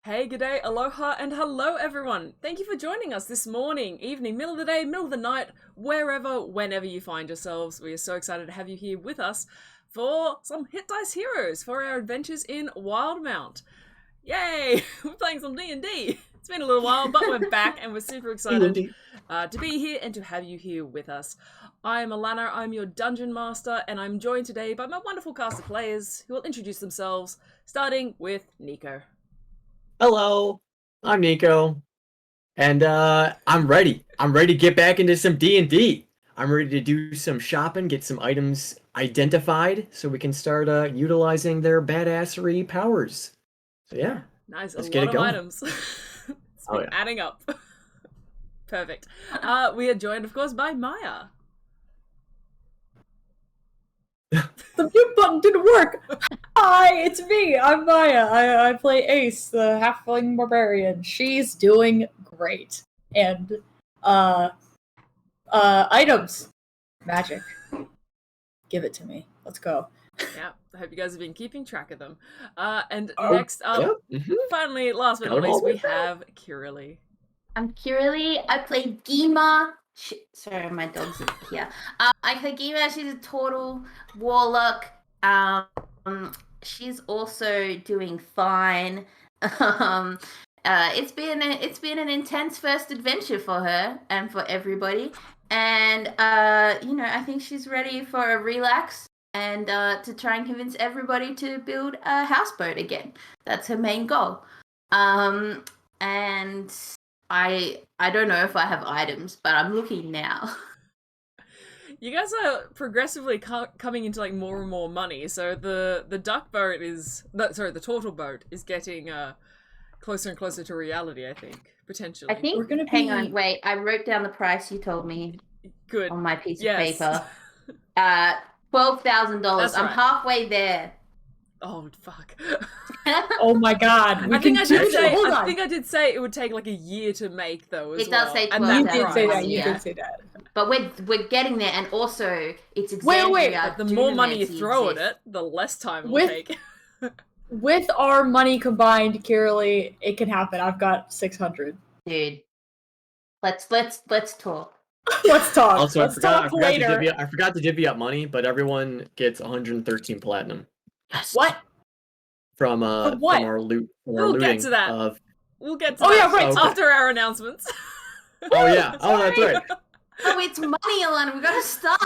Hey, g'day, aloha, and hello everyone! Thank you for joining us this morning, evening, middle of the day, middle of the night, wherever, whenever you find yourselves. We are so excited to have you here with us for some Hit Dice Heroes for our adventures in Wildemount. Yay! We're playing some D&D! It's been a little while, but we're back and we're super excited to be here and to have you here with us. I'm Alana, I'm your Dungeon Master, and I'm joined today by my wonderful cast of players who will introduce themselves, starting with Nico. Hello, I'm Nico, and I'm ready. I'm ready to get back into some D&D. I'm ready to do some shopping, get some items identified, so we can start utilizing their badassery powers. So yeah, Nice, let's a get lot it of going. items. It's been adding up. Perfect. We are joined, of course, by Maya. The mute button didn't work. Hi, it's me. I'm Maya. I play Ace, the halfling barbarian. She's doing great. And items, magic. Give it to me. Let's go. Yeah, I hope you guys have been keeping track of them. And next up, finally, last but not least, we have Kiralee. I'm Kiralee. I play Geema. Sorry, my dog's here. I play Geema. She's a total warlock. She's also doing fine. It's been an intense first adventure for her and for everybody. And I think she's ready for a relax and to try and convince everybody to build a houseboat again. That's her main goal. And I don't know if I have items, but I'm looking now. You guys are progressively coming into like more and more money. So the duck boat the turtle boat is getting closer and closer to reality. I think potentially. I think. Hang on, wait. I wrote down the price you told me. Good. On my piece of paper. $12,000. I'm halfway there. Oh fuck. Oh my god. I think I did say it would take like a year to make though. It does say 12,000. You did say that. You did say that. But we're getting there, and also it's Exandria. Wait. The more money you throw at it, the less time it will take. With our money combined, Kiralee, it can happen. I've got 600. Dude, let's talk. Let's talk. Also, let's talk later. I forgot to divvy up money, but everyone gets 113 platinum. Yes. What? From our loot. We'll get to that. We'll get to that. Yeah, right. After our announcements. Oh yeah. Oh, that's right. Oh, it's money, Alana. We gotta start.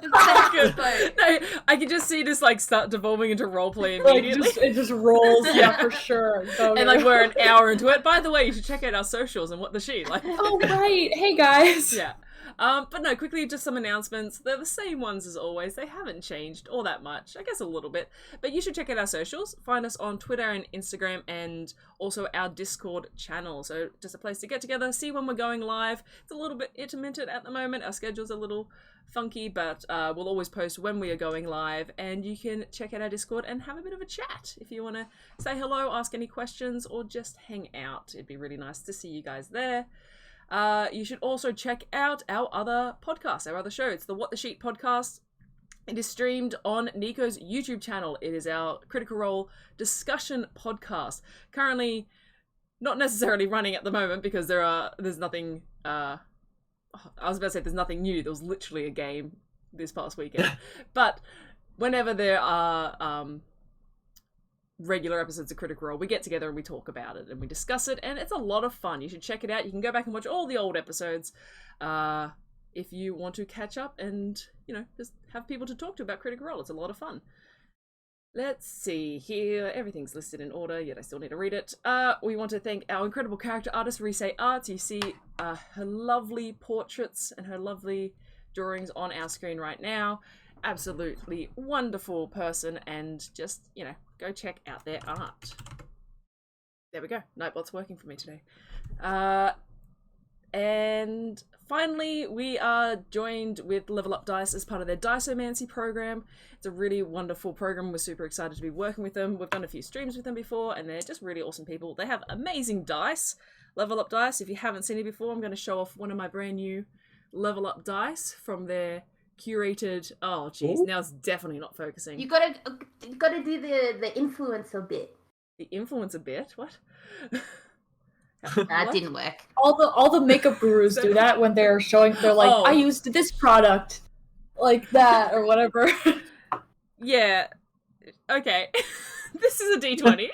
No, I can just see this like start devolving into roleplay immediately. It just rolls, yeah, for sure. And like we're an hour into it. By the way, you should check out our socials and what the sheet like. Oh right, hey guys. Yeah. But no, quickly, just some announcements. They're the same ones as always. They haven't changed all that much. I guess a little bit. But you should check out our socials. Find us on Twitter and Instagram and also our Discord channel. So just a place to get together, see when we're going live. It's a little bit intermittent at the moment. Our schedule's a little funky, but we'll always post when we are going live. And you can check out our Discord and have a bit of a chat. If you want to say hello, ask any questions, or just hang out. It'd be really nice to see you guys there. You should also check out our other podcast, our other show. It's the What the Sheet podcast. It is streamed on Nico's YouTube channel. It is our Critical Role discussion podcast. Currently, not necessarily running at the moment because there's nothing. I was about to say there's nothing new. There was literally a game this past weekend, but whenever there are regular episodes of Critical Role, we get together and we talk about it and we discuss it, and it's a lot of fun. You should check it out. You can go back and watch all the old episodes if you want to catch up and, just have people to talk to about Critical Role. It's a lot of fun. Let's see here. Everything's listed in order, yet I still need to read it. We want to thank our incredible character artist, Rysaie Arts. You see her lovely portraits and her lovely drawings on our screen right now. Absolutely wonderful person, and just, go check out their art. There we go. Nightbot's working for me today. And finally, we are joined with Level Up Dice as part of their Diceomancy program. It's a really wonderful program. We're super excited to be working with them. We've done a few streams with them before, and they're just really awesome people. They have amazing dice. Level Up Dice. If you haven't seen it before, I'm going to show off one of my brand new Level Up dice from their curated. Oh geez, now it's definitely not focusing. You gotta do the influencer bit. the influencer bit. What? That didn't work. All the makeup gurus do that when they're showing. They're like, Oh. I used this product, like that or whatever. Yeah. Okay. This is a D20.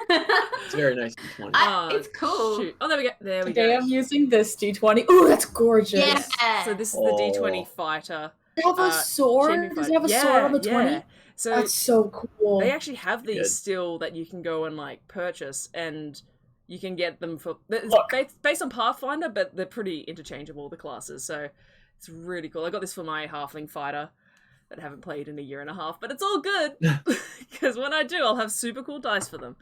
It's very nice. D20. It's cool. Shoot. Oh, there we go. There we Today go. I'm using this D20. Ooh, that's gorgeous. Yeah. So this is the Oh. D20 fighter. Does it have a champion sword? Does it have a fighter. sword on the 20? Yeah. So That's so cool. they actually have these Good. still that you can go and like purchase, and you can get them for it's Look. based on Pathfinder, but they're pretty interchangeable, the classes. So it's really cool. I got this for my halfling fighter that I haven't played in a year and a half, but it's all good because when I do, I'll have super cool dice for them.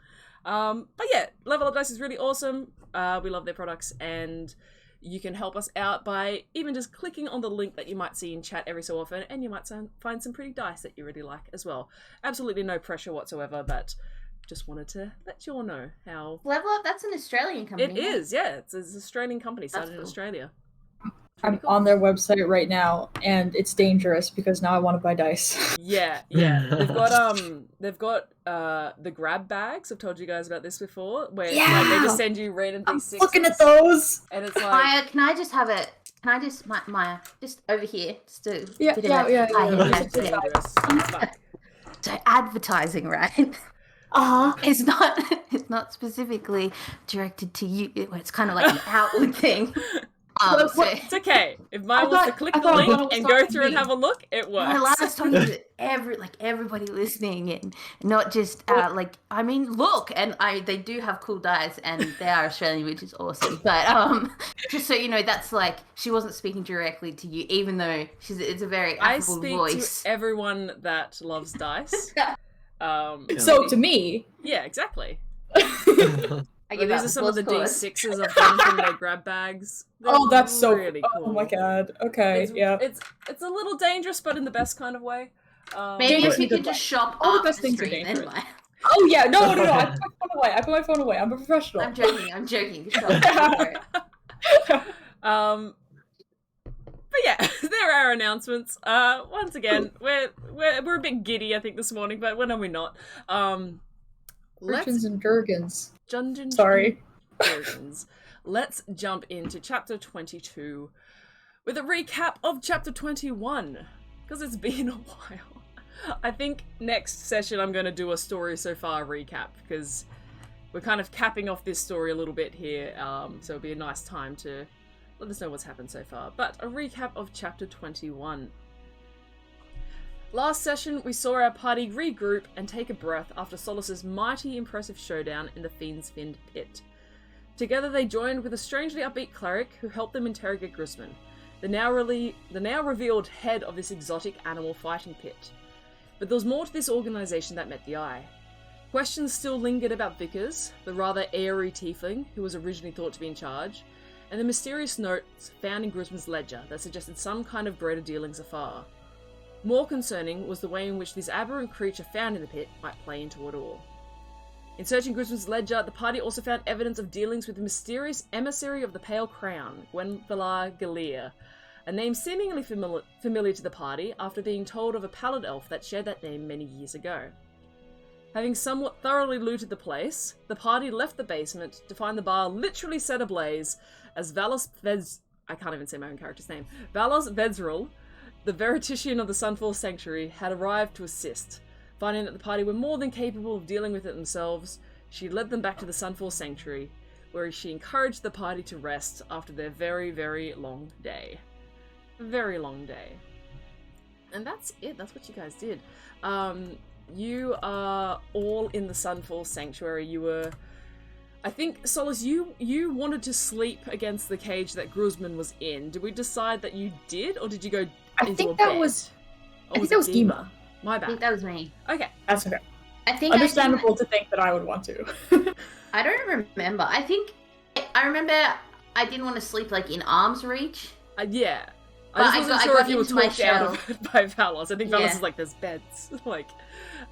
But yeah, Level Up Dice is really awesome. We love their products, and you can help us out by even just clicking on the link that you might see in chat every so often, and you might find some pretty dice that you really like as well. Absolutely no pressure whatsoever, but just wanted to let you all know how Level Up, that's an Australian company. it is. Yeah, it's an Australian company started in cool. Australia. I'm on their website right now, and it's dangerous because now I want to buy dice. Yeah. They've got the grab bags. I've told you guys about this before, where like, they Yeah! just send you random I'm D6s, looking at those. and it's like Maya, can I just have it? Can I just, Maya, just over here, just to Yeah, bit yeah, of a yeah, high yeah. hand it's thing. dangerous. Fuck. So advertising, right? It's not specifically directed to you. It's kind of like an outward thing. What- So It's okay. If Maya I wants to thought- click I the thought link Lana was and talking go to through and me. have a look, it well, I works. was talking to everybody listening, and not just look, and they do have cool dice, and they are Australian, which is awesome. But just so you know, that's like she wasn't speaking directly to you, even though it's a very I affable speak voice. to everyone that loves dice. So to me, Yeah, exactly. I give These out are some of the applause. D6s I've done from their grab bags. They're oh, that's so really cool. Oh my god. Okay, It's, yeah. it's a little dangerous, but in the best kind of way. Maybe if Dangerous you is the could just shop all the after best things are stream, then dangerous. like- Oh yeah, no. I put my phone away. I put my phone away. I'm a professional. I'm joking. Shop after it. But yeah, there are our announcements. Once again, we're a bit giddy, I think, this morning, but when are we not? Let's Urchins and Durgans. Dungeons Sorry. and Dragons. Let's jump into chapter 22 with a recap of chapter 21, because it's been a while. I think next session I'm going to do a story so far recap, because we're kind of capping off this story a little bit here, so it'll be a nice time to let us know what's happened so far. But a recap of chapter 21. Last session, we saw our party regroup and take a breath after Solace's mighty impressive showdown in the Fiend's Fin pit. Together they joined with a strangely upbeat cleric who helped them interrogate Grisman, the now revealed head of this exotic animal fighting pit. But there was more to this organisation that met the eye. Questions still lingered about Vickers, the rather airy tiefling who was originally thought to be in charge, and the mysterious notes found in Grisman's ledger that suggested some kind of greater dealings afar. More concerning was the way in which this aberrant creature found in the pit might play into it all. In searching Grisman's ledger, the party also found evidence of dealings with the mysterious emissary of the Pale Crown, Gwenvelar Galir, a name seemingly familiar to the party after being told of a pallid elf that shared that name many years ago. Having somewhat thoroughly looted the place, the party left the basement to find the bar literally set ablaze as I can't even say my own character's name. Valos Vezril, the veritician of the Sunfall Sanctuary, had arrived to assist. Finding that the party were more than capable of dealing with it themselves, she led them back to the Sunfall Sanctuary, where she encouraged the party to rest after their very, very long day. Very long day. And that's it. That's what you guys did. You are all in the Sunfall Sanctuary. You were... I think, Solace, you wanted to sleep against the cage that Grisman was in. Did we decide that you did, or did you go into think a that bed? was- Or I think it that was Geema. My I think bad. that was me. Okay. That's okay. I think Understandable to think that I would want to. I don't remember. I remember I didn't want to sleep like in arm's reach. Yeah. But I just wasn't I sure got if you were into my talked out of it by Valos. I think Valos Yeah. is like, there's beds. Like,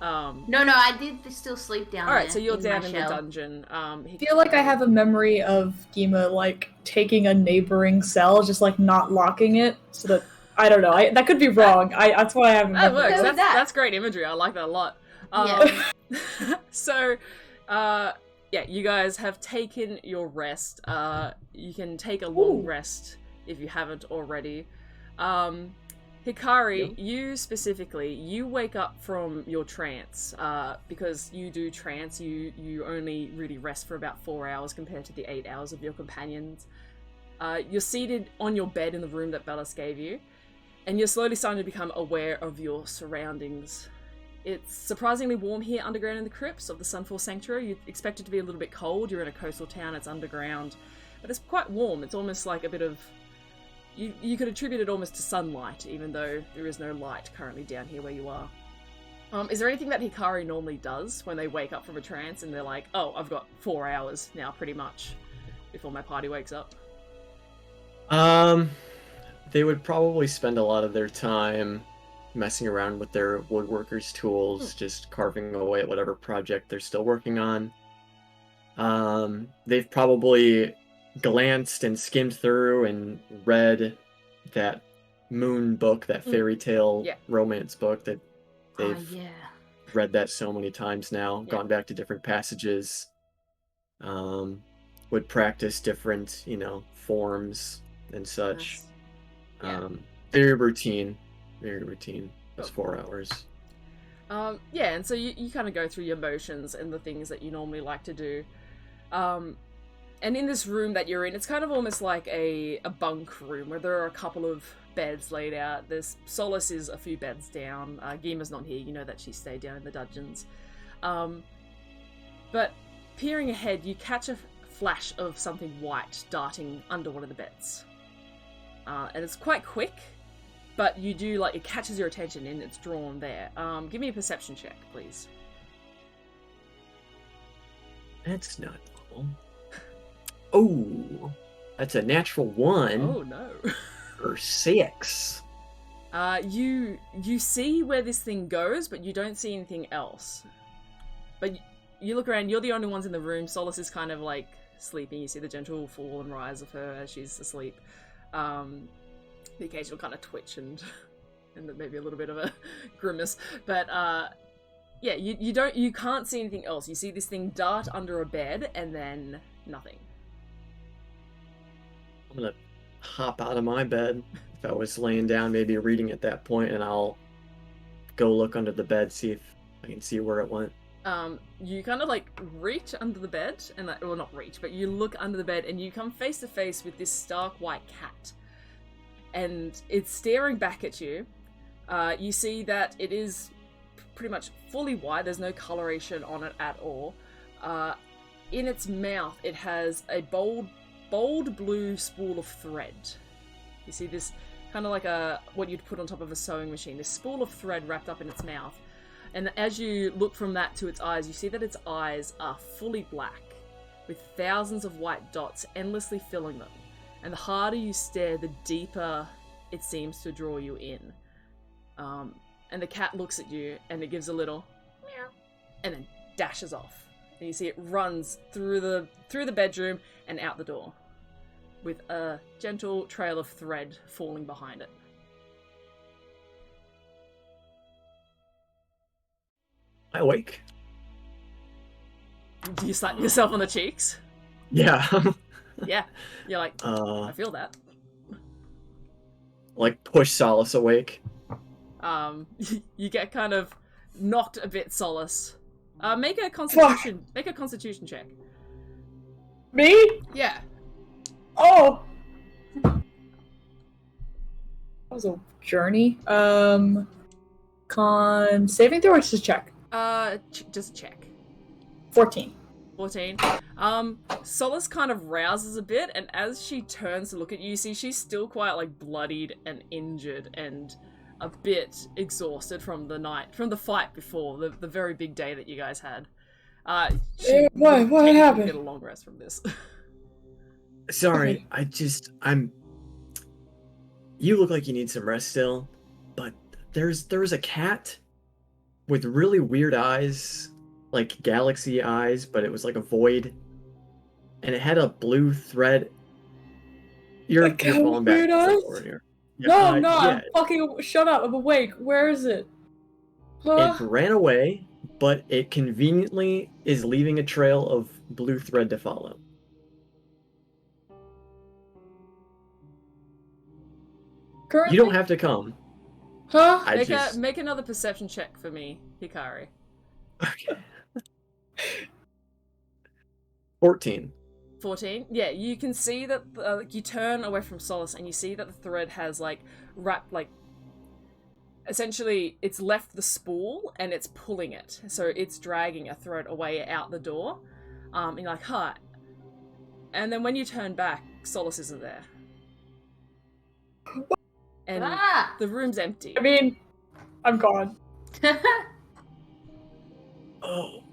No, I did still sleep down Alright, there. so you're in down my in the shell. dungeon. I feel like I have a memory of Geema, like, taking a neighboring cell, just, like, not locking it, so that... I don't know. that could be wrong. That's why I have a That memory. works. Go with That's that. great imagery. I like that a lot. Yeah. So, Yeah, you guys have taken your rest. You can take a long rest if you haven't already. Hikari, you specifically, you wake up from your trance, because you do trance, you only really rest for about 4 hours compared to the 8 hours of your companions. You're seated on your bed in the room that Bellis gave you, and you're slowly starting to become aware of your surroundings. It's surprisingly warm here underground in the crypts of the Sunfall Sanctuary. You'd expect it to be a little bit cold. You're in a coastal town, it's underground, but it's quite warm. It's almost like a bit of... You could attribute it almost to sunlight, even though there is no light currently down here where you are. Is there anything that Hikari normally does when they wake up from a trance and they're like, oh, I've got 4 hours now, pretty much, before my party wakes up? They would probably spend a lot of their time messing around with their woodworkers' tools, just carving away at whatever project they're still working on. They've probably glanced and skimmed through and read that moon book, that fairy tale romance book that they've read that so many times now, gone back to different passages, would practice different, forms and such. Very routine. It's 4 hours. And so you kind of go through your motions and the things that you normally like to do. And in this room that you're in, it's kind of almost like a bunk room where there are a couple of beds laid out. Solace is a few beds down. Geema's not here, you know that she stayed down in the dungeons. But peering ahead, you catch a flash of something white darting under one of the beds. And it's quite quick, but you do, it catches your attention and it's drawn there. Give me a perception check, please. That's not normal. Oh, that's a natural 1. Oh no. Or 6. You see where this thing goes, but you don't see anything else. But you look around, you're the only ones in the room. Solace is kind of sleeping. You see the gentle fall and rise of her as she's asleep. The occasional kind of twitch and maybe a little bit of a grimace. But you can't see anything else. You see this thing dart under a bed and then nothing. I'm gonna hop out of my bed. If I was laying down, maybe reading at that point, and I'll go look under the bed, see if I can see where it went. You kind of reach under the bed, and well, not reach, but you look under the bed, and you come face to face with this stark white cat, and it's staring back at you. You see that it is pretty much fully white. There's no coloration on it at all. In its mouth, it has a bold blue spool of thread. You see this kind of like what you'd put on top of a sewing machine. This spool of thread wrapped up in its mouth. And as you look from that to its eyes, you see that its eyes are fully black, with thousands of white dots endlessly filling them. And the harder you stare, the deeper it seems to draw you in. And the cat looks at you, and it gives a little meow, and then dashes off. And you see it runs through the bedroom and out the door, with a gentle trail of thread falling behind it. I awake. Do you slap yourself on the cheeks? Yeah. Yeah. You're like, I feel that. Push Solace awake. You get kind of knocked a bit, Solace. Make a constitution check. Me? Yeah. Oh! That was a journey. Con saving throw or just check? Just check. 14. 14. Solace kind of rouses a bit, and as she turns to look at you, see she's still quite bloodied and injured and a bit exhausted from the fight before, the very big day that you guys had. What happened? Get a long rest from this. Sorry, you look like you need some rest still, but there was a cat with really weird eyes, like galaxy eyes, but it was like a void, and it had a blue thread. You're falling back. Weird eyes? Here. Yeah, no, I'm fucking. Shut up! I'm awake. Where is it? It ran away, but it conveniently is leaving a trail of blue thread to follow. Currently, You don't have to come. huh? Make another perception check for me, Hikari. Okay. 14. 14. Yeah, you can see that you turn away from Solace and you see that the thread has wrapped essentially it's left the spool and it's pulling it, so it's dragging a thread away out the door. And you're like, huh. And then when you turn back, Solace isn't there. And the room's empty. I mean, I'm gone. Oh.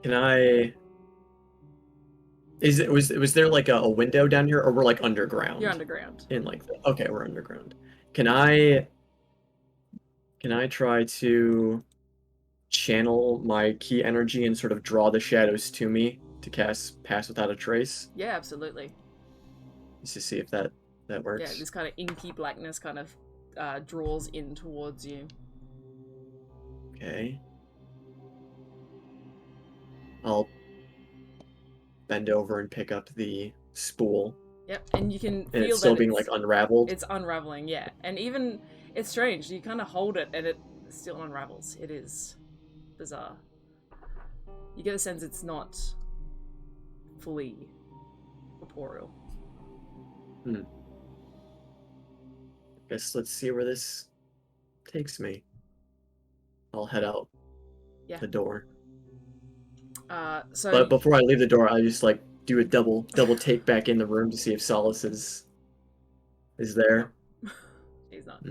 Can I... Was there like a window down here, or we're like underground? You're underground. Okay, we're underground. Can I try to channel my key energy and sort of draw the shadows to me to cast Pass Without a Trace? Yeah, absolutely. Just to see if that works. Yeah, this kind of inky blackness kind of draws in towards you. Okay. I'll bend over and pick up the spool. Yep, and you can feel and it's that still being like unraveled. It's unraveling, yeah. And even it's strange. You kind of hold it and it still unravels. It is bizarre. You get a sense it's not fully corporeal. Guess let's see where this takes me. I'll head out the door. But before I leave the door, I just like do a double take back in the room to see if Solace is there. He's not.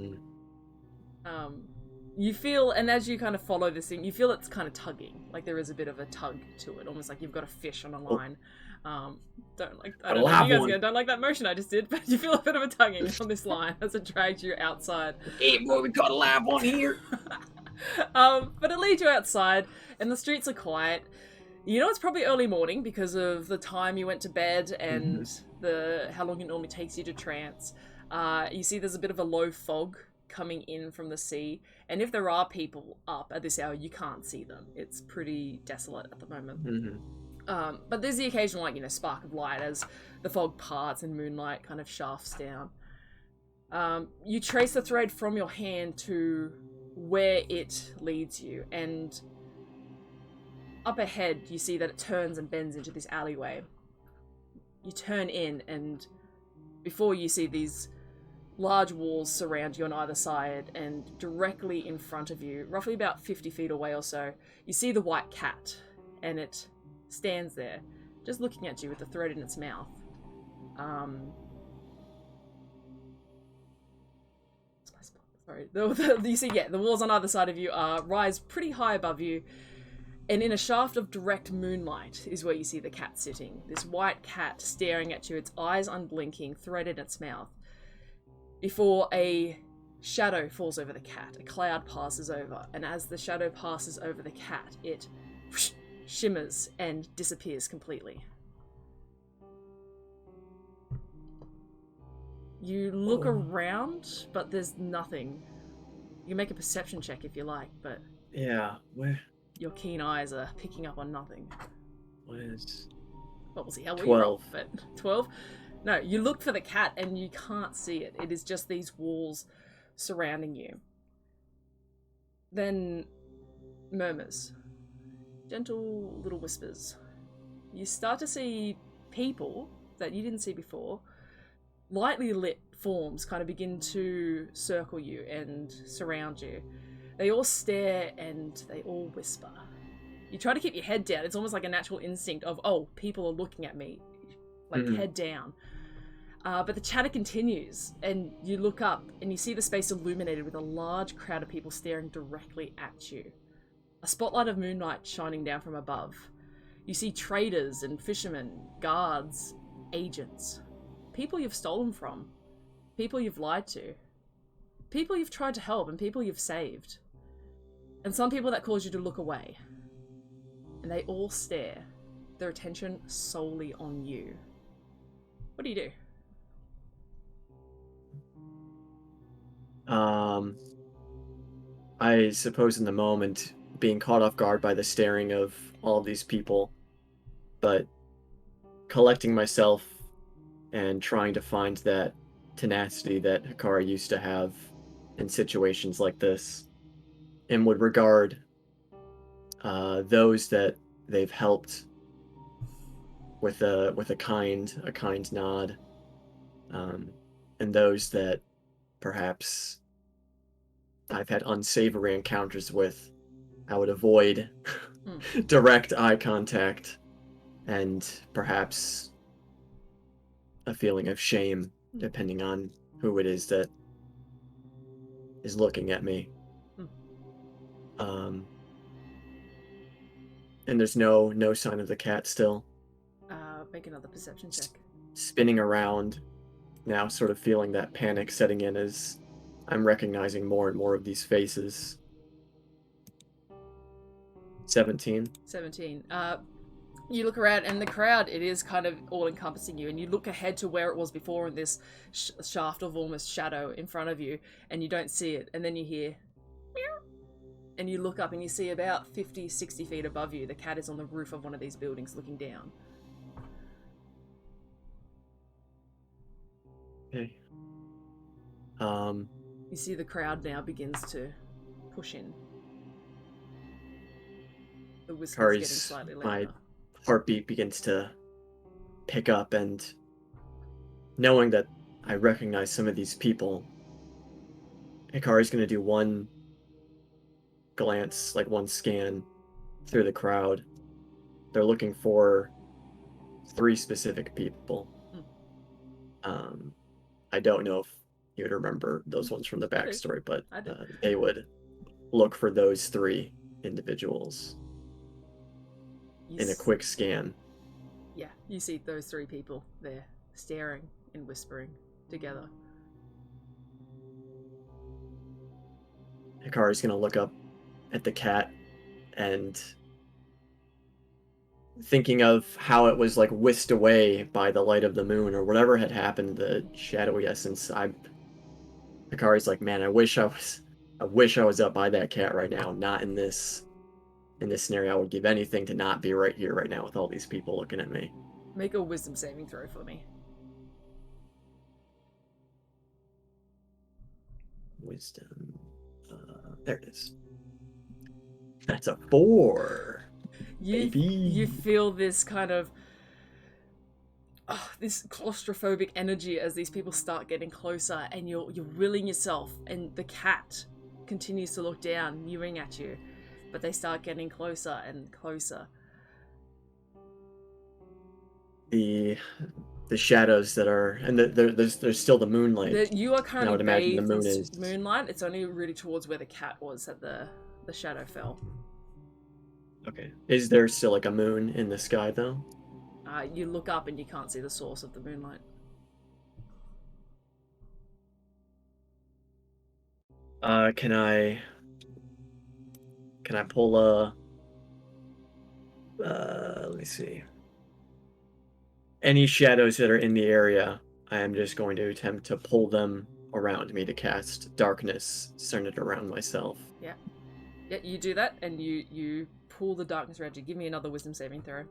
You feel, and as you kind of follow this thing, you feel it's kind of tugging. Like there is a bit of a tug to it, almost like you've got a fish on a line. I don't know if you guys don't like that motion I just did, but you feel a bit of a tugging on this line as it drags you outside. Hey boy, we got a live one here. But it leads you outside, and the streets are quiet. You know it's probably early morning because of the time you went to bed and how long it normally takes you to trance. You see there's a bit of a low fog coming in from the sea, and if there are people up at this hour, you can't see them. It's pretty desolate at the moment. But there's the occasional spark of light as the fog parts and moonlight kind of shafts down. You trace the thread from your hand to where it leads you, and up ahead you see that it turns and bends into this alleyway. You turn in, and before you see these large walls surround you on either side, and directly in front of you, roughly about 50 feet away or so, you see the white cat, and it stands there, just looking at you with the thread in its mouth. Sorry. You see, the walls on either side of you rise pretty high above you, and in a shaft of direct moonlight is where you see the cat sitting. This white cat staring at you, its eyes unblinking, thread in its mouth. Before a shadow falls over the cat, a cloud passes over, and as the shadow passes over the cat, it shimmers and disappears completely. You look around, but there's nothing. You can make a perception check if you like, but where your keen eyes are picking up on nothing. What is? What was he? How 12. But 12. No, you look for the cat and you can't see it. It is just these walls surrounding you. Then murmurs. Gentle little whispers. You start to see people that you didn't see before. Lightly lit forms kind of begin to circle you and surround you. They all stare and they all whisper. You try to keep your head down. It's almost like a natural instinct of, oh, people are looking at me. Head down. But the chatter continues, and you look up and you see the space illuminated with a large crowd of people staring directly at you. A spotlight of moonlight shining down from above. You see traders and fishermen, guards, agents. People you've stolen from. People you've lied to. People you've tried to help and people you've saved. And some people that cause you to look away. And they all stare, their attention solely on you. What do you do? I suppose in the moment, being caught off guard by the staring of all these people, but collecting myself and trying to find that tenacity that Hikari used to have in situations like this, and would regard those that they've helped with a kind nod, and those that perhaps I've had unsavory encounters with, I would avoid direct eye contact and perhaps a feeling of shame, depending on who it is that is looking at me. And there's no sign of the cat still. Make another perception check. Spinning around, now sort of feeling that panic setting in as I'm recognizing more and more of these faces. 17. 17. You look around, and the crowd, it is kind of all-encompassing you, and you look ahead to where it was before in this shaft of almost shadow in front of you, and you don't see it, and then you hear meow, and you look up and you see about 50, 60 feet above you, the cat is on the roof of one of these buildings looking down. Okay. You see the crowd now begins to push in. The whisper's getting slightly louder. My heartbeat begins to pick up, and knowing that I recognize some of these people, Hikari's going to do one glance, like one scan through the crowd. They're looking for 3 specific people. I don't know if you would remember those ones from the backstory, but they would look for those 3 individuals in a quick scan. Yeah, you see those 3 people there, staring and whispering together. Hikari's gonna look up at the cat and, thinking of how it was like whisked away by the light of the moon or whatever had happened, the shadowy essence, Hikari's like, man, I wish I was up by that cat right now, not in this scenario. I would give anything to not be right here right now with all these people looking at me. Make a wisdom saving throw for me. Wisdom. There it is. That's a 4. You feel this kind of this claustrophobic energy as these people start getting closer, and you're willing yourself, and the cat continues to look down, mewing at you, but they start getting closer and closer. The shadows that are, and there's still the moonlight. You are kind of bathed in moonlight. It's only really towards where the cat was that the shadow fell. Okay. Is there still like a moon in the sky though? You look up and you can't see the source of the moonlight. Can I pull a let me see. Any shadows that are in the area, I am just going to attempt to pull them around me to cast darkness centered around myself. Yeah, you do that, and you pull the darkness around you. Give me another wisdom saving throw.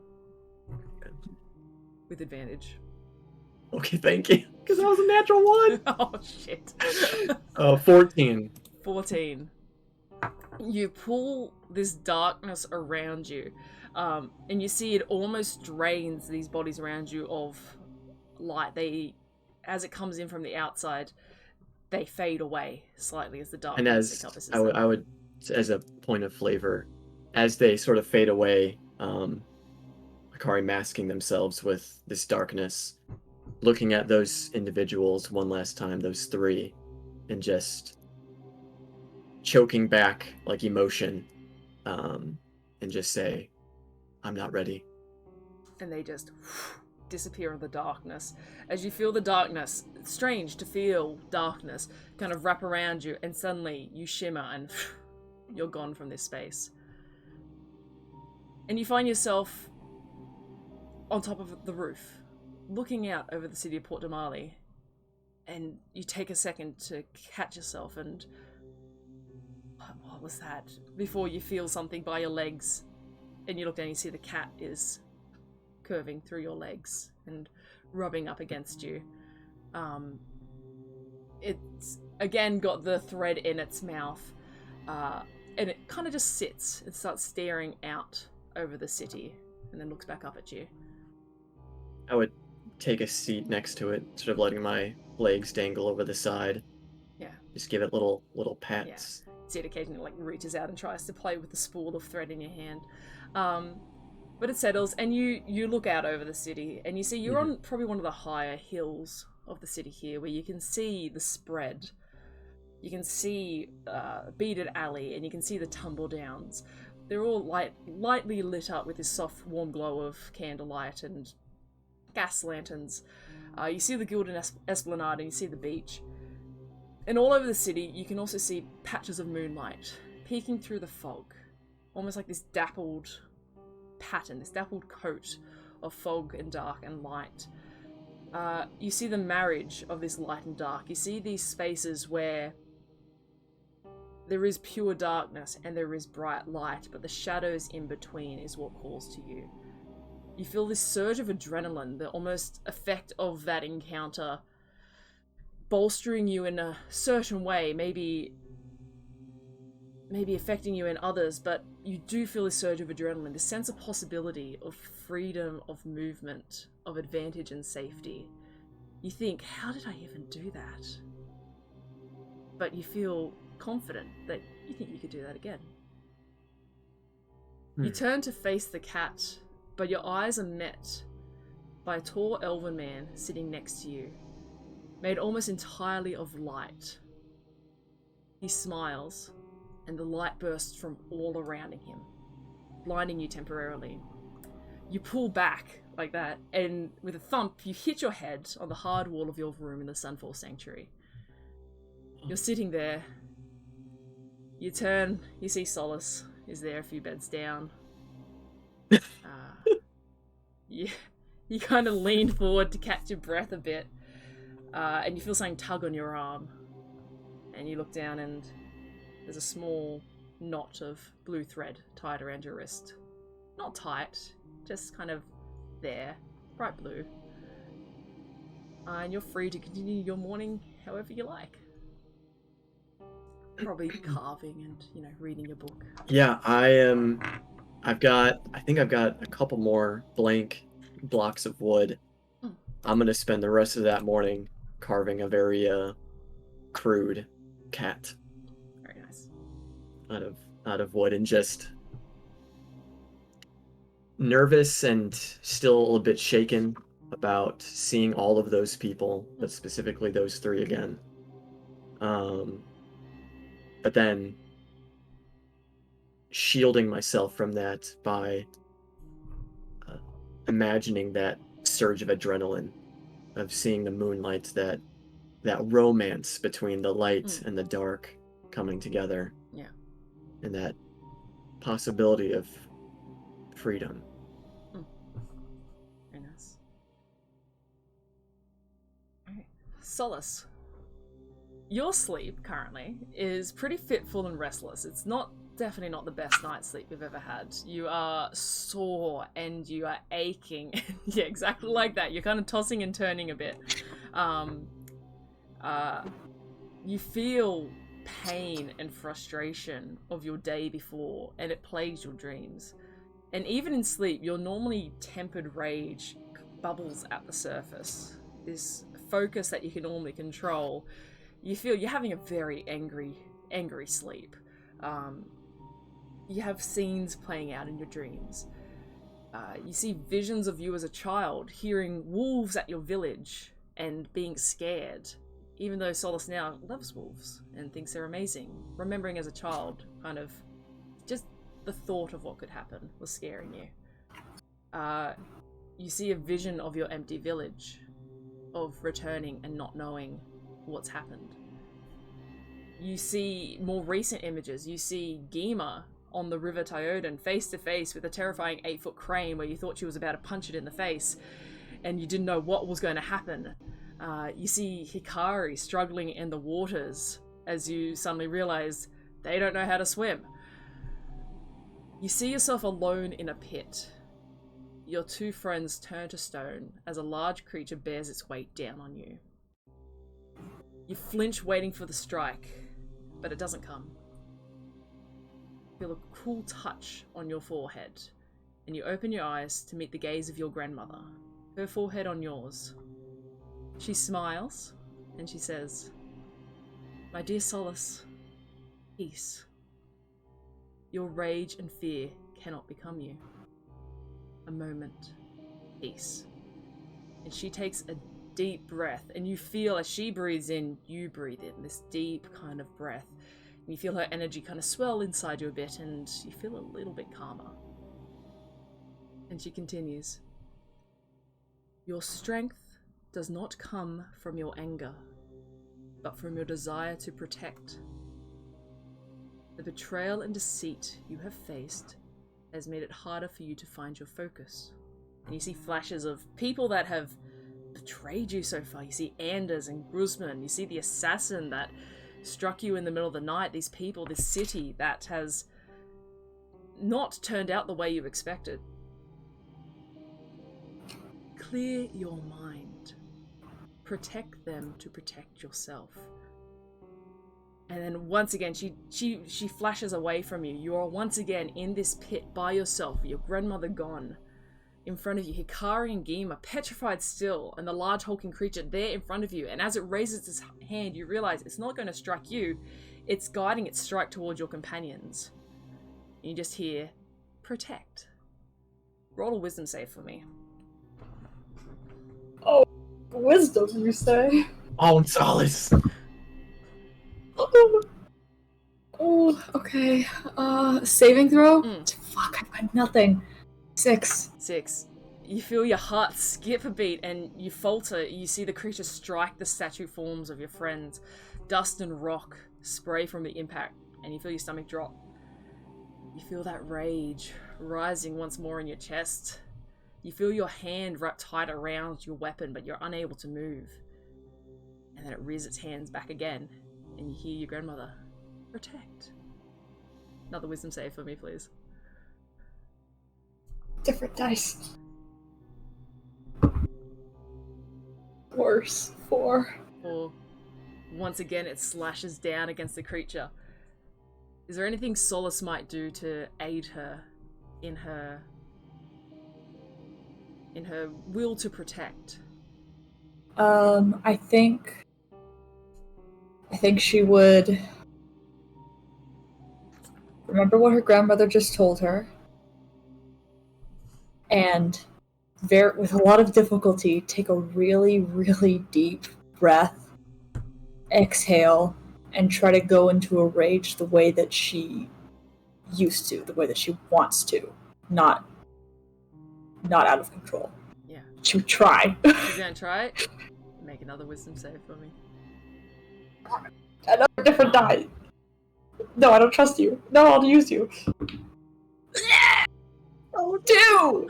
Okay. With advantage. Okay, thank you. Because that was a natural 1. Oh, shit. 14. 14. You pull this darkness around you, and you see it almost drains these bodies around you of light. As it comes in from the outside, they fade away slightly as the darkness encompasses them. I would, as a point of flavor, as they sort of fade away, Hikari masking themselves with this darkness, looking at those individuals one last time, those 3, and just choking back like emotion, and just say, I'm not ready. And they just disappear in the darkness. As you feel the darkness, it's strange to feel darkness kind of wrap around you, and suddenly you shimmer and you're gone from this space. And you find yourself on top of the roof, looking out over the city of Port Damali, and you take a second to catch yourself and what was that? Before you feel something by your legs, and you look down and you see the cat is curving through your legs and rubbing up against you. It's again got the thread in its mouth, and it kind of just sits and starts staring out over the city, and then looks back up at you. I would take a seat next to it, sort of letting my legs dangle over the side. Yeah. Just give it little pats. See it occasionally like reaches out and tries to play with the spool of thread in your hand. But it settles, and you look out over the city, and you see you're on probably one of the higher hills of the city here, where you can see the spread. You can see beaded alley, and you can see the tumble downs. They're all lightly lit up with this soft, warm glow of candlelight and gas lanterns. You see the Gilded Esplanade, and you see the beach. And all over the city, you can also see patches of moonlight peeking through the fog, almost like this dappled pattern, this dappled coat of fog and dark and light. You see the marriage of this light and dark. You see these spaces where there is pure darkness and there is bright light, but the shadows in between is what calls to you. You feel this surge of adrenaline, the almost effect of that encounter bolstering you in a certain way, maybe affecting you in others, but you do feel this surge of adrenaline, this sense of possibility, of freedom, of movement, of advantage and safety. You think, how did I even do that? But you feel confident that you think you could do that again. You turn to face the cat, but your eyes are met by a tall elven man sitting next to you, made almost entirely of light. He smiles, and the light bursts from all around him, blinding you temporarily. You pull back like that, and with a thump, you hit your head on the hard wall of your room in the Sunfall Sanctuary. You're sitting there. You turn, you see Solace is there a few beds down. You kind of lean forward to catch your breath a bit, and you feel something tug on your arm. And you look down, and there's a small knot of blue thread tied around your wrist. Not tight, just kind of there, bright blue. And you're free to continue your morning however you like. Probably carving and, reading your book. Yeah, I've got a couple more blank blocks of wood. I'm gonna spend the rest of that morning carving a very crude cat. Very nice. Out of wood, and just nervous and still a little bit shaken about seeing all of those people, but specifically those three again. But then shielding myself from that by imagining that surge of adrenaline of seeing the moonlight, that romance between the light and the dark coming together. Yeah. And that possibility of freedom. Very nice. Alright. Solace. Your sleep currently is pretty fitful and restless. It's definitely not the best night's sleep you've ever had. You are sore and you are aching. Yeah, exactly like that. You're kind of tossing and turning a bit. You feel pain and frustration of your day before, and it plagues your dreams. And even in sleep, your normally tempered rage bubbles at the surface. This focus that you can normally control. You feel you're having a very angry sleep. You have scenes playing out in your dreams. You see visions of you as a child, hearing wolves at your village and being scared, even though Solace now loves wolves and thinks they're amazing. Remembering as a child, kind of, just the thought of what could happen was scaring you. You see a vision of your empty village, of returning and not knowing what's happened. You see more recent images. You see Geema on the River Tyoden face to face with a terrifying 8-foot crane where you thought she was about to punch it in the face and you didn't know what was going to happen. You see Hikari struggling in the waters as you suddenly realize They don't know how to swim. You see yourself alone in a pit. Your two friends turn to stone as a large creature bears its weight down on you. You flinch waiting for the strike, but it doesn't come. Feel a cool touch on your forehead, and you open your eyes to meet the gaze of your grandmother, her forehead on yours. She smiles, and she says, "My dear Solace, peace. Your rage and fear cannot become you. A moment, peace." And she takes a deep breath, and you feel as she breathes in, you breathe in this deep kind of breath. And you feel her energy kind of swell inside you a bit, and you feel a little bit calmer. And she continues, "Your strength does not come from your anger, but from your desire to protect. The betrayal and deceit you have faced has made it harder for you to find your focus." And you see flashes of people that have betrayed you so far. You see Anders and Gruzman. You see the assassin that struck you in the middle of the night. These people, this city that has not turned out the way you expected. Clear your mind. Protect them to protect yourself. And then once again, she flashes away from you. You are once again in this pit by yourself, your grandmother gone. In front of you, Hikari and Geema petrified still, and the large hulking creature there in front of you. And as it raises its hand, you realize it's not going to strike you. It's guiding its strike towards your companions. And you just hear, "Protect." Roll a wisdom save for me. Oh, wisdom, you say? Oh, Solace. Oh, okay. Saving throw? Mm. Fuck, I've got nothing. 6. 6. You feel your heart skip a beat and you falter. You see the creature strike the statue forms of your friends. Dust and rock spray from the impact, and you feel your stomach drop. You feel that rage rising once more in your chest. You feel your hand wrapped tight around your weapon, but you're unable to move. And then it rears its hands back again, and you hear your grandmother, "Protect." Another wisdom save for me, please. Different dice. Worse. 4. Or once again it slashes down against the creature. Is there anything Solace might do to aid her in her will to protect? I think she would remember what her grandmother just told her, and with a lot of difficulty, take a really, really deep breath, exhale, and try to go into a rage the way that she used to, the way that she wants to, not out of control. Yeah. She would try. She's gonna try it. Make another wisdom save for me. Another different die. No, I don't trust you. No, I'll use you. Oh, 2!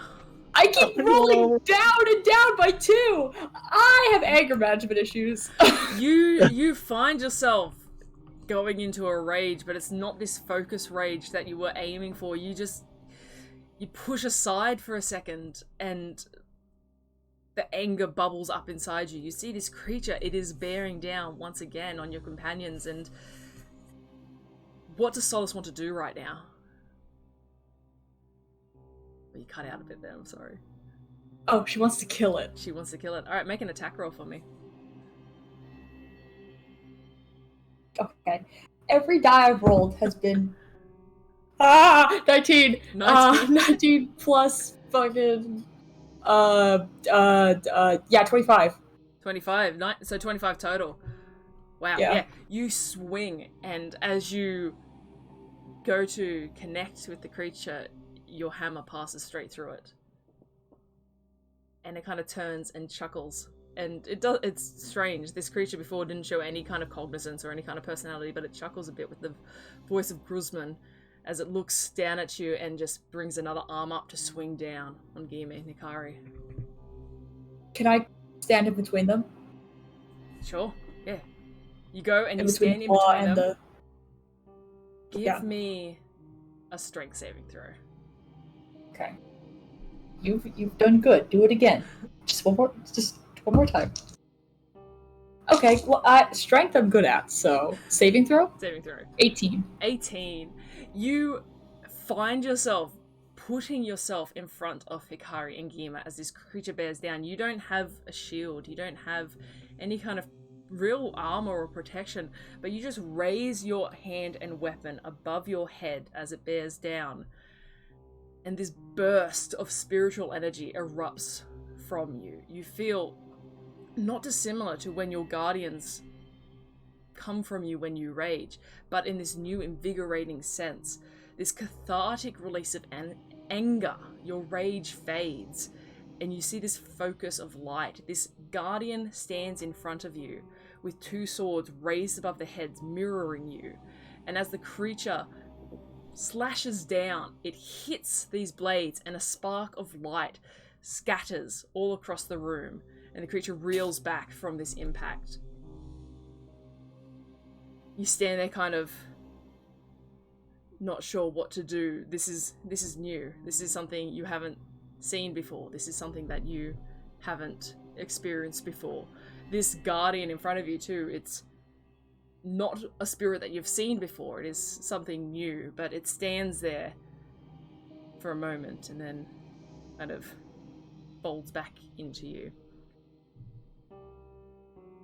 I keep rolling down and down by 2! I have anger management issues. You find yourself going into a rage, but it's not this focus rage that you were aiming for. You push aside for a second, and the anger bubbles up inside you. You see this creature, it is bearing down once again on your companions, and what does Solace want to do right now? You cut out a bit there, I'm sorry. Oh, she wants to kill it. She wants to kill it. Alright, make an attack roll for me. Okay. Every die I've rolled has been 19. 19 plus fucking yeah, 25. 25. So 25 total. Wow. Yeah. You swing, and as you go to connect with the creature, your hammer passes straight through it. And it kind of turns and chuckles. And it's strange. This creature before didn't show any kind of cognizance or any kind of personality, but it chuckles a bit with the voice of Gruzman as it looks down at you and just brings another arm up to swing down on Geema and Hikari. Can I stand in between them? Sure, yeah. You go and you between stand in between them. Give me a strength saving throw. Okay. You've done good. Do it again. Just one more time. Okay, well, strength I'm good at, so saving throw? Saving throw. 18. 18. You find yourself putting yourself in front of Hikari and Geema as this creature bears down. You don't have a shield. You don't have any kind of real armor or protection, but you just raise your hand and weapon above your head as it bears down. And this burst of spiritual energy erupts from you. You feel not dissimilar to when your guardians come from you when you rage, but in this new invigorating sense, this cathartic release of anger. Your rage fades, and you see this focus of light. This guardian stands in front of you with two swords raised above their heads, mirroring you. And as the creature slashes down, it hits these blades, and a spark of light scatters all across the room, and the creature reels back from this impact. You stand there kind of not sure what to do. This is new. This is something you haven't seen before. This is something that you haven't experienced before. This guardian in front of you too, it's not a spirit that you've seen before. It is something new, but it stands there for a moment and then kind of folds back into you.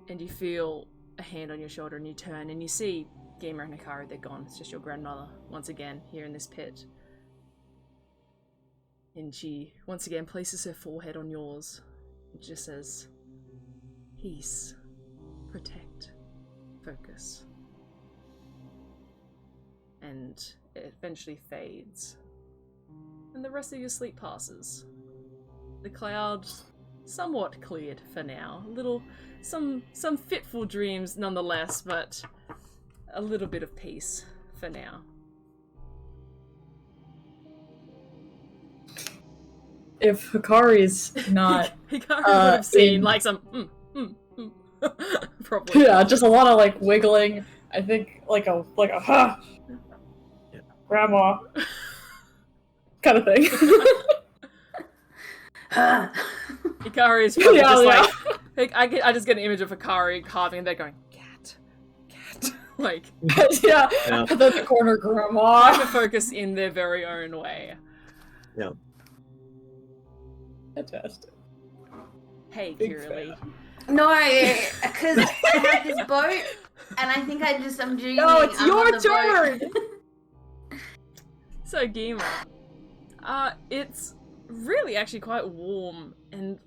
And you feel a hand on your shoulder, and you turn and you see Geema and Hikari. They're gone. It's just your grandmother once again here in this pit. And she once again places her forehead on yours and just says, peace, protect, focus. And it eventually fades. And the rest of your sleep passes. The cloud somewhat cleared for now. Some fitful dreams nonetheless, but a little bit of peace for now. If Hikari's not... Hikari would have seen like some probably. Yeah, just a lot of like wiggling. I think like a ha, Yeah. grandma kind of thing. Hikari is probably just Yeah. like I just get an image of Hikari carving and they're going cat, like Yeah. Yeah. And then the corner grandma. trying to focus in their very own way. Yeah. Fantastic. Hey, Big Kiralee. No, because I have this boat, and I think I'm dreaming. No, it's I'm your on the turn! boat. So Geema, it's really actually quite warm and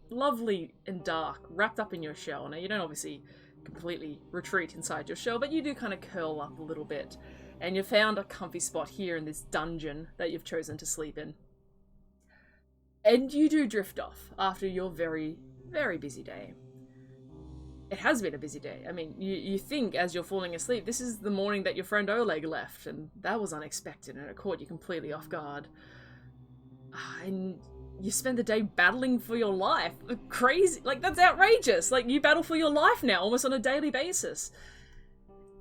lovely and dark, wrapped up in your shell. Now you don't obviously completely retreat inside your shell, but you do kind of curl up a little bit, and you found a comfy spot here in this dungeon that you've chosen to sleep in. And you do drift off after your very, very busy day. It has been a busy day. I mean, you think as you're falling asleep, this is the morning that your friend Oleg left, and that was unexpected, and it caught you completely off guard. And you spend the day battling for your life. Crazy, like, that's outrageous. Like, you battle for your life now, almost on a daily basis.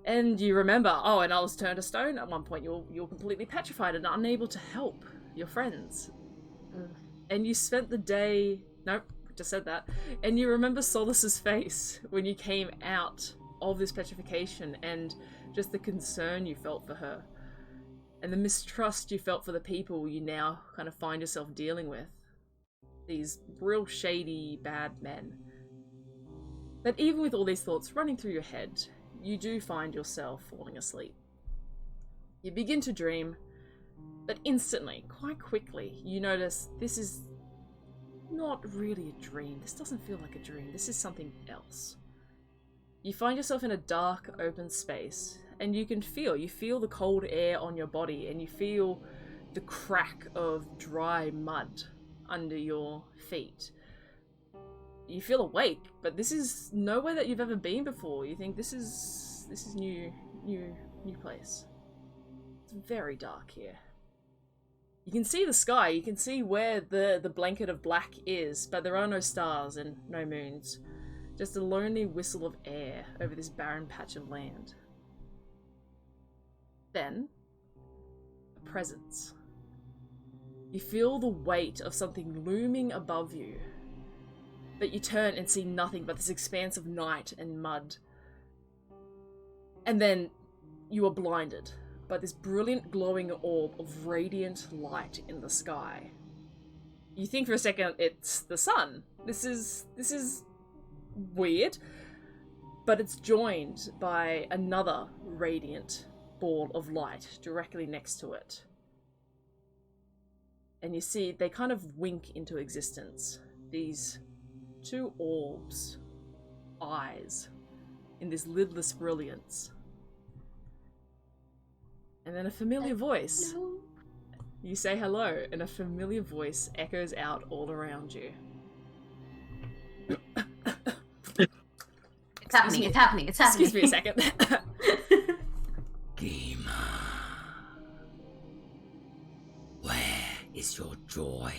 And you remember, oh, and I was turned to stone. At one point, you're completely petrified and unable to help your friends. And you spent the day... Nope, just said that. And you remember Solace's face when you came out of this petrification, and just the concern you felt for her. And the mistrust you felt for the people you now kind of find yourself dealing with. These real shady, bad men. But even with all these thoughts running through your head, you do find yourself falling asleep. You begin to dream, but instantly, quite quickly, you notice this is not really a dream. This doesn't feel like a dream. This is something else. You find yourself in a dark, open space, and you feel the cold air on your body, and you feel the crack of dry mud under your feet. You feel awake, but this is nowhere that you've ever been before. You think this is new place. It's very dark here. You can see the sky, you can see where the blanket of black is, but there are no stars and no moons. Just a lonely whistle of air over this barren patch of land. Then, a presence. You feel the weight of something looming above you, but you turn and see nothing but this expanse of night and mud. And then you are blinded by this brilliant glowing orb of radiant light in the sky. You think for a second it's the sun. This is weird, but it's joined by another radiant ball of light directly next to it. And you see they kind of wink into existence. These two orbs, eyes, in this lidless brilliance. And then a familiar voice. Hello. You say hello, and a familiar voice echoes out all around you. It's happening, it's happening, it's happening. Excuse me a second. Geema, where is your joy?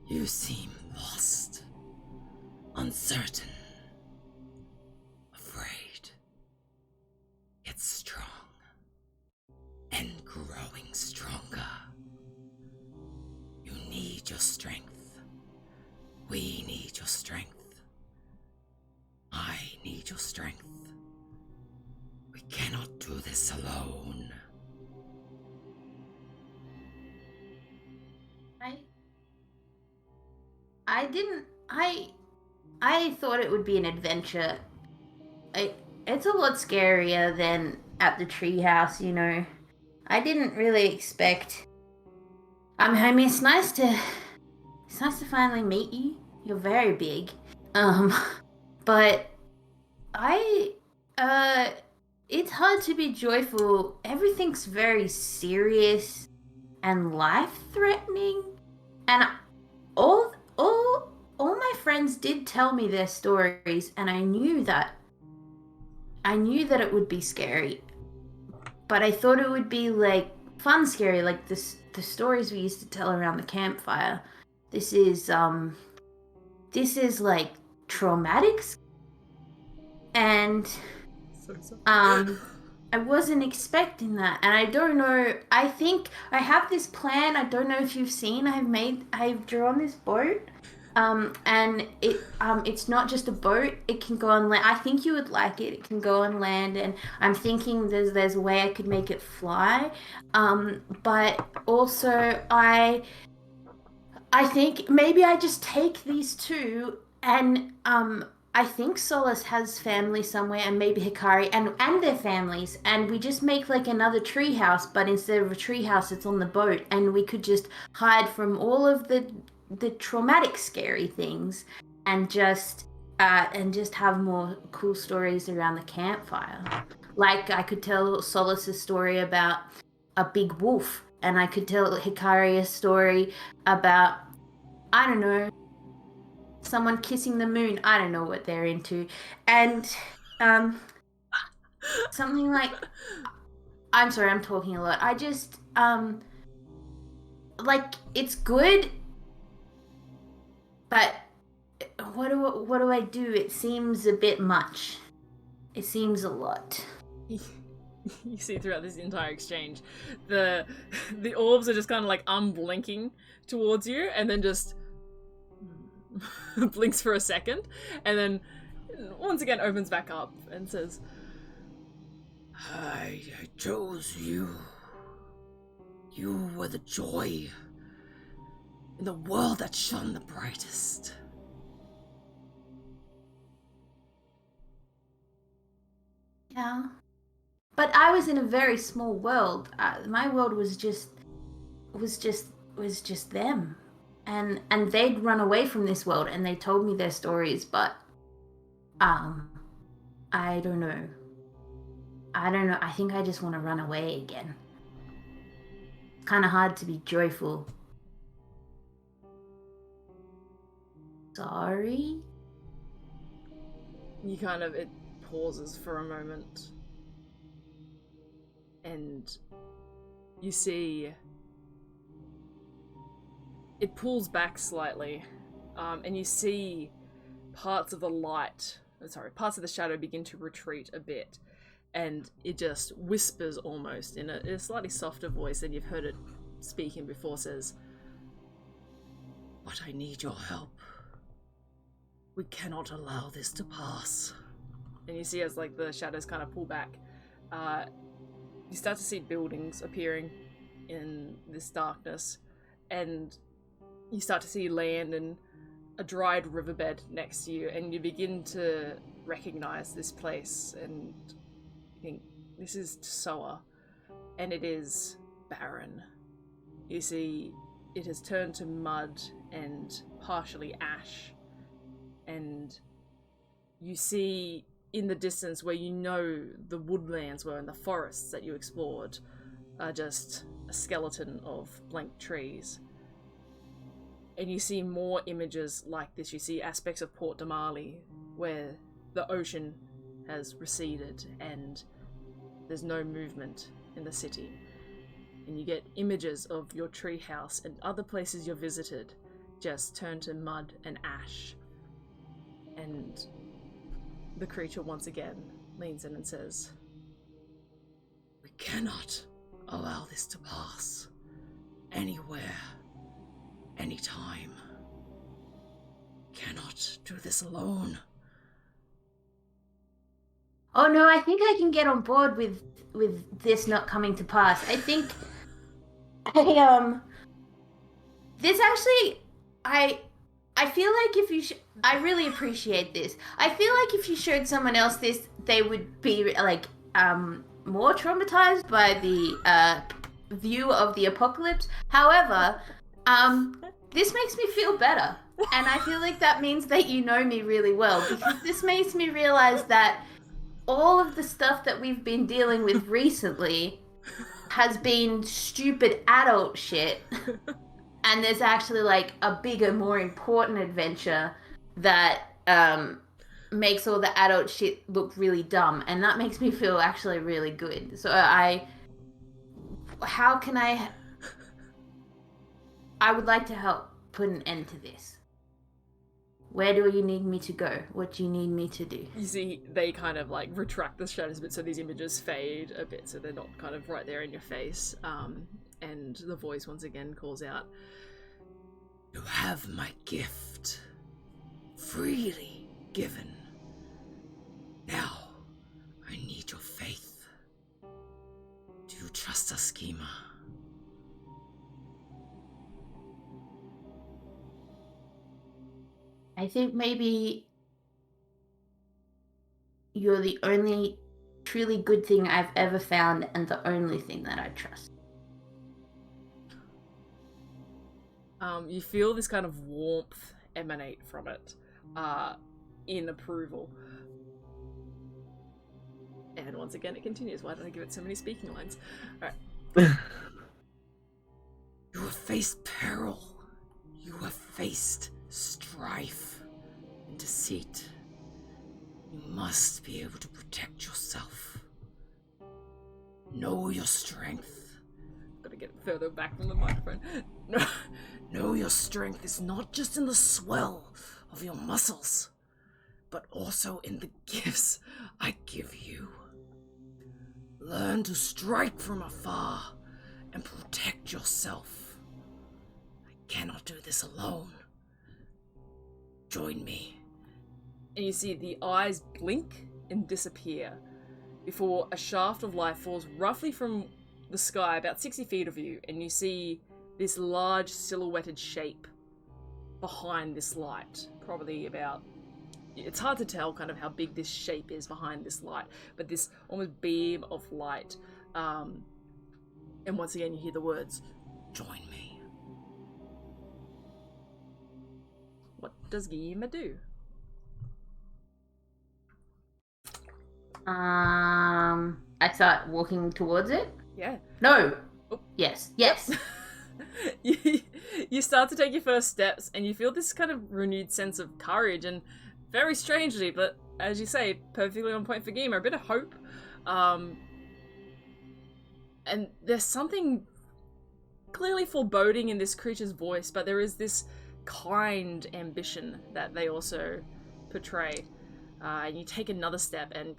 You seem lost, uncertain, afraid, yet strong, and growing stronger. You need your strength. We need your strength. I need your strength. We cannot do this alone. I thought it would be an adventure. It's a lot scarier than at the treehouse, you know. I didn't really expect. I mean, it's nice to finally meet you. You're very big. But it's hard to be joyful. Everything's very serious and life-threatening. And all my friends did tell me their stories, and I knew that it would be scary. But I thought it would be like fun scary, like the stories we used to tell around the campfire. This is like traumatic, and I wasn't expecting that, and I don't know. I think I have this plan. I don't know if you've seen. I've drawn this boat, and it's not just a boat. It can go on land. I think you would like it. It can go on land, and I'm thinking there's a way I could make it fly. But also I think maybe I just take these two, and I think Solace has family somewhere, and maybe Hikari and their families, and we just make like another treehouse, but instead of a treehouse, it's on the boat, and we could just hide from all of the traumatic, scary things, and just have more cool stories around the campfire. Like I could tell Solace a story about a big wolf, and I could tell Hikari a story about, I don't know, someone kissing the moon. I don't know what they're into. And something like, I'm sorry, I'm talking a lot. I just like, it's good, but what do I do? It seems a bit much. It seems a lot. You see throughout this entire exchange, the orbs are just kind of like unblinking towards you, and then just blinks for a second, and then once again opens back up and says, I chose you. You were the joy in the world that shone the brightest. Yeah. But I was in a very small world. My world was just them. And they'd run away from this world, and they told me their stories, but I don't know. I think I just want to run away again. It's kind of hard to be joyful. Sorry? you kind of, it pauses for a moment. And you see it pulls back slightly, and you see parts of the light parts of the shadow begin to retreat a bit, and it just whispers almost in a slightly softer voice than you've heard it speaking before, says, "But I need your help. We cannot allow this to pass." And you see as like the shadows kind of pull back, you start to see buildings appearing in this darkness, and you start to see land and a dried riverbed next to you, and you begin to recognize this place and think, this is Tsoa, and it is barren. You see it has turned to mud and partially ash, and you see in the distance where you know the woodlands were and the forests that you explored are just a skeleton of blank trees. And you see more images like this. You see aspects of Port Damali where the ocean has receded and there's no movement in the city. And you get images of your treehouse and other places you've visited just turn to mud and ash. And the creature once again leans in and says, "We cannot allow this to pass. Anywhere, anytime. Cannot do this alone." Oh no, I think I can get on board with this not coming to pass. I think this actually, I feel like if you I really appreciate this. I feel like if you showed someone else this, they would be like more traumatized by the view of the apocalypse. However, this makes me feel better, and I feel like that means that you know me really well, because this makes me realize that all of the stuff that we've been dealing with recently has been stupid adult shit. And there's actually like a bigger, more important adventure that makes all the adult shit look really dumb. And that makes me feel actually really good. So I would like to help put an end to this. Where do you need me to go? What do you need me to do? You see, they kind of like retract the shadows a bit so these images fade a bit so they're not kind of right there in your face. And the voice once again calls out, "You have my gift, freely given. Now, I need your faith. Do you trust us, Geema?" I think maybe you're the only truly good thing I've ever found, and the only thing that I trust. You feel this kind of warmth emanate from it, in approval. And once again, it continues. Why did I give it so many speaking lines? Alright. You have faced peril. You have faced strife and deceit. You must be able to protect yourself. Know your strength. Gotta get further back from the microphone. No. Know your strength is not just in the swell of your muscles, but also in the gifts I give you. Learn to strike from afar and protect yourself. I cannot do this alone. Join me. And you see the eyes blink and disappear before a shaft of light falls roughly from the sky about 60 feet of you, and you see this large silhouetted shape behind this light. Probably about, it's hard to tell kind of how big this shape is behind this light, but this almost beam of light. And once again you hear the words, "Join me." What does Geema do? I start walking towards it. Yeah. No. Oh. Yes. You start to take your first steps, and you feel this kind of renewed sense of courage, and very strangely, but as you say, perfectly on point for Geema, a bit of hope. And there's something clearly foreboding in this creature's voice, but there is this kind ambition that they also portray. and you take another step, and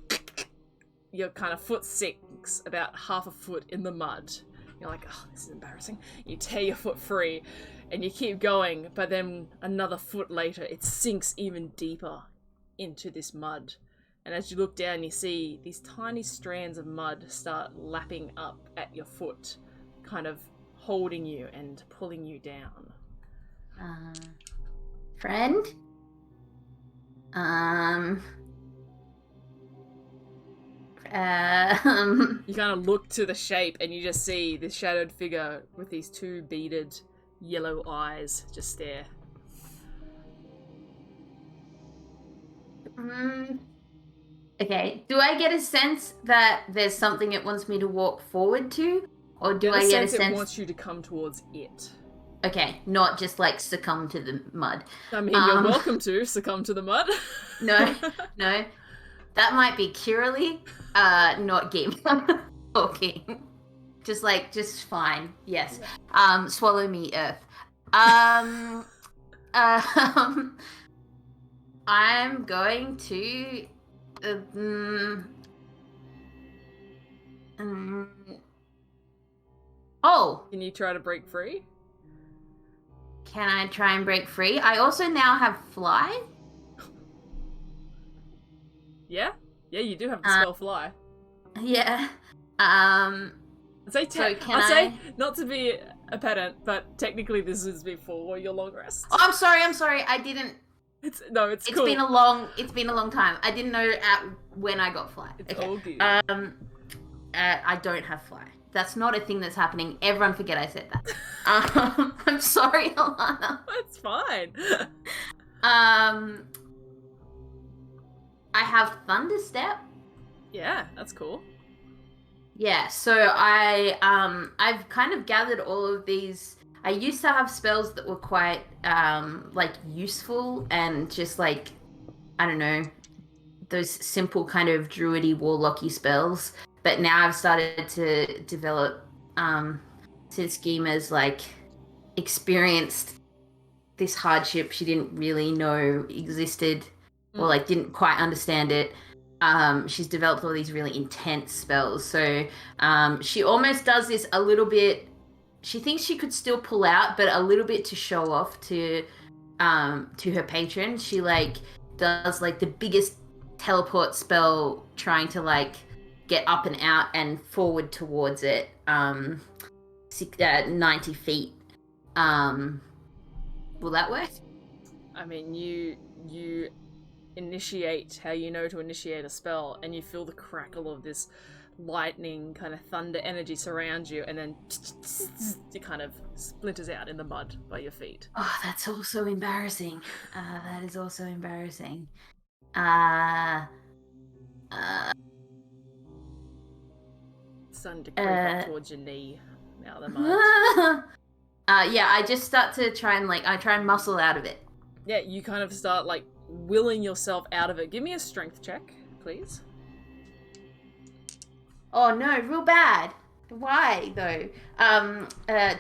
your kind of foot sinks about half a foot in the mud. You're like, oh, this is embarrassing. You tear your foot free, and you keep going, but then another foot later, it sinks even deeper into this mud. And as you look down, you see these tiny strands of mud start lapping up at your foot, kind of holding you and pulling you down. Friend? You kind of look to the shape and you just see this shadowed figure with these two beaded yellow eyes just stare. Okay, do I get a sense that there's something it wants me to walk forward to? Or do In I get a sense it wants you to come towards it. Okay, not just like succumb to the mud. I mean, you're welcome to succumb to the mud. No. That might be Kiralee, not Geema. Okay. Just fine. Yes. Swallow me, Earth. I'm going to Oh! Can you try to break free? Can I try and break free? I also now have fly. Yeah? Yeah, you do have the spell fly. Yeah. I'd say, I'd say, not to be a pedant, but technically this is before your long rest. Oh, I'm sorry. I didn't. It's It's cool. been a long time. I didn't know when I got fly. It's okay. all good. I don't have fly. That's not a thing that's happening. Everyone forget I said that. I'm sorry, Alana. That's fine. I have Thunder Step. Yeah, that's cool. Yeah, so I've kind of gathered all of these. I used to have spells that were quite useful and just like, I don't know, those simple kind of druidy warlocky spells. But now I've started to develop, since Geema's like experienced this hardship she didn't really know existed, or like didn't quite understand it. She's developed all these really intense spells. So she almost does this a little bit. She thinks she could still pull out, but a little bit to show off to her patron. She like does like the biggest teleport spell, trying to like get up and out and forward towards it, 90 feet. Will that work? I mean, you initiate how you know to initiate a spell, and you feel the crackle of this lightning kind of thunder energy surround you, and then it kind of splinters out in the mud by your feet. Oh, that's also embarrassing. That is also embarrassing. Starting to creep up towards your knee out of the mud. Yeah, I just start to try and muscle out of it. Yeah, you kind of start like willing yourself out of it. Give me a strength check, please. Oh no, real bad. Why though?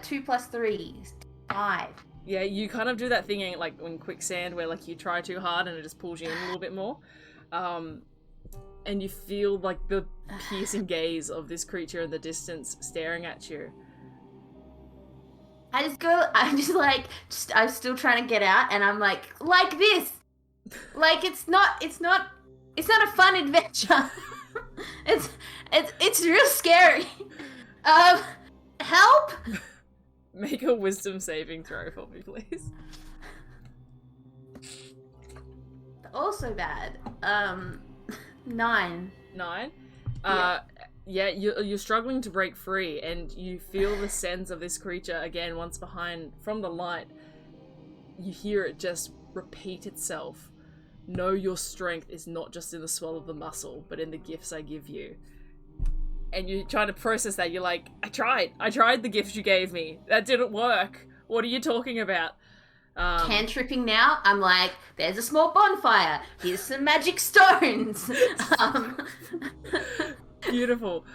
2 + 3 is 5. Yeah, you kind of do that thing like in quicksand where like you try too hard and it just pulls you in a little bit more. And you feel like the piercing gaze of this creature in the distance staring at you. I'm still trying to get out, and I'm like this. Like it's not a fun adventure. It's real scary. Help! Make a wisdom saving throw for me, please. Also bad. 9. 9? Yeah. Yeah, you're struggling to break free, and you feel the sense of this creature again once behind from the light. You hear it just repeat itself. Know your strength is not just in the swell of the muscle, but in the gifts I give you. And you're trying to process that. You're like, I tried the gifts you gave me. That didn't work. What are you talking about? Cantripping now, I'm like, there's a small bonfire. Here's some magic stones. Beautiful.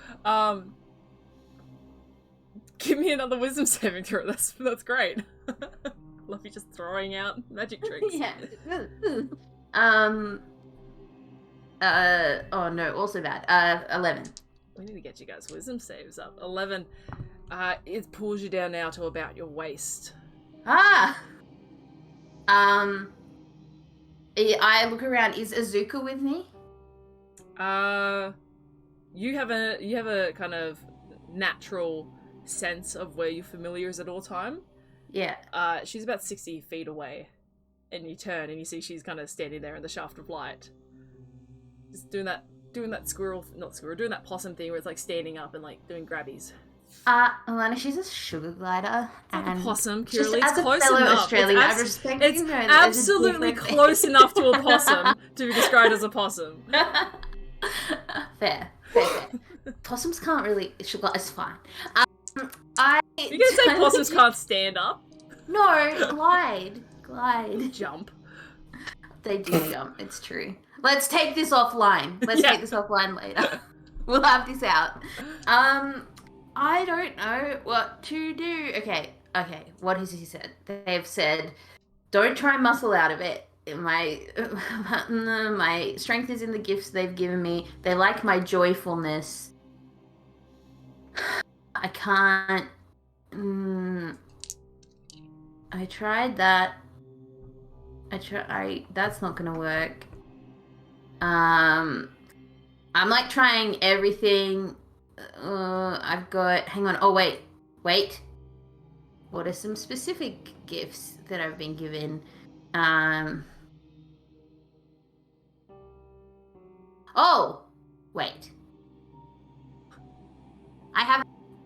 Give me another wisdom saving throw. That's great. Love you just throwing out magic tricks. Yeah. Oh no, also bad. 11. We need to get you guys wisdom saves up. 11. It pulls you down now to about your waist. Ah! I look around. Is Azuka with me? You have a kind of natural sense of where your familiar is at all time. Yeah. She's about 60 feet away, and you turn and you see she's kind of standing there in the shaft of light, just doing that doing that possum thing where it's like standing up and like doing grabbies. Alana, she's a sugar glider. It's like a possum, just Kirili. It's as a close fellow enough. Australian, I respect it's you, but absolutely close enough to a possum to be described as a possum. Fair. Possums can't really sugar. It's fine. You're gonna say possums can't stand up? No, glide. Jump. They do jump. It's true. Let's take this offline. Let's take this offline later. We'll have this out. I don't know what to do. Okay. What has he said? They've said, don't try and muscle out of it. My strength is in the gifts they've given me. They like my joyfulness. I can't. I tried that. That's not gonna work. I'm like trying everything. I've got. Hang on. Oh wait. What are some specific gifts that I've been given? Oh, wait.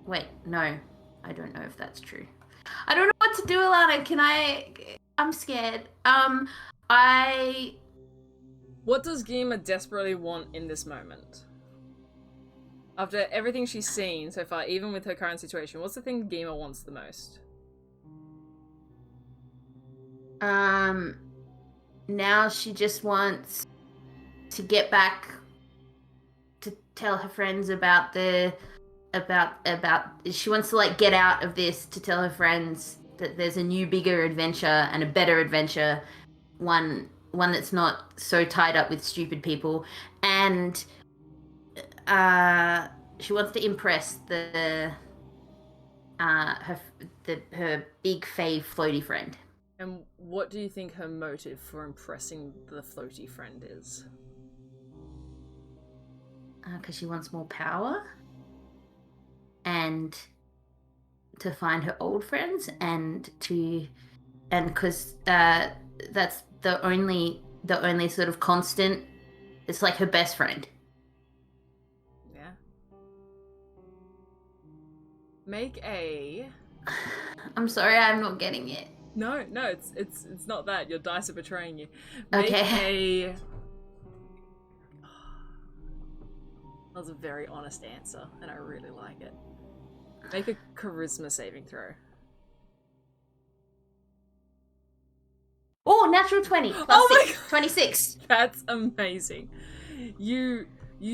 Wait, no. I don't know if that's true. I don't know what to do, Alana. I'm scared. What does Geema desperately want in this moment? After everything she's seen so far, even with her current situation, what's the thing Geema wants the most? Now she just wants to get back to tell her friends about she wants to like get out of this to tell her friends that there's a new bigger adventure and a better adventure, one that's not so tied up with stupid people, and she wants to impress her big fave floaty friend. And what do you think her motive for impressing the floaty friend is? Because she wants more power, and to find her old friends, and because that's the only sort of constant. It's like her best friend. Yeah. Make a. I'm sorry, I'm not getting it. No, it's not that. Your dice are betraying you. Okay. That was a very honest answer, and I really like it. Make a charisma saving throw. Oh, natural 20 plus Oh 6, 26. That's amazing. You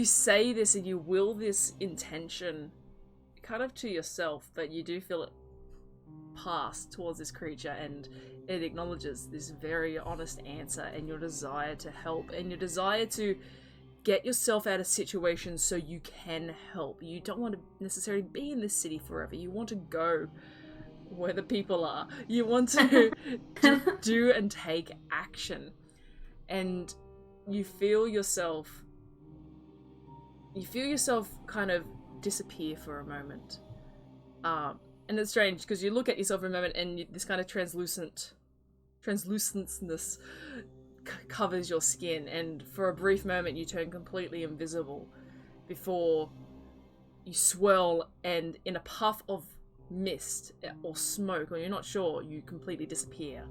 say this and you will this intention kind of to yourself, but you do feel it pass towards this creature, and it acknowledges this very honest answer and your desire to help and your desire to get yourself out of situations so you can help. You don't want to necessarily be in this city forever. You want to go where the people are. You want to do and take action. And you feel yourself kind of disappear for a moment. And it's strange because you look at yourself for a moment and this kind of translucentness covers your skin, and for a brief moment you turn completely invisible before you swirl, and in a puff of mist or smoke, or you're not sure, you completely disappear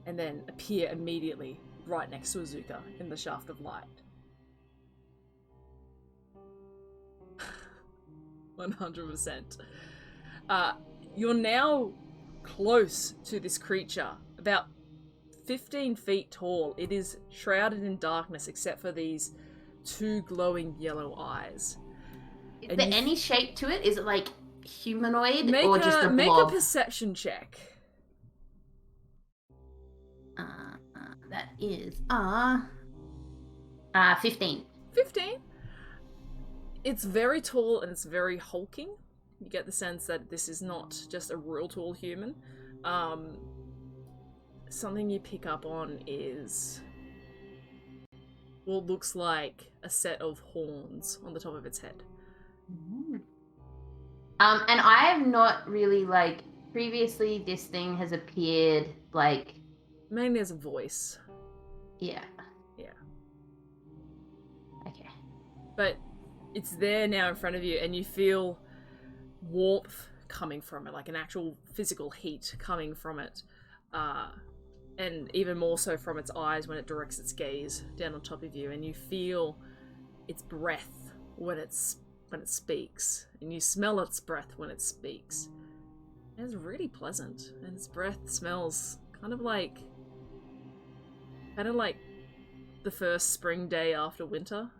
and then appear immediately right next to Azuka in the shaft of light. 100%. You're now close to this creature, about 15 feet tall. It is shrouded in darkness except for these two glowing yellow eyes. Is there any shape to it? Is it like humanoid or just a blob? Make a perception check. That is 15. 15. It's very tall and it's very hulking. You get the sense that this is not just a real tall human. Something you pick up on is what looks like a set of horns on the top of its head. And I have not really, like, previously this thing has appeared, like... Mainly as a voice. Yeah. Yeah. Okay. But it's there now in front of you, and you feel warmth coming from it, like an actual physical heat coming from it. And even more so from its eyes when it directs its gaze down on top of you, and you feel its breath when it speaks, and you smell its breath when it speaks. And it's really pleasant, and its breath smells kind of like the first spring day after winter,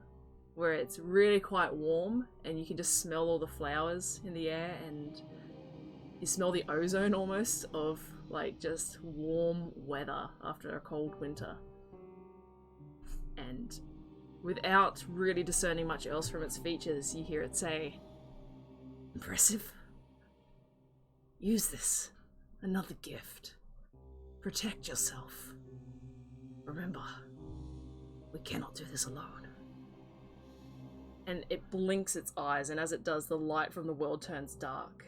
where it's really quite warm, and you can just smell all the flowers in the air, and you smell the ozone almost of like just warm weather after a cold winter. And without really discerning much else from its features, you hear it say, "Impressive. Use this. Another gift. Protect yourself. Remember, we cannot do this alone." And it blinks its eyes, and as it does, the light from the world turns dark.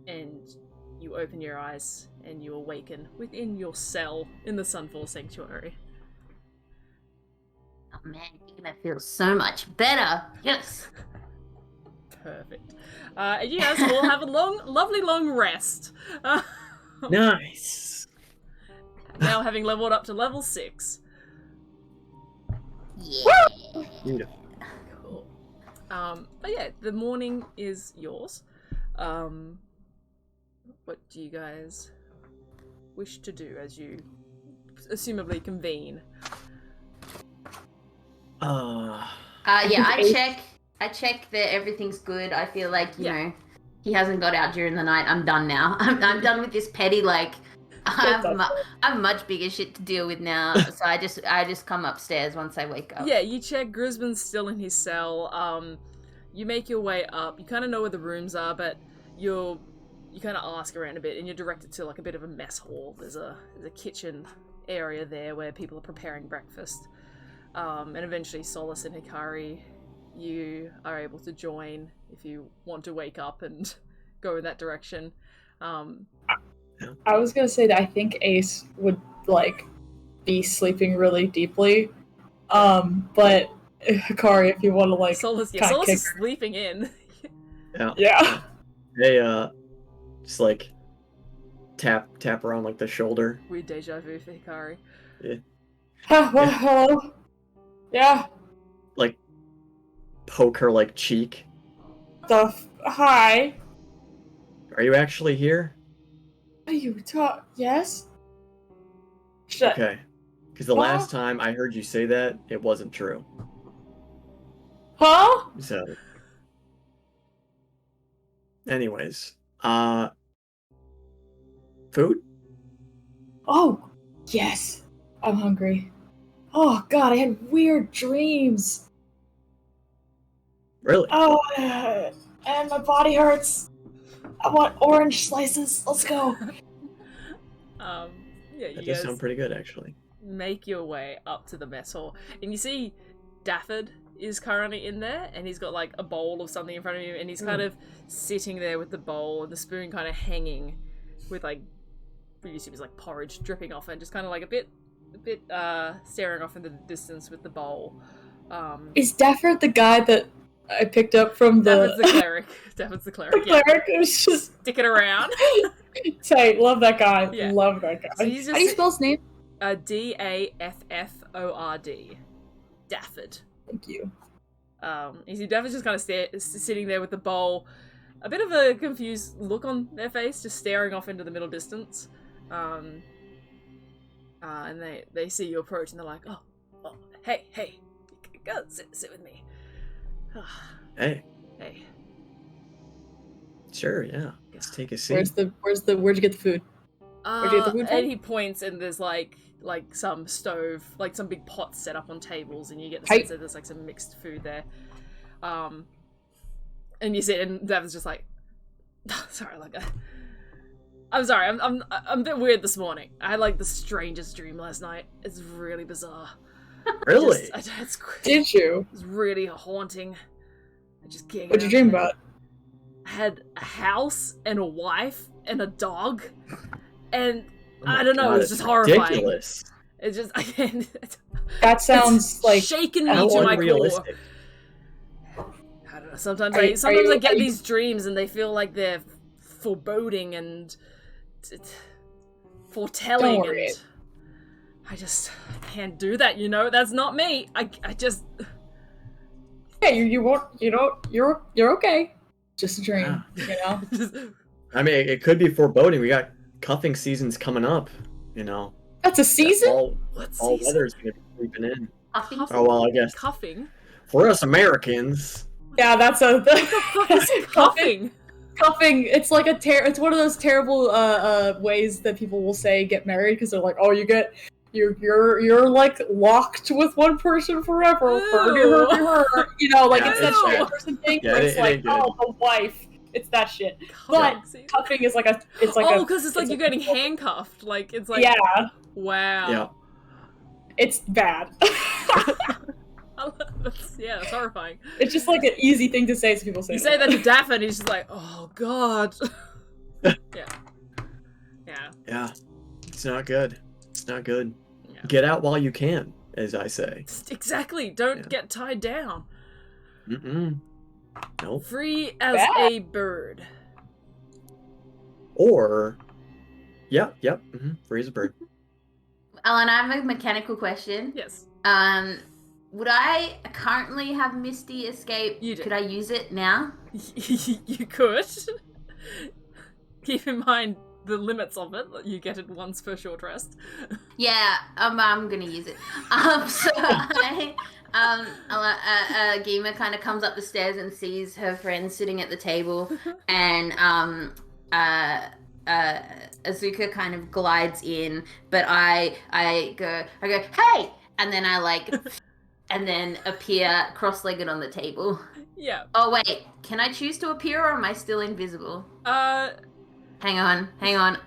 And you open your eyes, and you awaken within your cell in the Sunfall Sanctuary. Oh man, you're gonna feel so much better. Yes. Perfect. And you guys all have a lovely long rest. Nice. Now having leveled up to level 6. Yeah. Beautiful. Cool. But yeah, the morning is yours. What do you guys wish to do as you assumably convene? Yeah, I check that everything's good. I feel like, you know, he hasn't got out during the night. I'm done now. I'm done with this petty, like, I have much bigger shit to deal with now. So I just come upstairs once I wake up. Yeah, you check. Grisman's still in his cell. You make your way up. You kind of know where the rooms are, but you kind of ask around a bit, and you're directed to like a bit of a mess hall. There's a kitchen area there where people are preparing breakfast. And eventually Solace and Hikari, you are able to join if you want to wake up and go in that direction. I was gonna say that I think Ace would like be sleeping really deeply. But Hikari, if you want to like Solace kinda is kick her. sleeping in. Yeah. They just like tap around like the shoulder. Weird deja vu for Hikari. Hello. Yeah. Like poke her like cheek. Hi. Are you actually here? What are you Yes. Okay. Because the Huh? last time I heard you say that, it wasn't true. Huh? So, anyways, food? Oh, yes. I'm hungry. Oh God, I had weird dreams. Really? Oh, and my body hurts. I want orange slices. Let's go. Yeah, you That does guys sound pretty good, actually. make your way up to the mess hall, and you see Daffod is currently in there, and he's got like a bowl of something in front of him, and he's kind of sitting there with the bowl and the spoon kind of hanging with like what you assume is like porridge dripping off, and just kind of like a bit staring off in the distance with the bowl. Is Dafford the guy that I picked up from Daffod's the cleric. Daffod's the cleric. The cleric? It was just Stick it around. tight. Love that guy. Yeah. Love that guy. So he's just How do you spell his name? Dafford. Daffod. Thank you. You see Daffod's just kind of sitting there with the bowl, a bit of a confused look on their face, just staring off into the middle distance. And they see you approach, and they're like, oh, hey, go sit with me. Hey. Hey. Sure, yeah. Let's take a seat. Where'd you get the food? Where'd you get the food from? And he points, and there's like some stove, like some big pots set up on tables, and you get the Hey. sense that there's like some mixed food there. And you see, and Davin's just like, sorry, like, I'm sorry, I'm a bit weird this morning. I had like the strangest dream last night. It's really bizarre. Really? Did you? It's really haunting. I just can't. What'd you dream about? I had a house and a wife and a dog, and Oh my I don't know. God, It was it's just horrifying. ridiculous. It's just I can't. That sounds like shaking me How to my core. unrealistic. I don't know. Sometimes Are I you- get are you- these dreams and they feel like they're foreboding and foretelling. Don't worry. And I just can't do that. You know, that's not me. I just. yeah, you won't. You don't. You're okay. Just a dream. You know. I mean, it could be foreboding. We got cuffing seasons coming up, you know. That's a season. What All season? weather's gonna be creeping in. Cuffing? Oh well, I guess Cuffing. for us Americans. Yeah, that's a Cuffing. cuffing. Cuffing. It's like it's one of those terrible ways that people will say get married because they're like, oh, you're like locked with one person forever. Ew. You know, like Yeah, it's that it's shit bad. person thing Yeah, where it it's ain't like, good. oh, the wife. It's that shit. But cuffing is like a. It's like Oh, because it's like you're getting handcuffed. Like it's like. Yeah, Wow. Yeah. it's bad. That's horrifying. It's just like an easy thing to say, so people say. You say that to Daffy, and he's just like, "Oh God." Yeah. Yeah. Yeah. It's not good. It's not good. Yeah. Get out while you can, as I say. Exactly. Don't Yeah. get tied down. Mm-mm. Nope. Free as Bad. a bird. Or, yep. Free as a bird. Alan, I have a mechanical question. Yes. Would I currently have Misty escape? You do. Could I use it now? You could. Keep in mind the limits of it. You get it once per short rest. Yeah, I'm gonna use it. So Geema kind of comes up the stairs and sees her friend sitting at the table, and Azuka kind of glides in, but I go, hey, and then I and then appear cross-legged on the table. Yeah. Oh wait, can I choose to appear or am I still invisible? Hang on.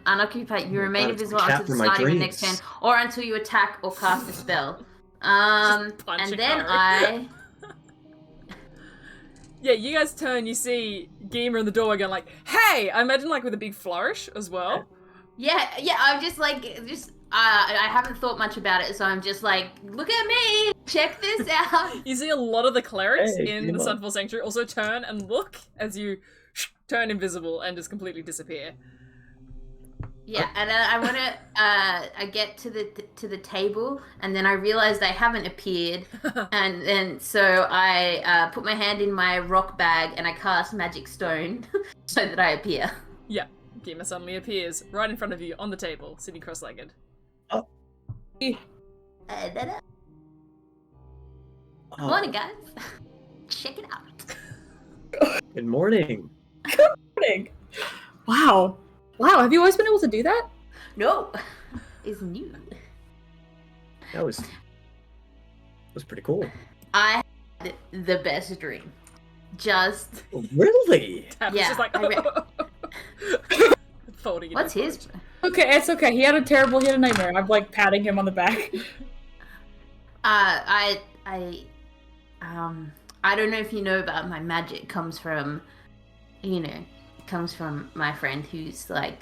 Unoccupy. You remain God, it's invisible the cat until the from my start of your next turn, dreams. or until you attack or cast a spell. Just punch And a then card. Yeah, you guys turn, you see Geema in the doorway going like, "Hey!" I imagine like with a big flourish as well. yeah, I'm just I haven't thought much about it, so I'm just like, look at me, check this out. You see a lot of the clerics Hey, in the Geema. Sunfall Sanctuary also turn and look as you turn invisible and just completely disappear. Yeah, and I want to. I get to the table, and then I realized I haven't appeared, and then so I put my hand in my rock bag and I cast Magic Stone so that I appear. Yeah, Geema suddenly appears right in front of you on the table, sitting cross-legged. Morning, guys. Check it out. Good morning. Wow. Have you always been able to do that? No, it's new. That was pretty cool. I had the best dream. Just Really? Tab Yeah, is just like I folding it. what's in his? Okay, it's okay. He had a nightmare. I'm like patting him on the back. I don't know if you know about my magic comes from, comes from my friend who's like,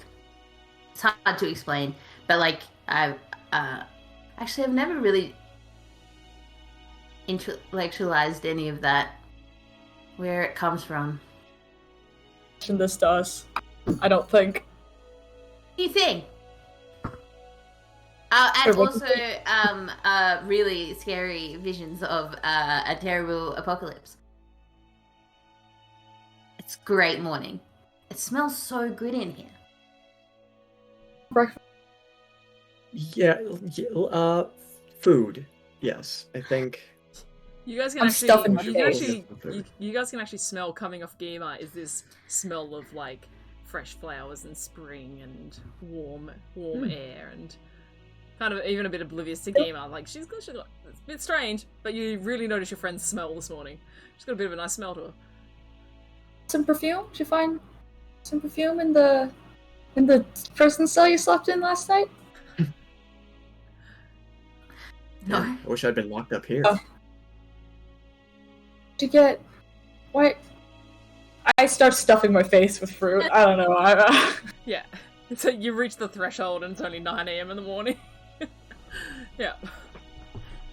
it's hard to explain, but like I've never really intellectualized any of that, where it comes from. Mention this to us. I don't think. What do you think? And Wait, what? also, really scary visions of a terrible apocalypse. It's a great morning. It smells so good in here. Yeah. Food. Yes, I think. You guys can I'm actually, stuffing you my can face. actually, you guys can actually smell coming off Geema is this smell of like fresh flowers and spring and warm air and kind of even a bit oblivious to Geema. Like she's got it's a bit strange, but you really notice your friend's smell this morning. She's got a bit of a nice smell to her. Some perfume? Did you find some perfume in the person's cell you slept in last night? No. I wish I'd been locked up here. Oh. Did you get... What? I start stuffing my face with fruit. I don't know. Yeah. So you reach the threshold and it's only 9 a.m. in the morning. Yeah.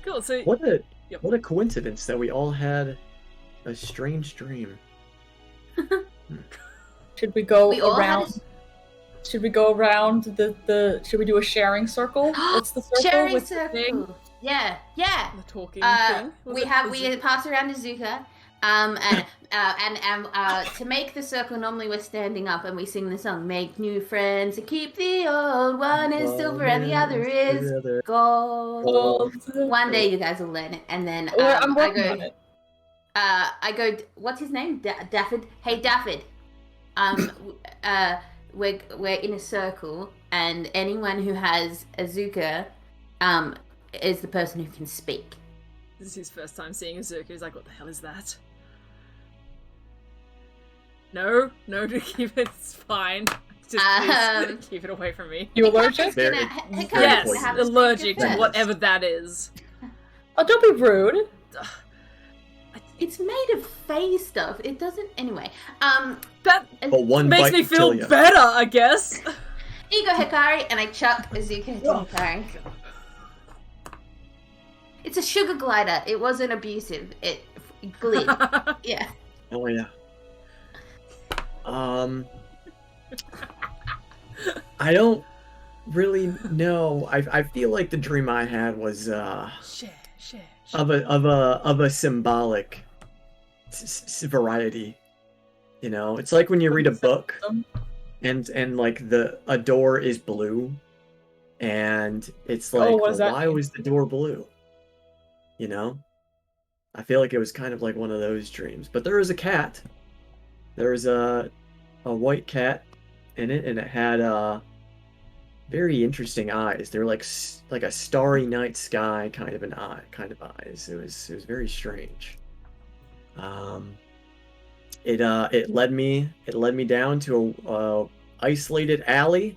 Cool, so... What a coincidence that we all had a strange dream. Should we go We all around... had Should we go around the... Should we do a sharing circle? What's the circle? Sharing with the thing? circle. Yeah. The talking thing. We pass around Azuka. To make the circle, normally we're standing up and we sing the song, make new friends and keep the old. One is silver and the other is gold. One day you guys will learn it, and then I'm working on it. I go, what's his name? Daffod. Hey, Daffod. We're in a circle, and anyone who has Azuka, is the person who can speak. This is his first time seeing Azuka. He's like, what the hell is that? No, to keep it, it's fine. Just please keep it away from me. You allergic? Yes, allergic to whatever that is. Oh, don't be rude. It's made of fey stuff. It doesn't... Anyway. That one makes bite me to kill feel ya. better, I guess. Here you go, Hikari, and I chuck Azuka to Hikari. It's a sugar glider. It wasn't abusive. It glid. Yeah. Oh yeah. I don't really know. I feel like the dream I had was Share. of a symbolic variety. You know, it's like when you read a book and like a door is blue, and it's like, why was the door blue? You know, I feel like it was kind of like one of those dreams. But there was a cat. There was a white cat in it, and it had very interesting eyes. They were like a starry night sky kind of eyes. It was very strange. It led me down to a isolated alley.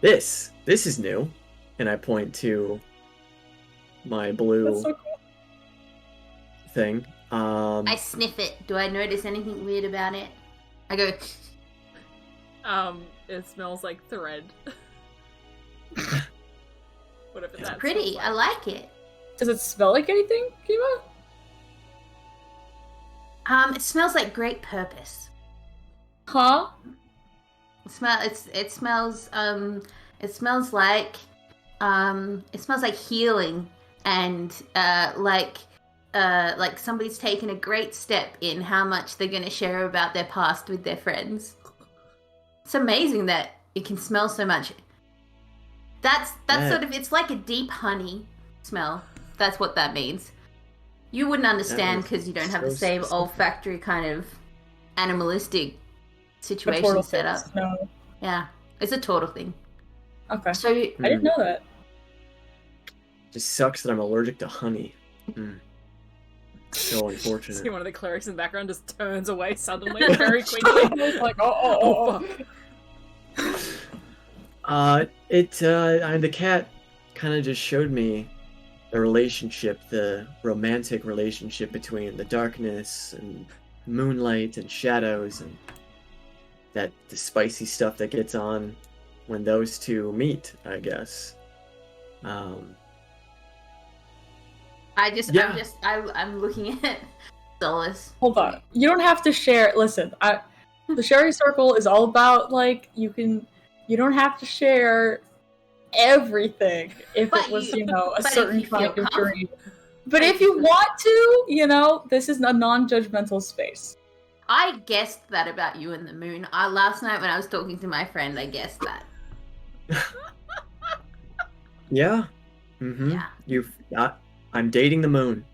This is new, and I point to my blue That's so cool. thing. I sniff it. Do I notice anything weird about it? I go... It smells like thread. Whatever It's that pretty. smells I like it. Does it smell like anything, Geema? It smells like great purpose. Huh? It smells like healing and like somebody's taken a great step in how much they're going to share about their past with their friends. It's amazing that it can smell so much. That's sort of, it's like a deep honey smell. That's what that means. You wouldn't understand because you don't have the same olfactory kind of animalistic situation set up. No. Yeah, it's a total thing. Okay. So I didn't know that. Just sucks that I'm allergic to honey. So See unfortunate. one of the clerics in the background just turns away suddenly, very quickly. I was like, oh. The cat kind of just showed me the relationship, the romantic relationship between the darkness and moonlight and shadows, and the spicy stuff that gets on when those two meet, I guess. I'm looking at Solace. Hold on. You don't have to share. Listen, the sharing circle is all about like you don't have to share everything if But it was, you- a but certain if you feel kind of comfortable. dream. But if you want to, this is a non-judgmental space. I guessed that about you and the moon. Last night when I was talking to my friend, I guessed that. Yeah. Mm-hmm. Yeah. I'm dating the moon.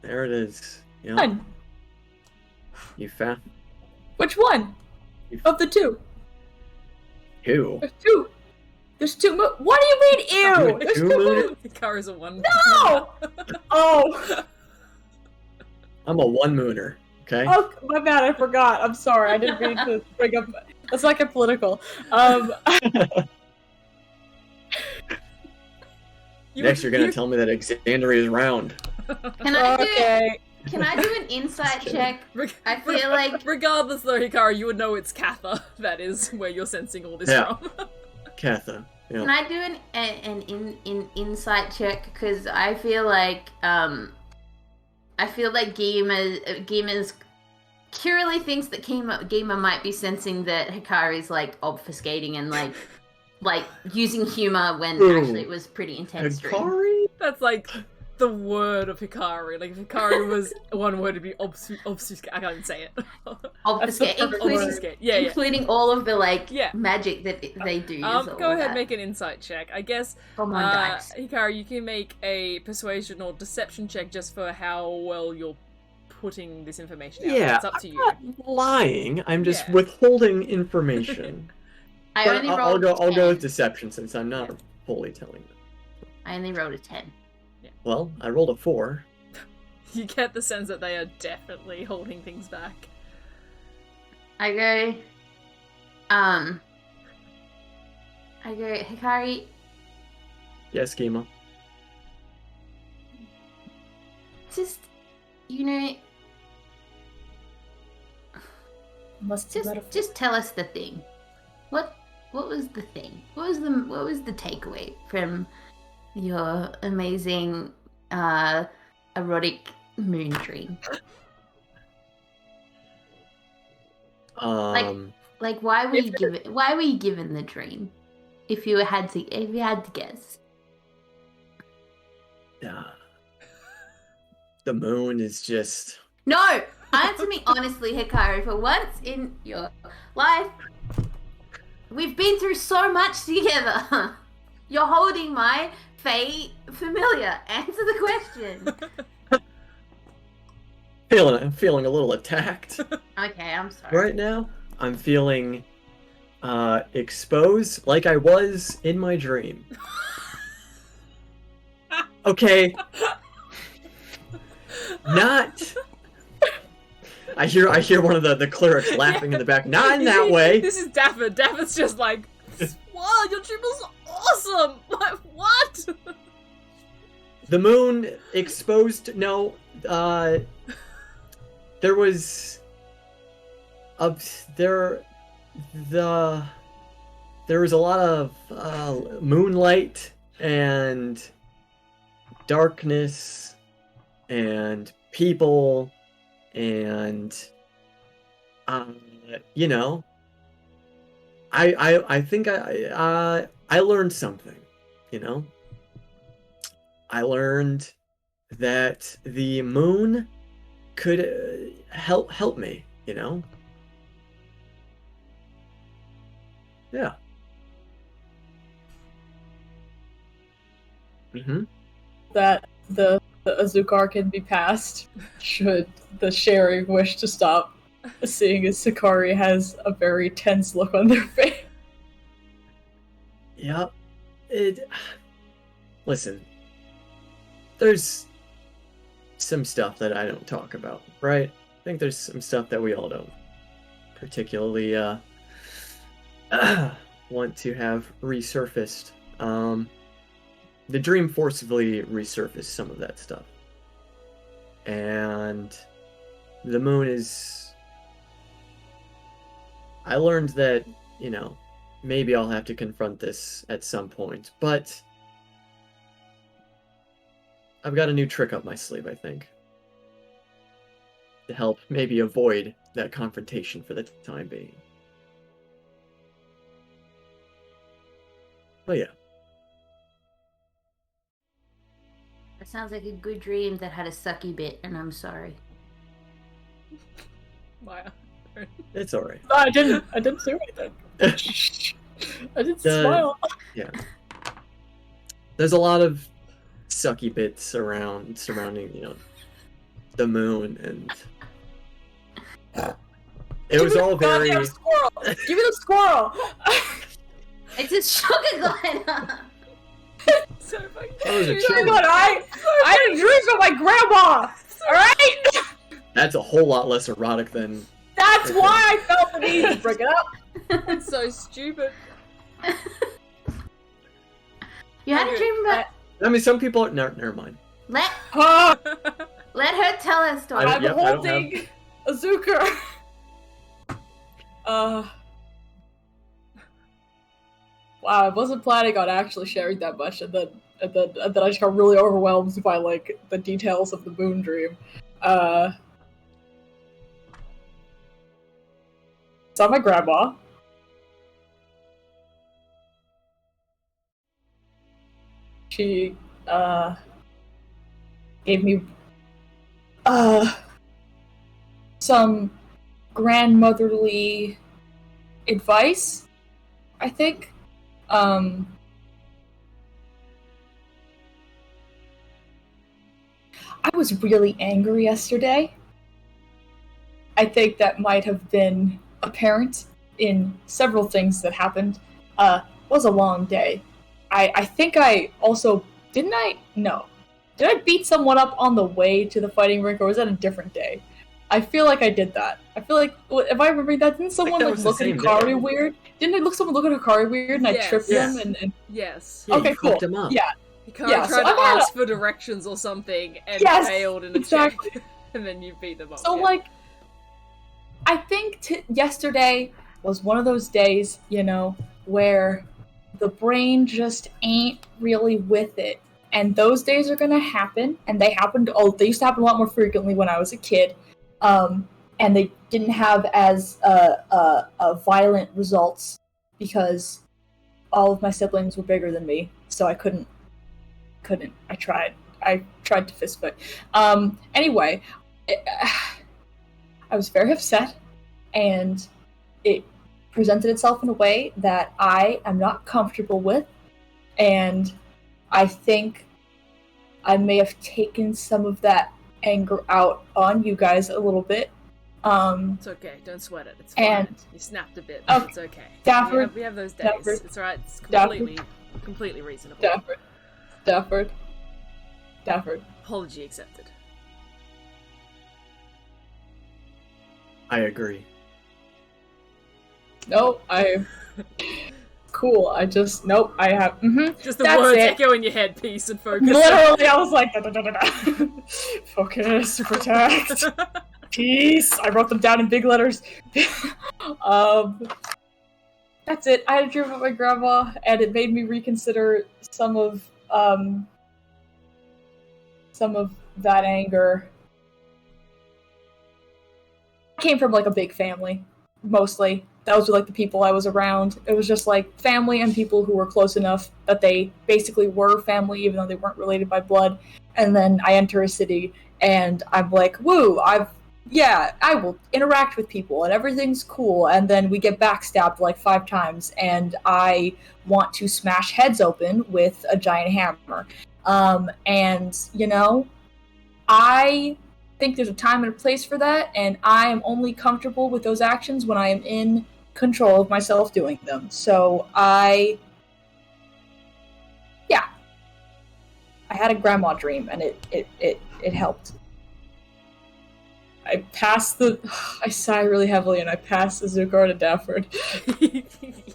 There it is. Yep. One. You found Which one? Of the two? who? There's two. There's two. What do you mean, ew? There's Two two moon- moons. Hikari's a one. No! Oh. I'm a one mooner. Okay. Oh, my bad. I forgot. I'm sorry. I didn't mean to bring up. That's not get political. Next, you're gonna tell me that Exandria is round. Can I do Okay. Can I do an insight check? I feel like regardless though, Hikari, you would know it's Katha. That is where you're sensing all this Yeah. from. Katha. Yeah. Can I do an insight check? Because I feel like Geema's curiously thinks that Geema might be sensing that Hikari's like obfuscating and like using humor when Ooh. actually it was pretty intense. Dream. Hikari? That's like the word of Hikari. Like if Hikari was one word, it'd be obfuscate. I can't even say it. Obfuscate, including Obfuscate. Yeah, yeah. including all of the Yeah. magic that they do. Use all Go of ahead, that. make an insight check. I guess, Come on, dice. Hikari, you can make a persuasion or deception check just for how well you're putting this information out. Yeah, It's up to I'm you. not lying. I'm just Yeah. withholding information. I But only I'll rolled go. a I'll go with 10. deception since I'm not fully telling them. I only rolled a 10. Well, I rolled a 4. You get the sense that they are definitely holding things back. I go, Hikari, Yes, Geema. just, just tell us the thing. What was the thing? What was the takeaway from your amazing erotic moon dream? Like why were you given the dream? If you had to guess. The moon is just. No! Answer me honestly, Hikari, for once in your life. We've been through so much together. You're holding my Fae familiar. Answer the question. Feeling a little attacked Okay, I'm sorry. right now. I'm feeling exposed like I was in my dream. Okay. Not. I hear one of the clerics laughing in the back. Not in that way. This is Dapper. Dapper's just like, wow, your dream was awesome. Like, what? The moon exposed. No, there was there was a lot of moonlight and darkness and people and I think I learned something, I learned that the moon could help me, Yeah. That the Azukar can be passed should the Sherry wish to stop, seeing as Hikari has a very tense look on their face. Yep. Listen. There's some stuff that I don't talk about, right? I think there's some stuff that we all don't particularly want to have resurfaced. The dream forcibly resurfaced some of that stuff. And the moon is... I learned that, maybe I'll have to confront this at some point, but I've got a new trick up my sleeve, I think, to help maybe avoid that confrontation for the time being. But yeah. That sounds like a good dream that had a sucky bit, and I'm sorry. Wow. It's alright. No, I didn't do anything. I didn't smile. Yeah. There's a lot of sucky bits surrounding, the moon, and it was all very. Goddamn squirrel! Give me the squirrel! It's a sugar glider. So fucking That was a cute. chill. But I had a dream of my grandma! Alright? That's a whole lot less erotic than. That's why I felt the need to bring it up. It's so stupid. You had a dream about. I mean, some people. Never mind. Let Oh, her tell her story. I- I'm yep, I don't holding a Zucker. Wow, I wasn't planning on actually sharing that much, and then I just got really overwhelmed by like the details of the moon dream. Saw my grandma. She gave me some grandmotherly advice, I think. I was really angry yesterday. I think that might have been apparent in several things that happened. It was a long day. I think I also... Didn't I? No. Did I beat someone up on the way to the fighting rink, or was that a different day? I feel like I did that. I feel like... If I remember that, didn't someone that like was the look at same Hikari day. weird? Didn't someone look at Hikari weird and I Yes. tripped Yes. him and Yes. Yeah, Okay, you fucked cool. him up. Yeah. Hikari Yeah, so tried to I've had ask for directions or something and Yes, failed in a exactly. check. And then you beat them up. So, yeah. like, I think yesterday was one of those days, you know, where the brain just ain't really with it. And those days are gonna happen, and they used to happen a lot more frequently when I was a kid. And they didn't have as violent results because all of my siblings were bigger than me, so I couldn't. I tried to fist fight. Anyway, I was very upset, and it presented itself in a way that I am not comfortable with, and I think I may have taken some of that anger out on you guys a little bit. It's okay, don't sweat it. It's fine. And- You snapped a bit. Okay. It's okay. Stafford. We have those days. Stafford. It's alright. It's Stafford. completely reasonable. Stafford. Apology accepted. I agree. No, cool. Nope, I have, Just the That's words it. echo in your head, peace and focus. Literally, I was like, da, da, da, da, da. Focus, protect, peace. I wrote them down in big letters. That's it. I had a dream about my grandma, and it made me reconsider some of that anger. I came from like a big family, mostly. Those were like the people I was around. It was just like family and people who were close enough that they basically were family, even though they weren't related by blood. And then I enter a city, and I'm like, woo, I will interact with people, and everything's cool. And then we get backstabbed like 5 times, and I want to smash heads open with a giant hammer. And, you know, I think there's a time and a place for that, and I am only comfortable with those actions when I am in control of myself doing them. So I had a grandma dream, and it helped. I sigh really heavily, and I pass the Zugar to Dafford.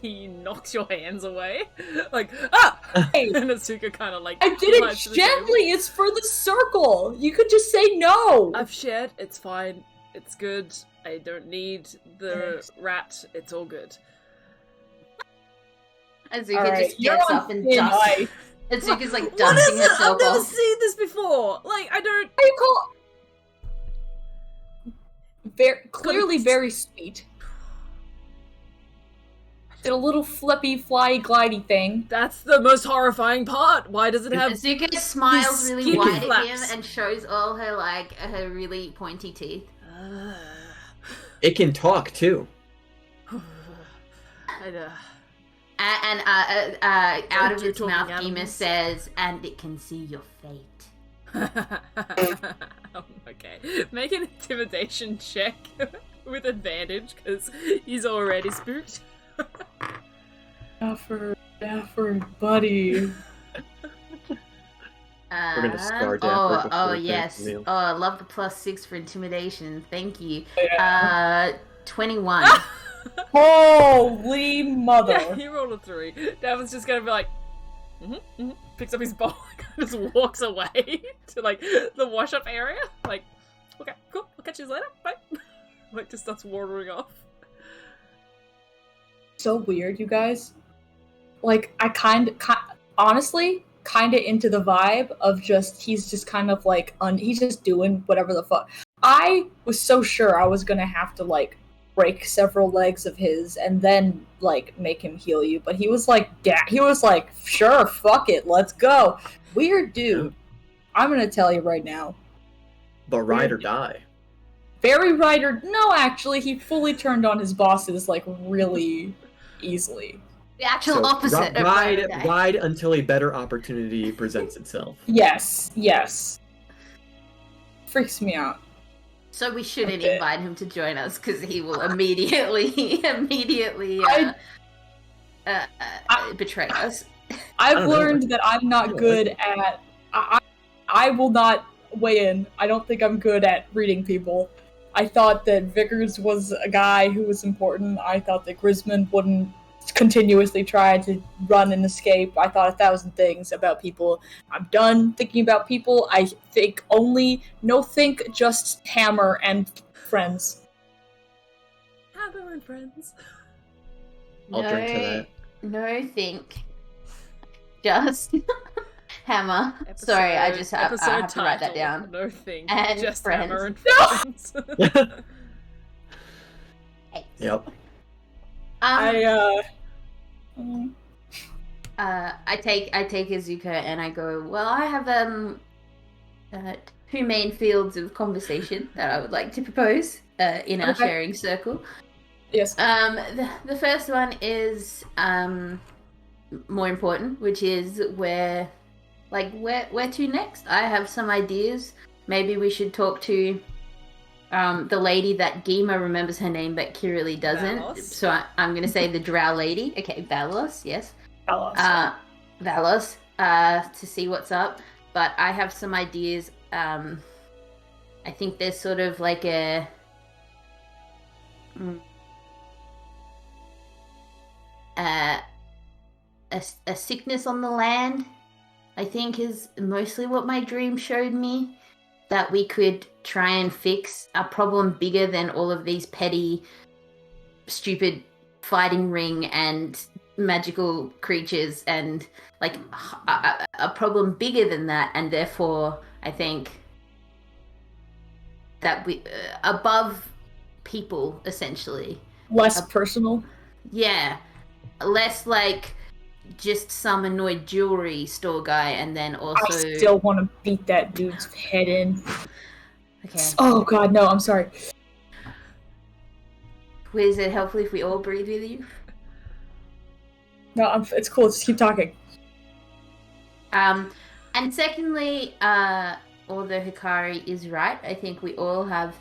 He knocks your hands away. Like, ah! Hey, And Asuka kind of like... I did it slides to the table. gently. It's for the circle. You could just say no. I've shared. It's fine. It's good. I don't need the rat. It's all good. Azuka Alright, just you're gets on up and thin dusts. ice. Azuka's like What dusting is it? herself I've never off. seen this before. Like, I don't... How you call? Clearly very sweet. Did a little flippy, fly, glidey thing. That's the most horrifying part. Why does it have... Azuka smiles these really skinny wide at him flaps? and shows all her like her really pointy teeth. It can talk too. And out of Don't you its talking mouth, Geema animals? says, "And it can see your fate." Okay. Make an intimidation check with advantage, because he's already spooked. Effort, buddy. We're gonna start Oh, before we yes. finish the meal. Oh, I love the +6 for intimidation. Thank you. Yeah. 21. Holy mother. Yeah, he rolled a 3. Davin's just gonna be like, picks up his bowl and just walks away to, like, the wash-up area. Like, okay, cool, I'll catch you later, bye. Like, just starts wandering off. So weird, you guys. Like, honestly, kind of into the vibe of just, he's just kind of like, he's just doing whatever the fuck. I was so sure I was gonna have to, like, break several legs of his and then, like, make him heal you, but he was like, sure, fuck it, let's go. Weird dude. I'm gonna tell you right now. But ride or die. Very no, actually, he fully turned on his bosses, like, really easily. The actual So, opposite of ride until a better opportunity presents itself. Yes. Freaks me out. So we shouldn't Okay. invite him to join us, because he will immediately betray us. I've learned that I'm not good at... I will not weigh in. I don't think I'm good at reading people. I thought that Vickers was a guy who was important. I thought that Grisman wouldn't continuously try to run and escape. I thought 1,000 things about people. I'm done thinking about people. I think only, just Hammer and friends. Hammer and friends. I'll drink to that. No, think. Just Hammer. Sorry, I have to write that down. No thing. And just friends. Hammer and friends. Yep. I take Izuka and I go, well, I have 2 main fields of conversation that I would like to propose in our sharing circle. Yes. The first one is more important, which is where to next. I have some ideas. Maybe we should talk to the lady that Geema remembers her name, but Kirili doesn't. Valos. So I'm going to say the drow lady. Okay, Valos, yes. Valos. Valos, to see what's up. But I have some ideas. I think there's sort of like a sickness on the land, I think, is mostly what my dream showed me. That we could try and fix a problem bigger than all of these petty, stupid fighting ring and magical creatures, and like a problem bigger than that, and therefore I think that we above people, essentially. Less personal. Yeah, less like just some annoyed jewelry store guy, and then also I still want to beat that dude's head in. Okay. Oh god, no, I'm sorry. Is it helpful if we all breathe with you? No, it's cool, just keep talking. And secondly, although Hikari is right, I think we all have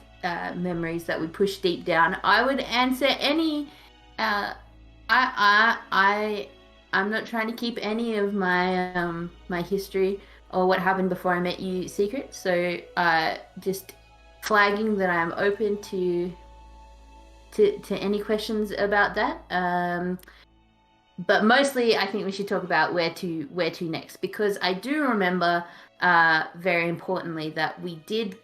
memories that we push deep down. I would answer any. I'm not trying to keep any of my my history or what happened before I met you secret. So just flagging that I'm open to any questions about that. But mostly, I think we should talk about where to next, because I do remember very importantly that we did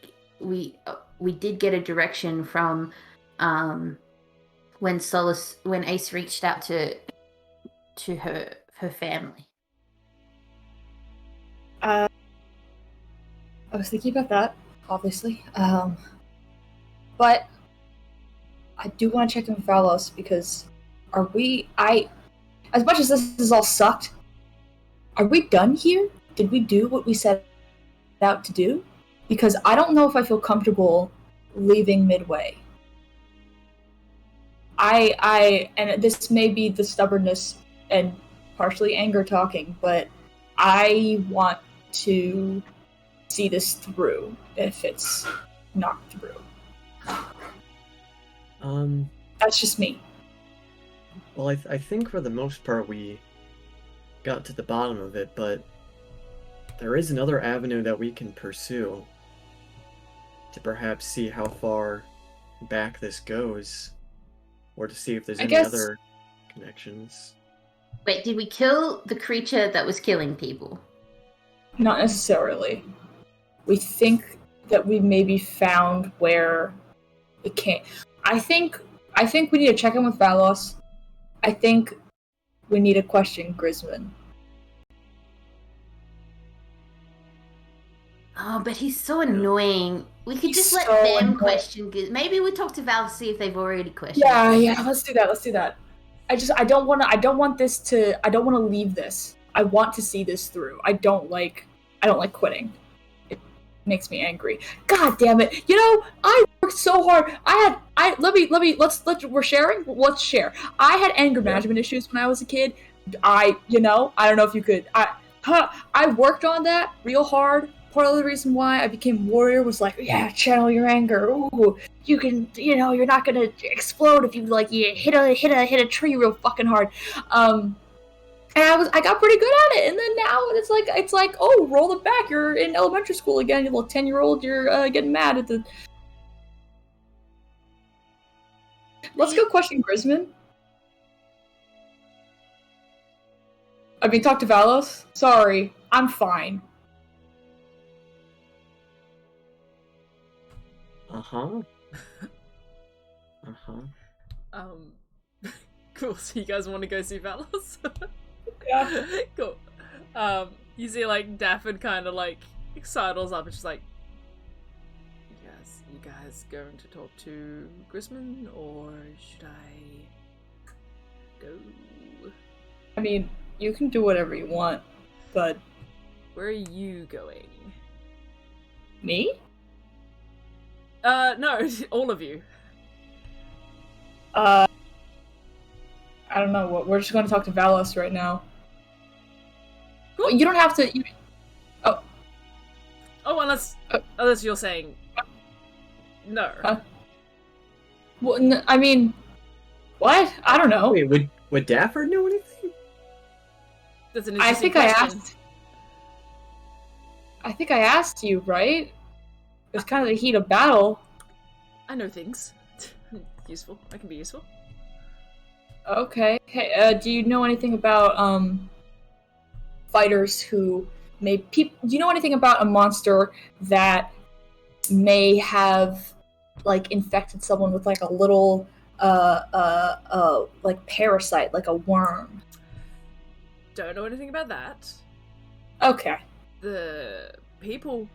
get a direction from when Ace reached out to her family. I was thinking about that, obviously. But I do want to check in with Valos, because as much as this has all sucked, are we done here? Did we do what we set out to do? Because I don't know if I feel comfortable leaving midway. And this may be the stubbornness and partially anger talking, but I want to see this through if it's not through. That's just me. Well, I think for the most part we got to the bottom of it, but there is another avenue that we can pursue to perhaps see how far back this goes, or to see if there's any other connections. Wait, did we kill the creature that was killing people? Not necessarily. We think that we maybe found where it came. I think we need to check in with Valos. I think we need to question Grisman. Oh, but he's so annoying. We could just let them question. Maybe we talk to Val to see if they've already questioned. Yeah. Let's do that. I don't want to leave this. I want to see this through. I don't like quitting. It makes me angry. God damn it! I worked so hard. We're sharing. Let's share. I had anger management issues when I was a kid. I don't know if you could. I worked on that real hard. Part of the reason why I became warrior was channel your anger. Ooh, you can, you're not gonna explode if you hit a tree real fucking hard. And I got pretty good at it. And then now it's like, oh, roll it back. You're in elementary school again. You're a little 10-year-old. You're getting mad at the. Let's go question Grisman. Talk to Valos. Sorry, I'm fine. Cool. So you guys want to go see Valos? Yeah. Cool. You see Dafford kind of sidles up and she's like, you guys going to talk to Grisman, or should I go? You can do whatever you want, but where are you going? Me? No, all of you. I don't know. We're just going to talk to Valos right now. Cool. You don't have to. Oh, unless you're saying no. Huh? Well, what? I don't know. Wait, would Dafford know anything? That's an interesting question. I think I asked you, right? It was kind of the heat of battle. I know things. Useful. I can be useful. Okay. Hey, do you know anything about fighters who do you know anything about a monster that may have infected someone with a little parasite, like a worm? Don't know anything about that. Okay. The people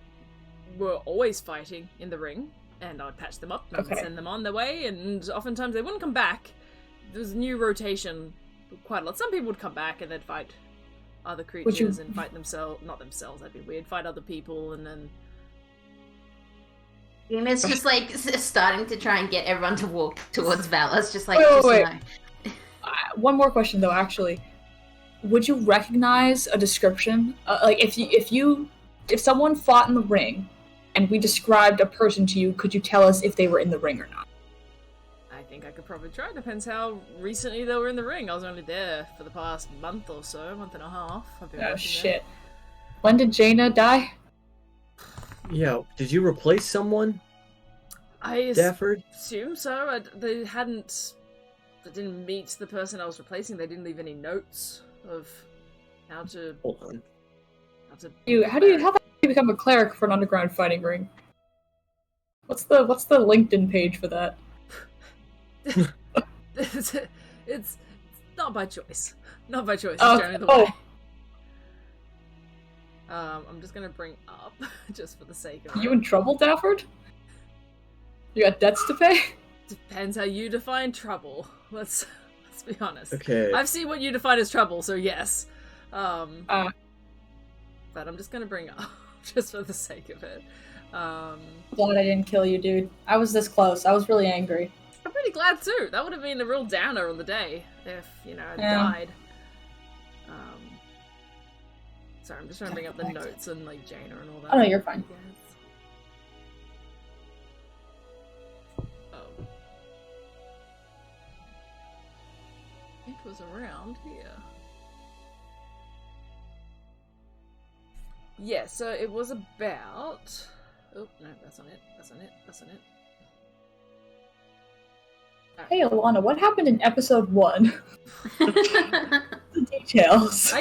were always fighting in the ring, and I'd patch them up and send them on their way, and oftentimes they wouldn't come back. There was a new rotation quite a lot. Some people would come back and they'd fight other creatures and fight themselves. Not themselves, that'd be weird. Fight other people, and then... And it's just starting to try and get everyone to walk towards Valos, just wait. One more question though, actually. Would you recognize a description? If someone fought in the ring, and we described a person to you, could you tell us if they were in the ring or not? I think I could probably try. Depends how recently they were in the ring. I was only there for the past month or so, month and a half. Oh shit! When did Jaina die? Yeah, did you replace someone? Dafford? Assume so. They didn't meet the person I was replacing. They didn't leave any notes of how to. Hold on. How do you become a cleric for an underground fighting ring? What's the LinkedIn page for that? It's not by choice. Not by choice. It's generally the way. I'm just gonna bring up just for the sake of it. You in trouble, Dafford? You got debts to pay? Depends how you define trouble. Let's be honest. Okay. I've seen what you define as trouble, so yes. But I'm just gonna bring up just for the sake of it. Glad I didn't kill you, dude. I was this close. I was really angry. I'm pretty glad too. That would have been a real downer on the day if, I died. Sorry, I'm just trying to bring up the notes and like Jaina and all that. Oh no, you're fine. Oh. It was around here. Yeah, so it was about... Oh, no, that's not it. That's not it. That's not it. Hey, Alana, what happened in episode 1? The details.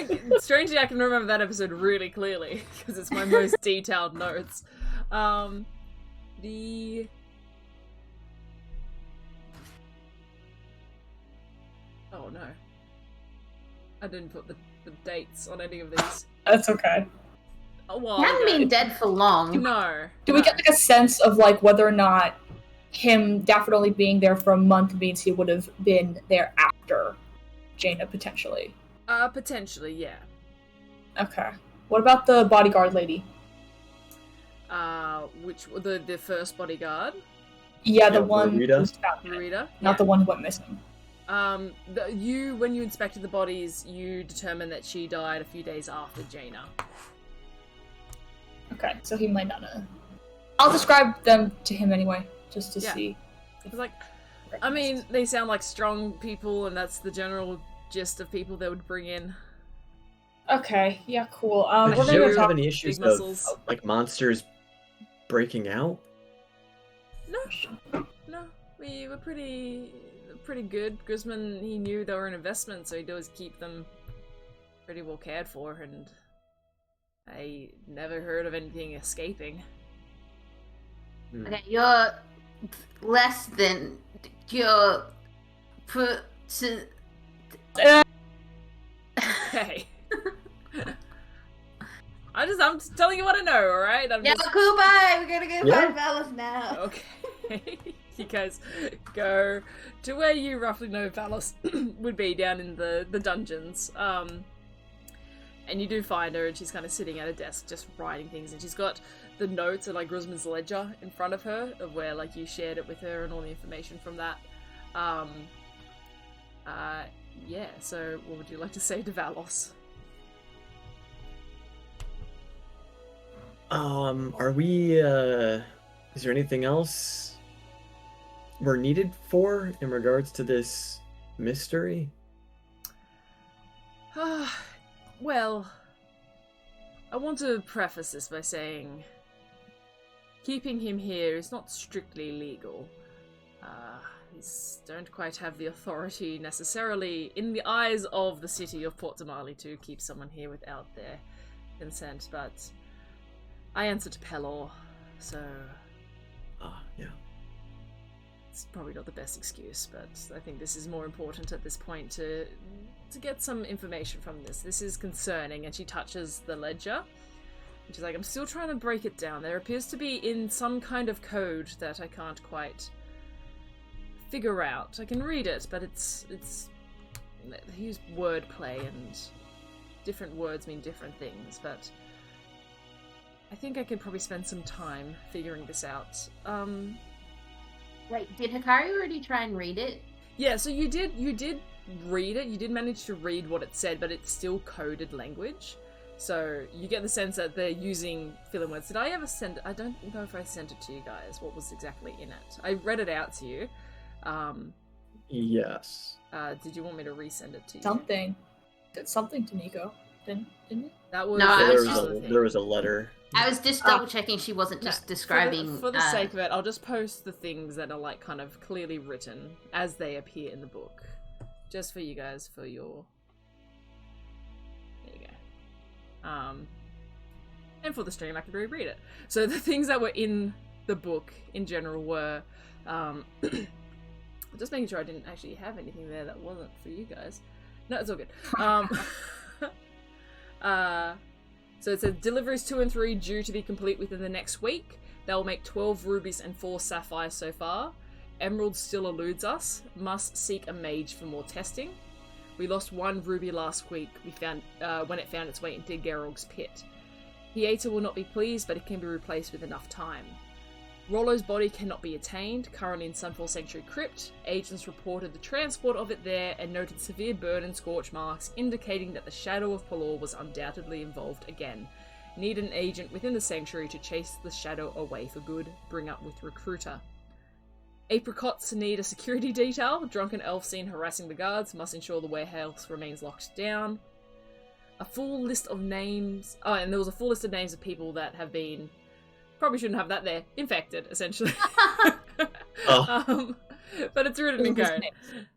Strangely, I can remember that episode really clearly because it's my most detailed notes. The... Oh no. I didn't put the dates on any of these. That's okay. A while He hadn't ago. been dead for long. No. Do we get like a sense of like whether or not him definitely being there for a month means he would have been there after Jaina potentially? Potentially, yeah. Okay. What about the bodyguard lady? Which the first bodyguard, Yeah, the Yeah, one Rita. who's found dead, Rita. not the one who went missing. When you inspected the bodies, you determined that she died a few days after Jaina. Okay, so he might not have. I'll describe them to him anyway, just to Yeah. see. It's like, I mean, they sound like strong people, and that's the general gist of people they would bring in. Okay, yeah, cool. Did We're you gonna ever talk. have any issues big muscles. of like monsters breaking out? No, we were pretty good. Grisman, he knew they were an investment, so he'd always keep them pretty well cared for, and I never heard of anything escaping. Okay, you're less than your Hey. I'm just telling you what I know, alright? Yeah, Kubai, we're gonna go Yeah. find Valis now. Okay. You guys go to where you roughly know Valis would be, down in the dungeons. And you do find her, and she's kind of sitting at a desk just writing things, and she's got the notes of like Grisman's ledger in front of her, of where like you shared it with her and all the information from that. Yeah, so what would you like to say to Valos? Are we, is there anything else we're needed for in regards to this mystery? Well, I want to preface this by saying keeping him here is not strictly legal. We don't quite have the authority necessarily in the eyes of the city of Port Damali to keep someone here without their consent, but I answer to Pelor, so Yeah. it's probably not the best excuse, but I think this is more important at this point to get some information from this. This is concerning, and she touches the ledger. And she's like, I'm still trying to break it down. There appears to be in some kind of code that I can't quite figure out. I can read it, but it's they use wordplay, and different words mean different things, but I think I could probably spend some time figuring this out. Wait, did Hikari already try and read it? Yeah, so you did read it. You did manage to read what it said, but it's still coded language. So you get the sense that they're using fill-in words. Did I ever send it? I don't know if I sent it to you guys, what was exactly in it. I read it out to you. Yes. Did you want me to resend it to you? Something. Did something to Nico, didn't it? That was... No, So I there was was, just- a, there was a letter. I was just double checking she wasn't just describing. For the sake of it, I'll just post the things that are like kind of clearly written as they appear in the book, just for you guys, for your. There you go. And for the stream, I could reread it. So the things that were in the book in general were, just making sure I didn't actually have anything there that wasn't for you guys. No, it's all good. So it said deliveries 2 and 3 due to be complete within the next week. They'll make 12 rubies and 4 sapphires so far. Emerald still eludes us. Must seek a mage for more testing. We lost 1 ruby last week. We found when it found its way into Geralg's pit. Hieta will not be pleased, but it can be replaced with enough time. Rollo's body cannot be attained, currently in Sunfall Sanctuary Crypt. Agents reported the transport of it there and noted severe burn and scorch marks, indicating that the shadow of Pelor was undoubtedly involved again. Need an agent within the sanctuary to chase the shadow away for good. Bring up with recruiter. Apricots need a security detail. Drunken elf seen harassing the guards. Must ensure the warehouse remains locked down. A full list of names. Oh, and there was a full list of names of people that have been... Probably shouldn't have that there. Infected, essentially. But it's written in code.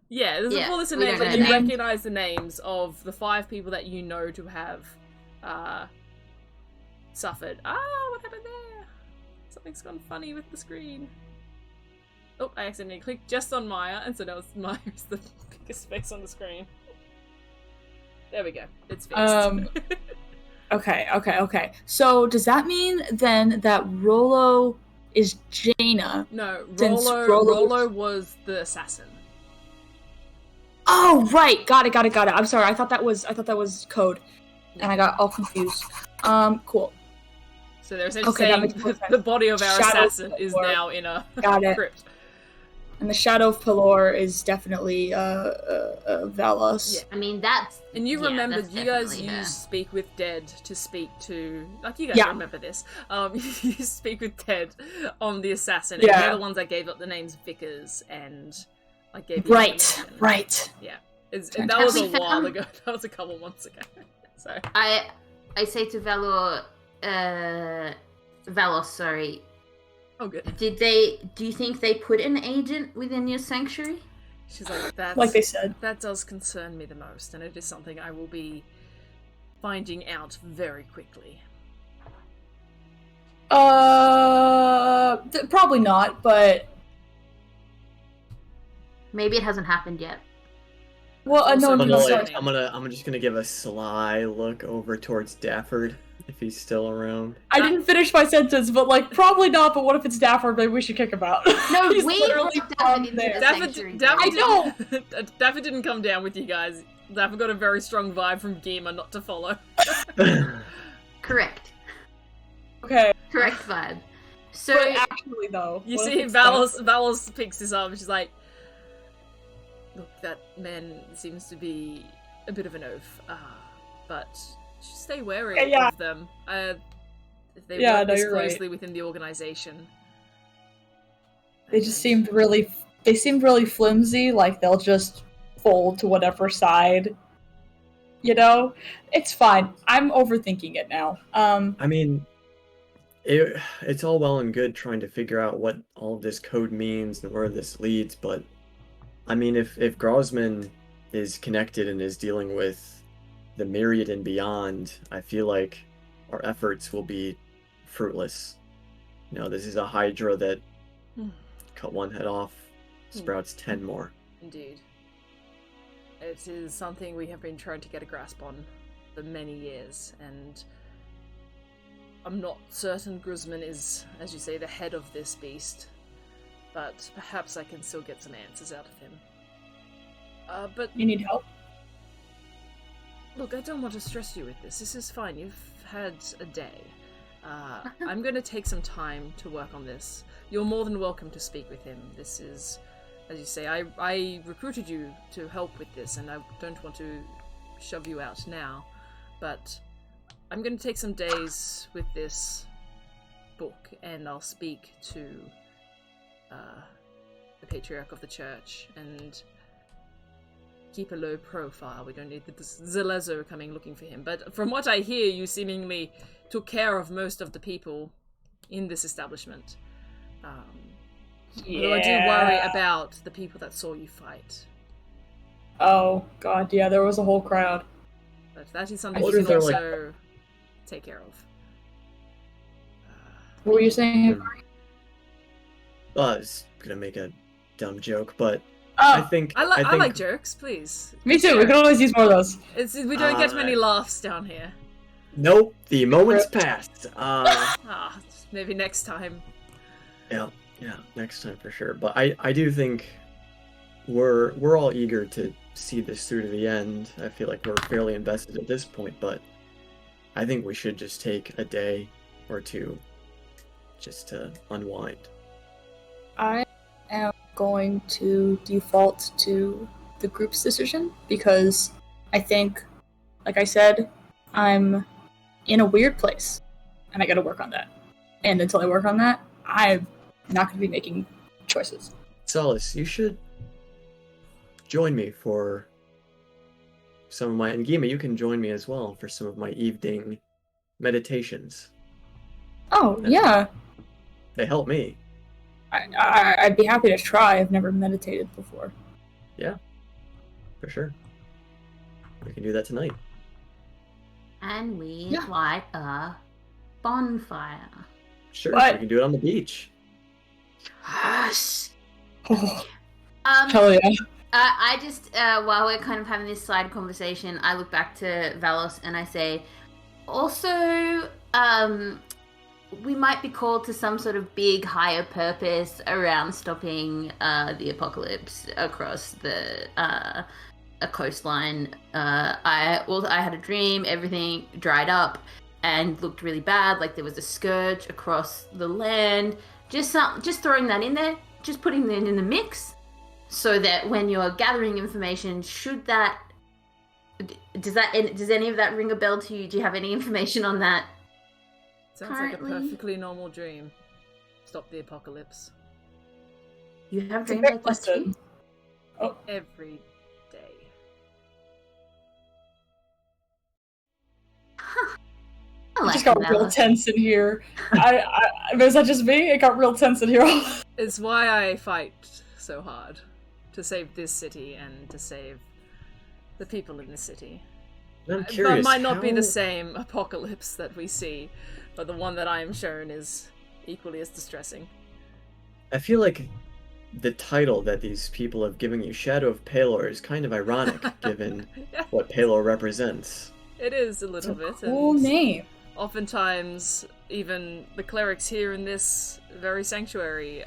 Yeah, there's a full list of names. Like, you recognize the names of the 5 people that you know to have suffered. What happened there? Something's gone funny with the screen. Oh, I accidentally clicked just on Maya, and so now Maya's the biggest face on the screen. There we go. It's fixed. Okay. So does that mean then that Rollo is Jaina? No, Rollo was the assassin. Oh, right. Got it. I'm sorry. I thought that was code, and I got all confused. Cool. So they're essentially saying the body of our assassin is now in a crypt. And the shadow of Pelor is definitely Valos. Yeah. I mean, that's... And you remember, you guys use Speak with Dead to speak to... Like, you guys remember this. You speak with Dead on the assassin. And they're the ones that gave up the names Vickers and... like gave you Right. Yeah. That was a while ago. That was a couple months ago. So I say to Valos, sorry. Oh, good. Do you think they put an agent within your sanctuary? She's like, that's... Like they said. That does concern me the most, and it is something I will be finding out very quickly. Probably not, but... Maybe it hasn't happened yet. Well, I'm just gonna give a sly look over towards Dafford, if he's still around. I didn't finish my sentence, but like, probably not, but what if it's Dafford? Maybe we should kick him out. No, he's we literally from there. Dafford didn't come down with you guys. Dafford got a very strong vibe from Geema not to follow. Correct. Okay. Correct vibe. So, but actually, though... You see Valos picks this up and she's like, look, that man seems to be a bit of an oaf, but just stay wary of them. If they work this closely within the organization. They just seemed really flimsy, like they'll just fold to whatever side. You know? It's fine. I'm overthinking it now. I mean, it's all well and good trying to figure out what all of this code means and where this leads, but I mean, if Grosman is connected and is dealing with the Myriad and beyond, I feel like our efforts will be fruitless. You know, this is a Hydra that cut one head off, sprouts 10 more. Indeed. It is something we have been trying to get a grasp on for many years, and I'm not certain Grosman is, as you say, the head of this beast. But perhaps I can still get some answers out of him. But... You need help? Look, I don't want to stress you with this. This is fine. You've had a day. I'm going to take some time to work on this. You're more than welcome to speak with him. This is, as you say, I recruited you to help with this, and I don't want to shove you out now. But I'm going to take some days with this book, and I'll speak to... the patriarch of the church and keep a low profile. We don't need the Zelezo coming looking for him. But from what I hear, you seemingly took care of most of the people in this establishment. Although I do worry about the people that saw you fight. Oh, God, yeah, there was a whole crowd. But that is something we can also take care of. What were you saying? I was gonna make a dumb joke, but I think I like jokes, please. Me too. We can always use more of those. We don't get many laughs down here. Nope, the moment's passed. Maybe next time. Yeah, next time for sure. But I do think we're all eager to see this through to the end. I feel like we're fairly invested at this point, but I think we should just take a day or two just to unwind. I am going to default to the group's decision because I think, like I said, I'm in a weird place and I gotta work on that. And until I work on that, I'm not gonna be making choices. Solace, you should join me for some of my, and Geema, you can join me as well for some of my evening meditations. Oh, yeah. They help me. I'd be happy to try. I've never meditated before. Yeah, for sure. We can do that tonight. And we Yeah. light a bonfire. Sure, What? we can do it on the beach. Yes. Oh, Um, hell yeah. I just, while we're kind of having this side conversation, I look back to Valos and I say, also, we might be called to some sort of big higher purpose around stopping the apocalypse across the a coastline. I had a dream, everything dried up and looked really bad, like there was a scourge across the land. Just throwing that in there, just putting that in the mix, so that when you're gathering information, does any of that ring a bell to you? Do you have any information on that? Sounds like a Currently- perfectly normal dream. Stop the apocalypse. You have It's a dreams great like that too? lesson. Every day. I It like just got that. real tense in here. Was that just me? It got real tense in here. It's why I fight so hard. To save this city and to save the people in this city. And I'm But curious, it might not be how- the same apocalypse that we see, but the one that I am shown is equally as distressing. I feel like the title that these people have given you, Shadow of Palor, is kind of ironic given Yeah, what Palor represents. it is a It's little a bit. cool and name. oftentimes, even the clerics here in this very sanctuary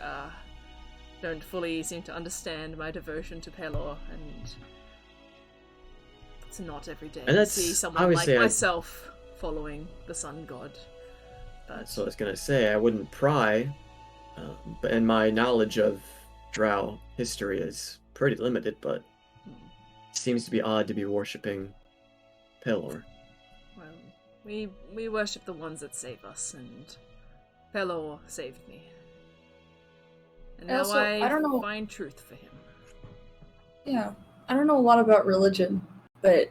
don't fully seem to understand my devotion to Pelor, and it's not every day And to that's see someone like obviously myself following the sun god. But So I was gonna say, I wouldn't pry, and my knowledge of Drow history is pretty limited, but it seems to be odd to be worshipping Pelor. well, we worship the ones that save us, and Pelor saved me. And now Also, I don't know- find truth for him. Yeah. I don't know a lot about religion, but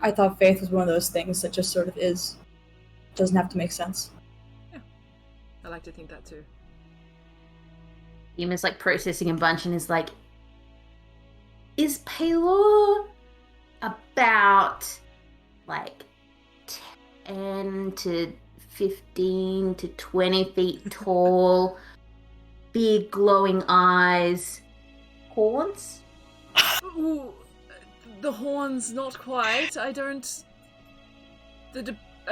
I thought faith was one of those things that just sort of is. Doesn't have to make sense. I like to think that too. Yuma's like processing a bunch and is like, is Pelor about like 10 to 15 to 20 feet tall, big glowing eyes, horns? Ooh, the horns, not quite. I don't. The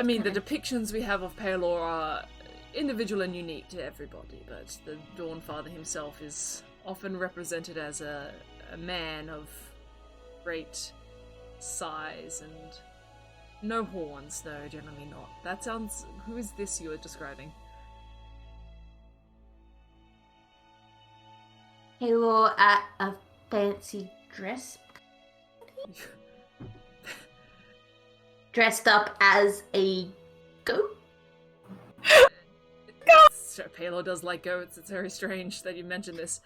depictions we have of Pelor are individual and unique to everybody, but the Dawnfather himself is often represented as a man of great size and no horns, no, generally not. That sounds. Who is this you are describing? Pelor at a fancy dress dressed up as a goat? Sure, Pelor does like goats. It's very strange that you mention this.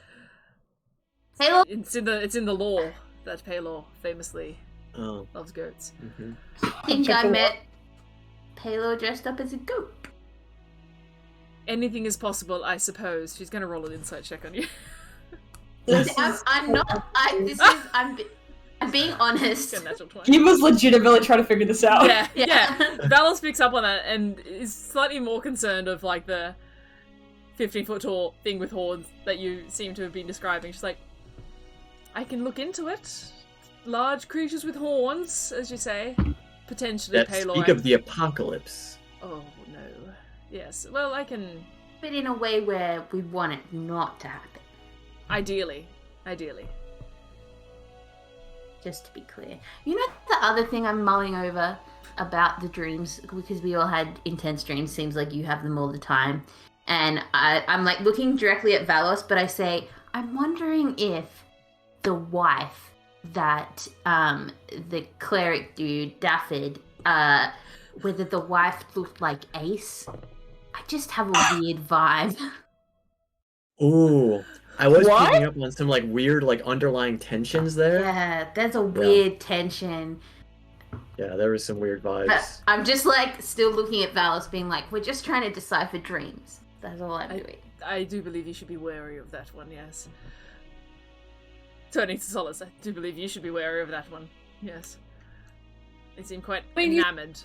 Pelor It's in the lore that Pelor famously Oh. loves goats. Mm-hmm. think Check I the met Pelor dressed up as a goat. Anything is possible, I suppose. She's gonna roll an insight check on you. I'm not. I'm being honest. Get a natural 20. He was legitimately trying to figure this out. Yeah. Valos picks up on that and is slightly more concerned of like the 15-foot tall thing with horns that you seem to have been describing. She's like, I can look into it. Large creatures with horns, as you say. Potentially That Pelor. speak of the apocalypse. Oh no. Yes. Well, I can. But in a way where we want it not to happen. Ideally. Just to be clear. You know the other thing I'm mulling over about the dreams, because we all had intense dreams, seems like you have them all the time, And I'm like looking directly at Valos, but I say, I'm wondering if the wife that the cleric dude, Daffod, whether the wife looked like Ace. I just have a weird vibe. Ooh, I was What? picking up on some like weird like underlying tensions there. Yeah, there's a weird tension. Yeah, there was some weird vibes. But I'm just like still looking at Valos being like, we're just trying to decipher dreams. That's all I'm doing. I do believe you should be wary of that one, yes. Turning to Solace, I do believe you should be wary of that one, yes. They seem quite enamored.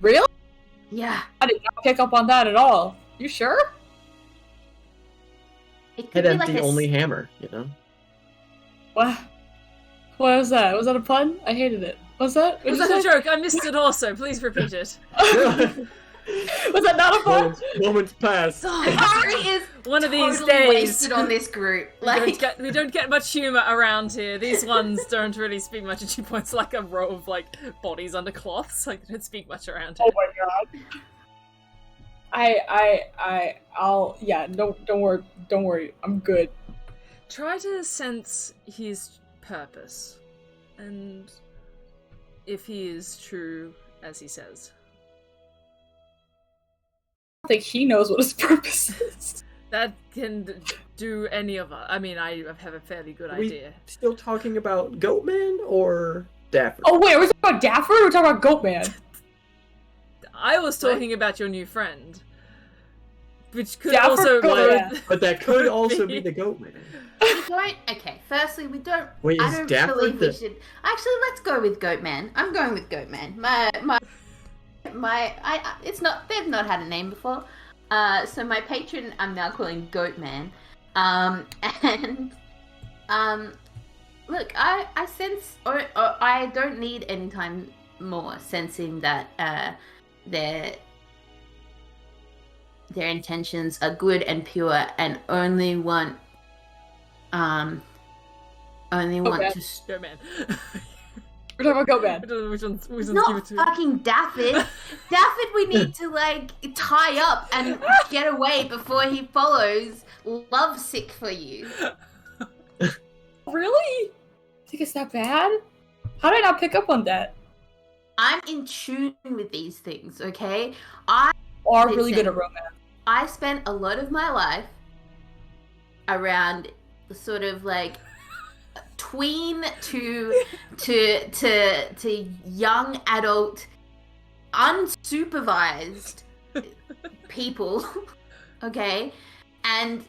Really? Yeah. I did not pick up on that at all. You sure? It could Head be empty, like only hammer, you know? What? What was that? Was that a pun? I hated it. Was that? Was that a joke? I missed it also. Please repeat it. Was that not a pun? Moments pass. Hikari is One of these totally days. wasted on this group. Like, We don't get much humour around here. These ones don't really speak much, and she points like a row of like bodies under cloths. Like they don't speak much around here. Oh my god. I'll yeah, don't worry. I'm good. Try to sense his purpose, and if he is true as he says. I think he knows what his purpose is. That can do any of us. I mean, I have a fairly good idea. Still talking about Goatman or Dafford? Oh wait, are we talking about Dafford or are we talking about Goatman? I was talking about your new friend, which could Dafford also Goatman. But that could also be the Goatman. we don't. Okay, firstly, we don't. Wait, I is don't Dafford believe we the- should. Actually, let's go with Goatman. I'm going with Goatman. It's not. They've not had a name before. So my patron, I'm now calling Goatman. Look, I sense, or I don't need any time more sensing that their intentions are good and pure, and only want Okay. to. Go man. We're talking about I Goatman. don't know which one's give Not it to. fucking Daffod. Daffod we need to, like, tie up and get away before he follows lovesick for you. Really? Think it's that bad? How did I not pick up on that? I'm in tune with these things, okay? Are really Listen. good at romance. I spent a lot of my life around sort of like tween to young adult unsupervised people, okay? And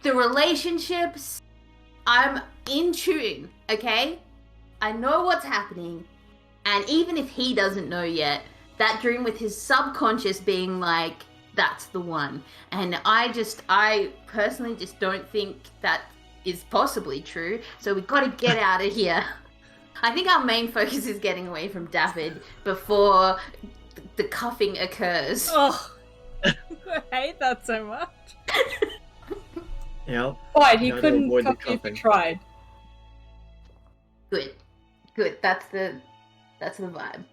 the relationships, I'm in tune, okay? I know what's happening, and even if he doesn't know yet, that dream with his subconscious being like, that's the one. And I personally just don't think that is possibly true, so we've got to get out of here. I think our main focus is getting away from Daffod before the cuffing occurs. Oh, I hate that so much. Yeah. Fine, he Gotta couldn't avoid the cuff you if he cuffing. tried. Good. That's the vibe.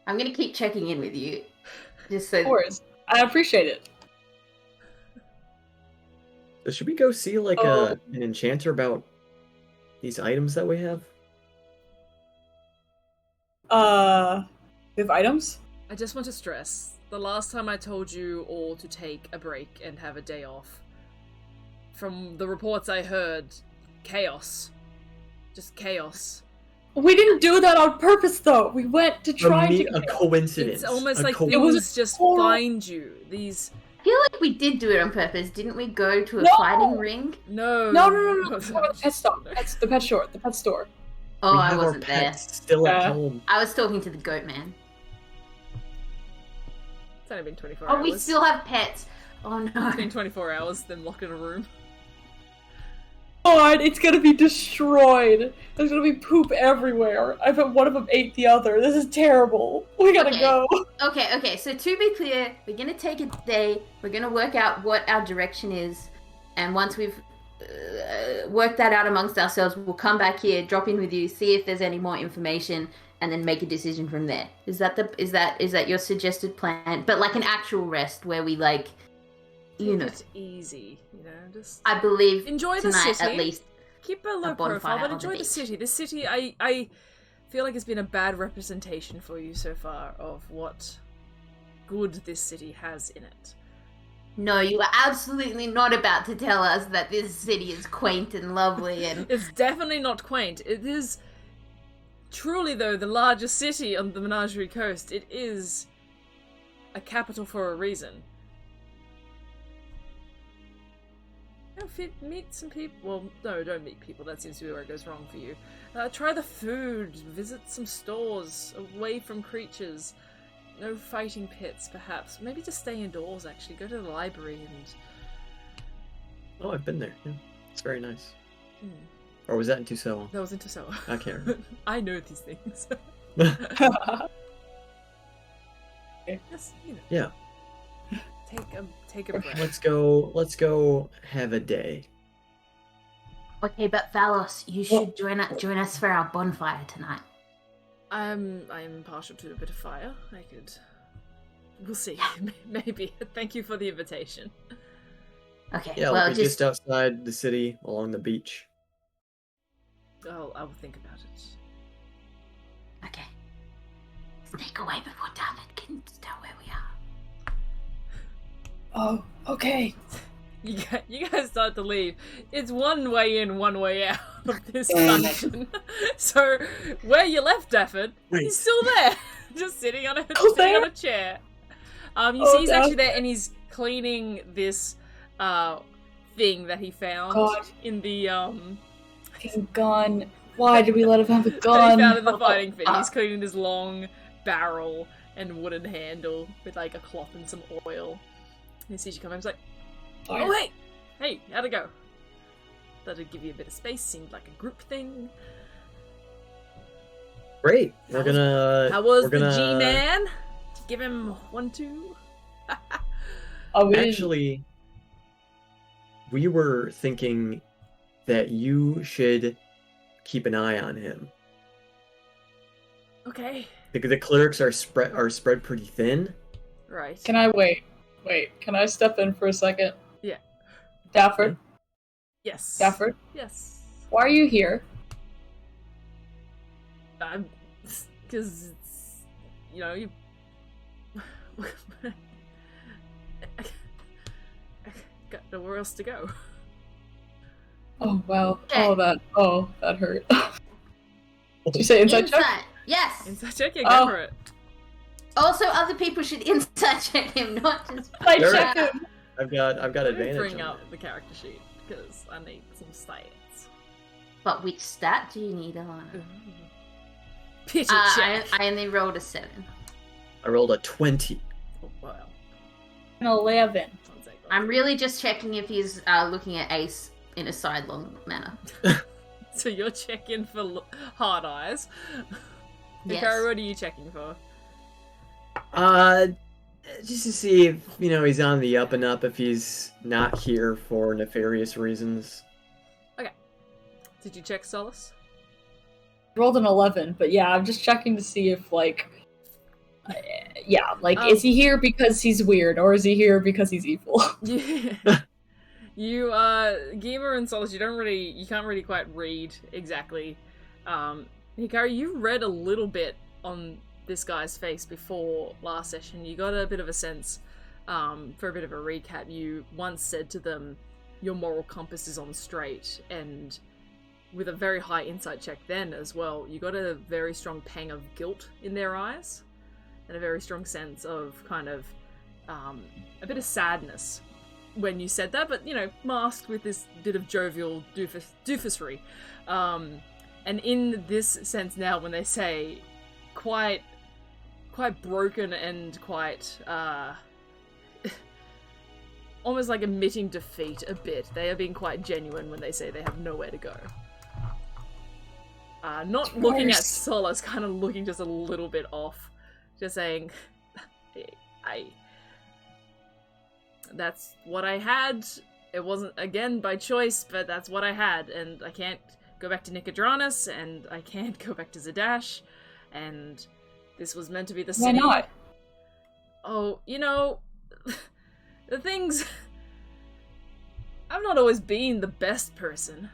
I'm gonna keep checking in with you, just so. Of course. I appreciate it. So should we go see like Oh. an enchanter about these items that we have? We have items? I just want to stress, the last time I told you all to take a break and have a day off, from the reports I heard, chaos. Just chaos. We didn't do that on purpose, though. We went to try to. A coincidence. It's almost A like coincidence. things just horrible. find you. These... I feel like we did do it on purpose, didn't we? Go to a No! fighting ring. No. No. The pet store. The pet store. The pet store. Oh, We I have our wasn't there. pets still at Yeah. home. I was talking to the goat man. It's only been 24 Oh, hours. we still have pets. Oh no. It's been 24 hours, then locked in a room. God, it's gonna be destroyed. There's gonna be poop everywhere. I bet one of them ate the other. This is terrible. We gotta Okay. go. Okay, so to be clear, we're gonna take a day, we're gonna work out what our direction is, and once we've worked that out amongst ourselves, we'll come back here, drop in with you, see if there's any more information, and then make a decision from there. Is that your suggested plan? But like an actual rest where we like, you know, it's easy. You know, just I believe enjoy the tonight city. at least. Keep a low bonfire profile, but on the enjoy the beach. city. This city, I feel like it's been a bad representation for you so far of what good this city has in it. No, you are absolutely not about to tell us that this city is quaint and lovely and... It's definitely not quaint. It is truly, though, the largest city on the Menagerie Coast. It is a capital for a reason. Meet some people. Well, no, don't meet people. That seems to be where it goes wrong for you. Try the food. Visit some stores away from creatures. No fighting pits, perhaps. Maybe just stay indoors, actually. Go to the library and... Oh, I've been there. Yeah. It's very nice. Hmm. Or was that in Tucson? That was into so. I can't remember. I know these things. Yes, you know. Yeah. Take a breath. Let's go have a day. Okay, but Valos, you should join us for our bonfire tonight. I'm partial to a bit of fire. We'll see. Maybe. Thank you for the invitation. Okay, Yeah, well, we'll be just outside the city along the beach. I'll think about it. Okay. Sneak away before David can tell where we are. Oh, okay. You guys start to leave. It's one way in, one way out of this dungeon. So where you left Dafford, he's still there, just sitting on a chair. You see he's actually there, and he's cleaning this thing that he found in the His gun. Why did we let him have a that gun? he found in the fighting pit. He's cleaning this long barrel and wooden handle with like a cloth and some oil. And he sees you come in, he's like, oh, hey, how'd it go? Thought it'd give you a bit of space, seemed like a group thing. Great. How was the G-Man? Did you give him 1-2? Actually, we were thinking that you should keep an eye on him. Okay. Because the clerics are spread pretty thin. Right. Can I wait? Can I step in for a second? Yeah. Dafford? Yes. Dafford? Yes. Why are you here? Because, you know, you... I got nowhere else to go. Oh, wow. Oh, that hurt. Did you say inside check? Yes. Inside check? Yeah, go for it. Also, other people should inside check him, not just... I Sure. check him. I've got advantage. Bring on up it. the character sheet, because I need some stats. But which stat do you need, Alana? Pity check. I only rolled a 7. I rolled a 20. Oh, wow. An 11. One sec. I'm really just checking if he's looking at Ace in a sidelong manner. So you're checking for hard eyes. Yes. Hikari, what are you checking for? Just to see if, he's on the up and up, if he's not here for nefarious reasons. Okay. Did you check Solace? Rolled an 11, but yeah, I'm just checking to see if, is he here because he's weird, or is he here because he's evil? Yeah. You, Geema and Solace, you can't really quite read exactly. Hikari, you read a little bit on this guy's face before last session. You got a bit of a sense, for a bit of a recap. You once said to them, your moral compass is on straight, and with a very high insight check then as well, you got a very strong pang of guilt in their eyes, and a very strong sense of kind of, a bit of sadness when you said that, but, masked with this bit of jovial doofusry. And in this sense now, when they say quite broken and quite, almost like admitting defeat a bit. They are being quite genuine when they say they have nowhere to go. Not looking at Solace, kind of looking just a little bit off. Just saying, that's what I had. It wasn't, again, by choice, but that's what I had. And I can't go back to Nicodranus, and I can't go back to Zadash. and this was meant to be the Why city. not? Oh, you know, the things... I've not always been the best person.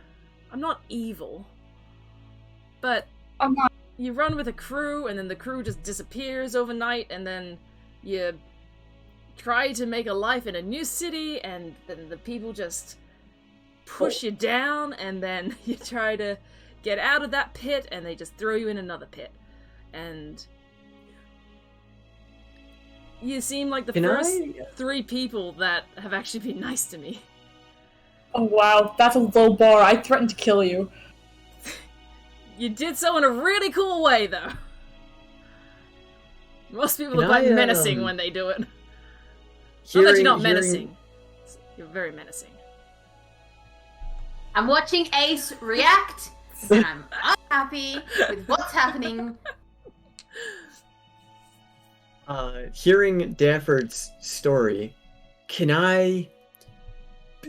I'm not evil. But I'm not. you run with a crew, and then the crew just disappears overnight, and then you try to make a life in a new city, and then the people just push you down, and then you try to get out of that pit, and they just throw you in another pit. And you seem like the first 3 people that have actually been nice to me. Oh wow, that's a low bar. I threatened to kill you. You did so in a really cool way, though. Most people are quite menacing when they do it. Not that you're not menacing. You're very menacing. I'm watching Ace react, and I'm unhappy with what's happening. Hearing Dafford's story, can I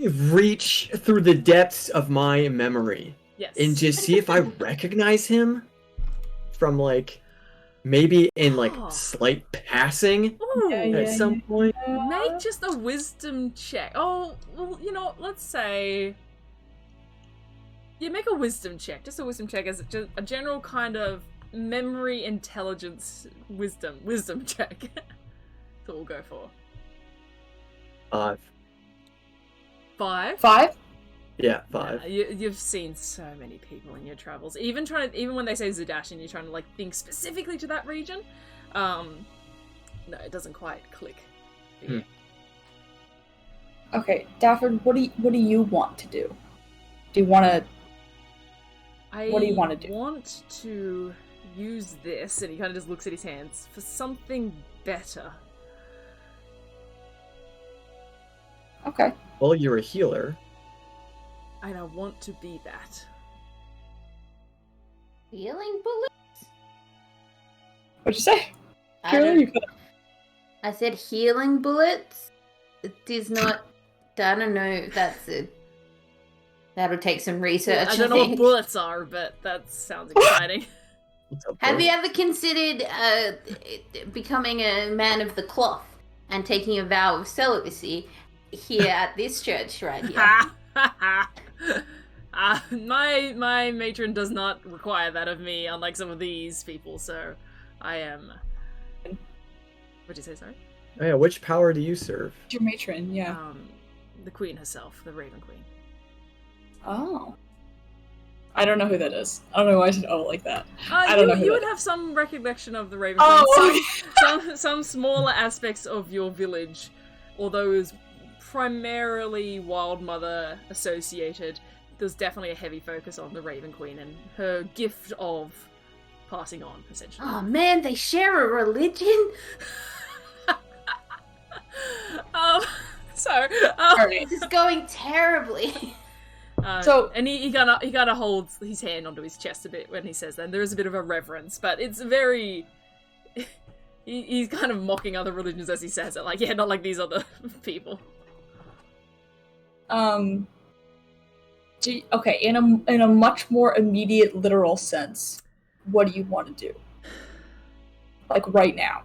reach through the depths of my memory Yes. and just see if I recognize him from, like, maybe in, like, slight passing Ooh, at some point? make just a wisdom check. Oh, well, you know, let's say... You make a wisdom check. Just a wisdom check as a general kind of memory intelligence wisdom check. That's what we'll go for. 5. 5? 5? Yeah, 5. You've seen so many people in your travels. Even when they say Zudashin, you're trying to like think specifically to that region. No, it doesn't quite click. Yeah. Okay, Dafford, what do you want to do? Do you want to? What do you want to do? I want to use this, and he kind of just looks at his hands, for something better. Okay. Well, you're a healer. And I want to be that. Healing bullets? What'd you say? I Healer, don't- you could- I said healing bullets. It is not. I don't know if that's a. That'll take some research. I don't know what bullets are, but that sounds exciting. What's up, Have bro? you ever considered becoming a man of the cloth and taking a vow of celibacy here at this church right here? My matron does not require that of me, unlike some of these people, so I am... What'd you say, sorry? Oh, yeah, which power do you serve? Your matron, yeah. The queen herself, the Raven Queen. Oh. I don't know who that is. I don't know why I said oh like that. I don't know who You that would have some recollection of the Raven Oh, Queen. Some smaller aspects of your village, although it was primarily Wild Mother associated. There's definitely a heavy focus on the Raven Queen and her gift of passing on, essentially. Oh man, they share a religion. Alright. This is going terribly. And he kind of holds his hand onto his chest a bit when he says that. And there is a bit of a reverence, but it's very... he's kind of mocking other religions as he says it. Like, yeah, not like these other people. Okay, in a much more immediate literal sense, what do you want to do? Like right now.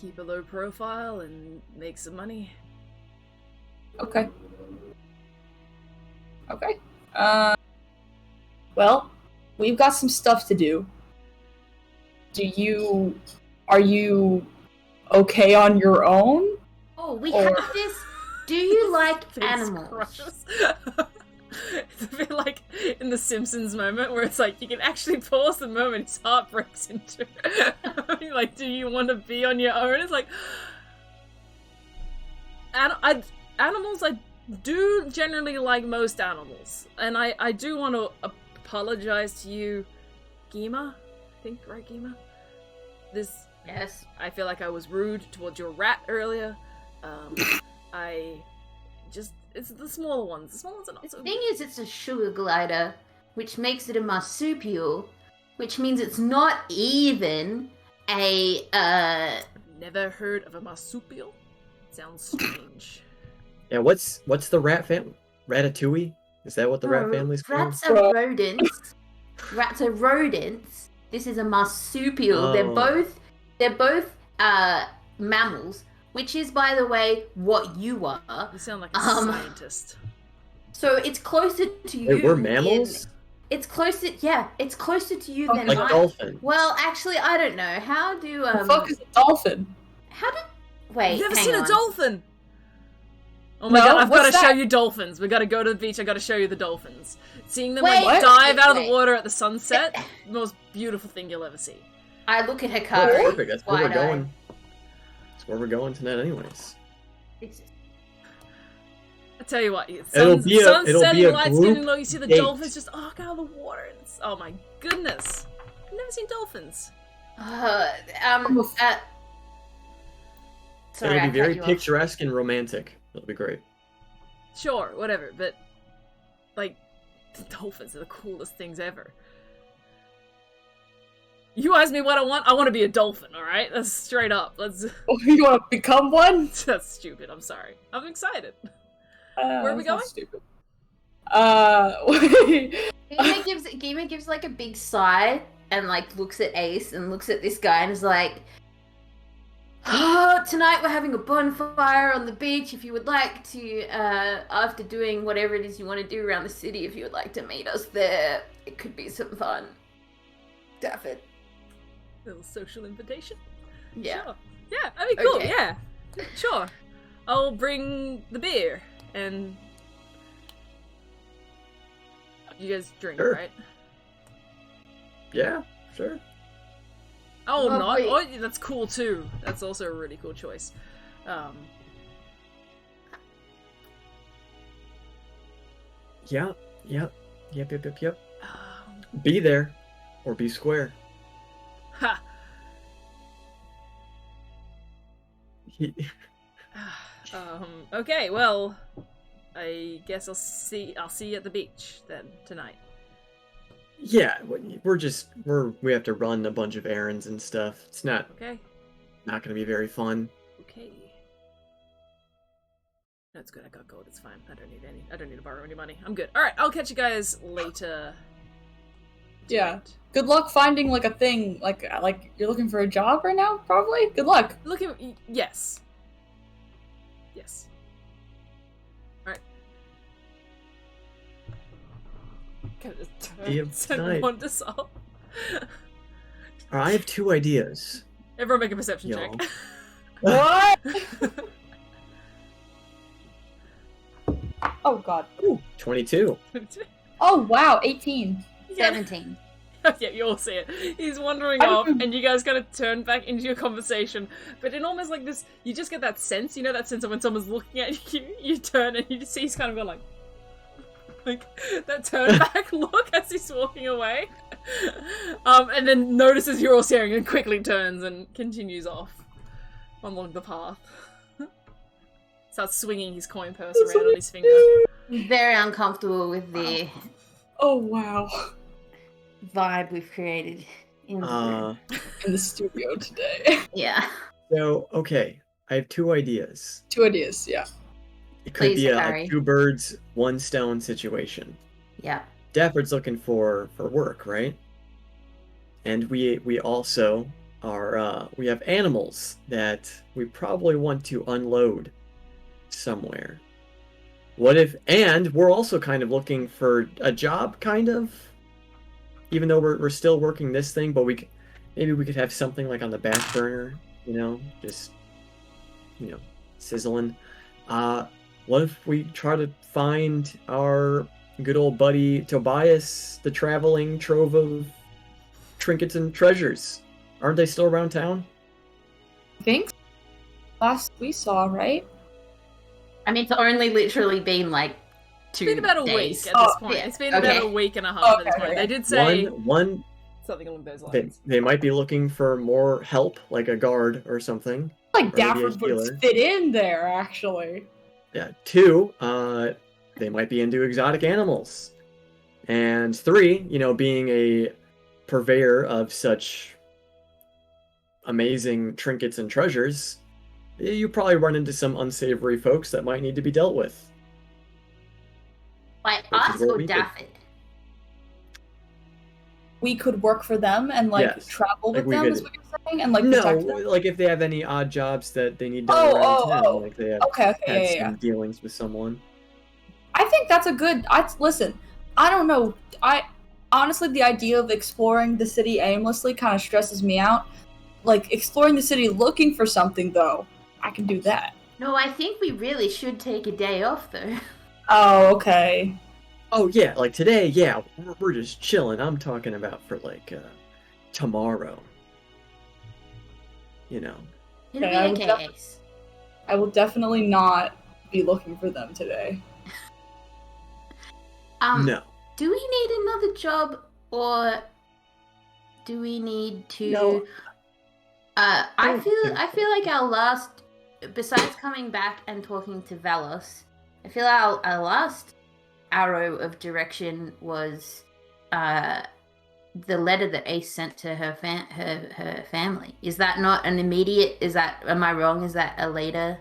Keep a low profile and make some money. Okay. Okay. Well, we've got some stuff to do. Are you okay on your own? Oh, we have this. Do you like Face animals? crushes. It's a bit like in the Simpsons moment where it's like you can actually pause the moment his heart breaks into. Like, do you want to be on your own? It's like animals. I do generally like most animals, and I do want to apologize to you, Geema. I think, right, Geema? Yes. I feel like I was rude towards your rat earlier. It's the smaller ones. The smaller ones are not so The thing is, it's a sugar glider, which makes it a marsupial, which means it's not even a, Never heard of a marsupial? Sounds strange. Yeah, what's the rat family? Ratatouille? Is that what the rat family's called? Rats are rodents. Rats are rodents, This is a marsupial. They're both mammals, which is, by the way, what you are. You sound like a scientist. So it's closer to you. Wait, we're mammals? It's closer to you than like mine. dolphins. Well, actually, I don't know. How do The fuck is a dolphin? Wait, You've never hang seen on. a dolphin? Oh my No, god, I've got to what's show that? you dolphins. We got to go to the beach. I got to show you the dolphins. Seeing them Wait, like dive out of the wait. water at the sunset, the most beautiful thing you'll ever see. I look at Oh, Hikari. perfect. That's where we're wide-eyed. going. That's where we're going tonight, anyways. I tell you what, It'll be a lights group getting low. You see the date. dolphins just arc out of the water. And oh my goodness, I've never seen dolphins. Sorry, It'll I be very cut you off. picturesque and romantic. It'll be great. Sure, whatever, but like the dolphins are the coolest things ever. You ask me what I want. I want to be a dolphin. All right, that's straight up. Let's. You want to become one? That's stupid. I'm sorry. I'm excited. Where are we that's not going? Stupid. Geema gives like a big sigh and like looks at Ace and looks at this guy and is like, "Oh, tonight we're having a bonfire on the beach. If you would like to, after doing whatever it is you want to do around the city, if you would like to meet us there, it could be some fun." Daffod. Little social invitation. Yeah. Sure. Yeah, that'd be cool. Okay. Yeah, sure. I'll bring the beer and you guys drink, Sure. right? Yeah, sure. Oh, Oh, not. wait. Oh, that's cool too. That's also a really cool choice. Yep. Be there, or be square. Ha. Okay, well, I guess I'll see you at the beach then tonight. Yeah, we have to run a bunch of errands and stuff. It's not Okay. going to be very fun. Okay. That's good. I got gold. It's fine. I don't need to borrow any money. I'm good. All right. I'll catch you guys later. Yeah. Good luck finding like a thing. Like you're looking for a job right now. Probably. Good luck. Yes. Yes. All right. Can I Yeah, just turn night. wanders off? I have two ideas. Everyone make a perception Yo. check. What? Oh god. Ooh, 22. Oh wow. 18. 17. Yeah, you all see it. He's wandering I off, don't- and you guys kind of turn back into your conversation. But in almost like this, you just get that sense, that sense of when someone's looking at you, you turn and you just see he's kind of going like that turn back look as he's walking away. And then notices you're all staring and quickly turns and continues off along the path. Starts swinging his coin purse around on his finger. Very uncomfortable with the Oh wow. vibe we've created in the room. In the studio today. Yeah. So, okay, I have two ideas. Two ideas. Yeah. It could Please, be a Hikari. two birds, one stone situation. Yeah. Dafford's looking for work, right? And we also are we have animals that we probably want to unload somewhere. What if, and we're also kind of looking for a job, kind of, even though we're still working this thing, but maybe we could have something like on the back burner, just sizzling. What if we try to find our good old buddy Tobias, the traveling trove of trinkets and treasures? Aren't they still around town? I think last we saw, right? I mean, it's only literally been like 2 It's been about a days. week at this Oh, point. yeah. It's been Okay. about a week and a half at this Okay, point. okay. They did say One something along those they, lines. they might be looking for more help, like a guard or something. Like Or maybe a Dafford healer. would fit in there, actually. Yeah. 2, they might be into exotic animals. And 3, being a purveyor of such amazing trinkets and treasures, you probably run into some unsavory folks that might need to be dealt with. By Which is us what or we did. Daffod? we could work for them and like Yes. travel Like, with we them, could- is what you're saying, and like No, protect them. like if they have any odd jobs that they need done Oh, around oh, town, oh. like they have Okay, had yeah. some dealings with someone. I think that's a good. Listen, I don't know. I honestly, the idea of exploring the city aimlessly kind of stresses me out. Like exploring the city looking for something, though, I can do that. No, I think we really should take a day off, though. Oh, okay. Oh yeah, like today, yeah, we're just chilling. I'm talking about for like tomorrow. You know. It'll Okay, I be will okay, Ace. I will definitely not be looking for them today. No. Do we need another job, or do we need to? No. I don't feel think so. like our last, besides coming back and talking to Velos, I feel our last arrow of direction was the letter that Ace sent to her family. Is that not an immediate? Am I wrong? Is that a later?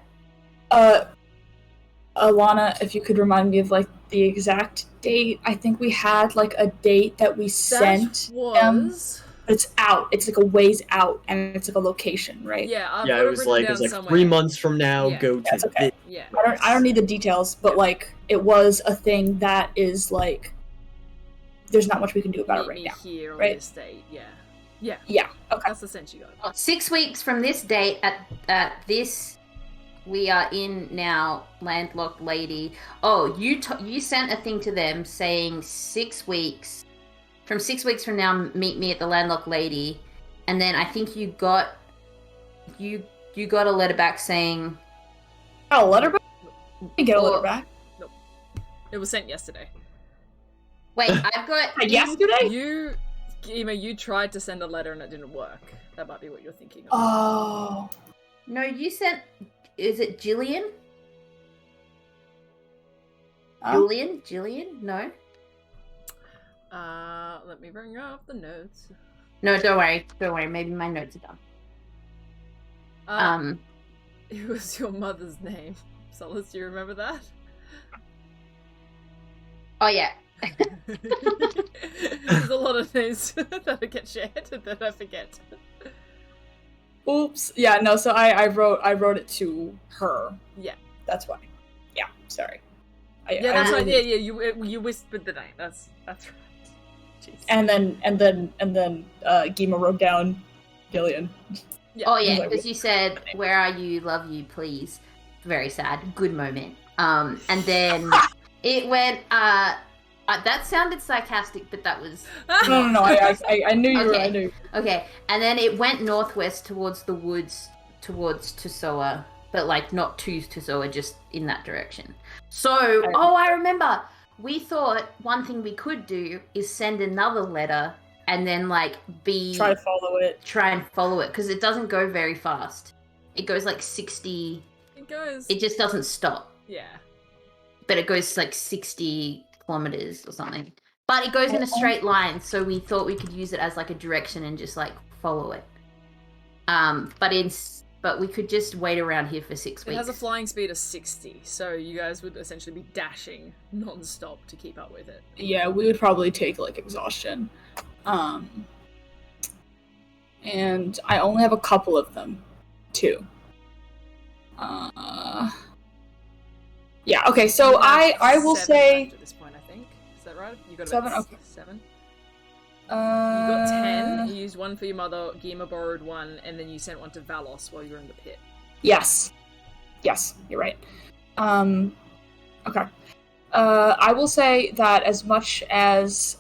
Alana, if you could remind me of like the exact date. I think we had like a date that we sent them. was... It's out. It's like a ways out, and it's like a location, right? Yeah, I've Yeah, got it was written like down 3 somewhere. months from now. Yeah. Go to That's okay. Yeah. I don't need the details, but like it was a thing that is like there's not much we can do about it Meet right me now. here on right? this date. Yeah. Yeah. Yeah. Okay. That's the sense you got. 6 weeks from this date, at this, we are in now, landlocked lady. Oh, you sent a thing to them saying 6 weeks. From 6 weeks from now, meet me at the landlocked lady, and then I think you got a letter back saying. Oh, a letter back. You get a letter Or- back. It was sent yesterday. Wait, I've got Yesterday. Geema, you tried to send a letter and it didn't work. That might be what you're thinking of. Oh. No, you sent. Is it Jillian? Oh. Jillian? No. Let me bring up the notes. No, don't worry. Maybe my notes are done. It was your mother's name. Solace, do you remember that? Oh yeah. There's a lot of names that get shared that I forget. Oops. Yeah. No. So I wrote it to her. Yeah. That's why. Yeah. Sorry. Yeah, that's right. Yeah. You whispered the name. That's right. Jeez. And then Geema wrote down Gillian. Yeah. Oh yeah, Like, because you said, "Where are you? Love you, please." Very sad. Good moment. And then it went. That sounded sarcastic, but that was No. I knew you were. I Okay. knew. okay. And then it went northwest towards the woods, towards Tusoa, but like not to Tusoa, just in that direction. So, I remember. We thought one thing we could do is send another letter and then like Try to follow it. try and follow it, because it doesn't go very fast. It goes like 60. It goes. It just doesn't stop, Yeah. but it goes like 60 kilometers or something. But it goes in a straight line, so we thought we could use it as like a direction and just like follow it. But we could just wait around here for 6 It weeks. has a flying speed of 60, so you guys would essentially be dashing non-stop to keep up with it. Yeah, we would probably take like exhaustion. And I only have a couple of them, too. Yeah. Okay. So You have I will 7 say left at this point, I think. Is that right? You got 7? about Okay. 7. you You got 10. You used one for your mother. Geema borrowed one, and then you sent one to Valos while you were in the pit. Yes. Yes, you're right. Okay. I will say that as much as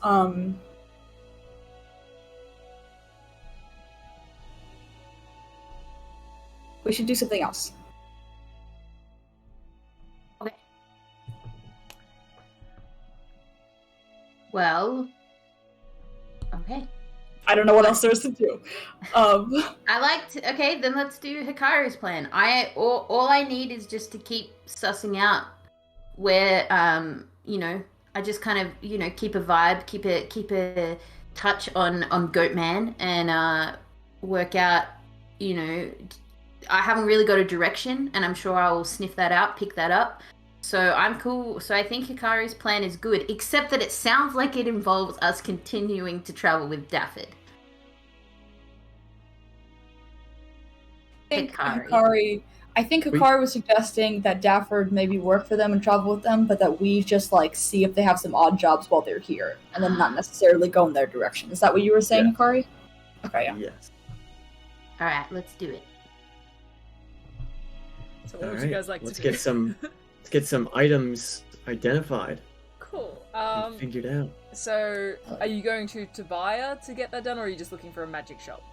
we should do something else. Okay. Well. Okay. I don't know what else there is to do. I liked. Okay, then let's do Hikari's plan. All I need is just to keep sussing out where I just kind of keep a vibe, keep a touch on Goatman, and work out. I haven't really got a direction, and I'm sure I will sniff that out, pick that up. So I'm cool. So I think Hikari's plan is good, except that it sounds like it involves us continuing to travel with Daffod. I think Hikari was suggesting that Dafford maybe work for them and travel with them, but that we just like see if they have some odd jobs while they're here, and then not necessarily go in their direction. Is that what you were saying, Hikari? Okay, yeah. Yes. All right, let's do it. So what would you guys like let's to do? Let's get some items identified. Cool. And figured out. So are you going to Tobiah to get that done, or are you just looking for a magic shop?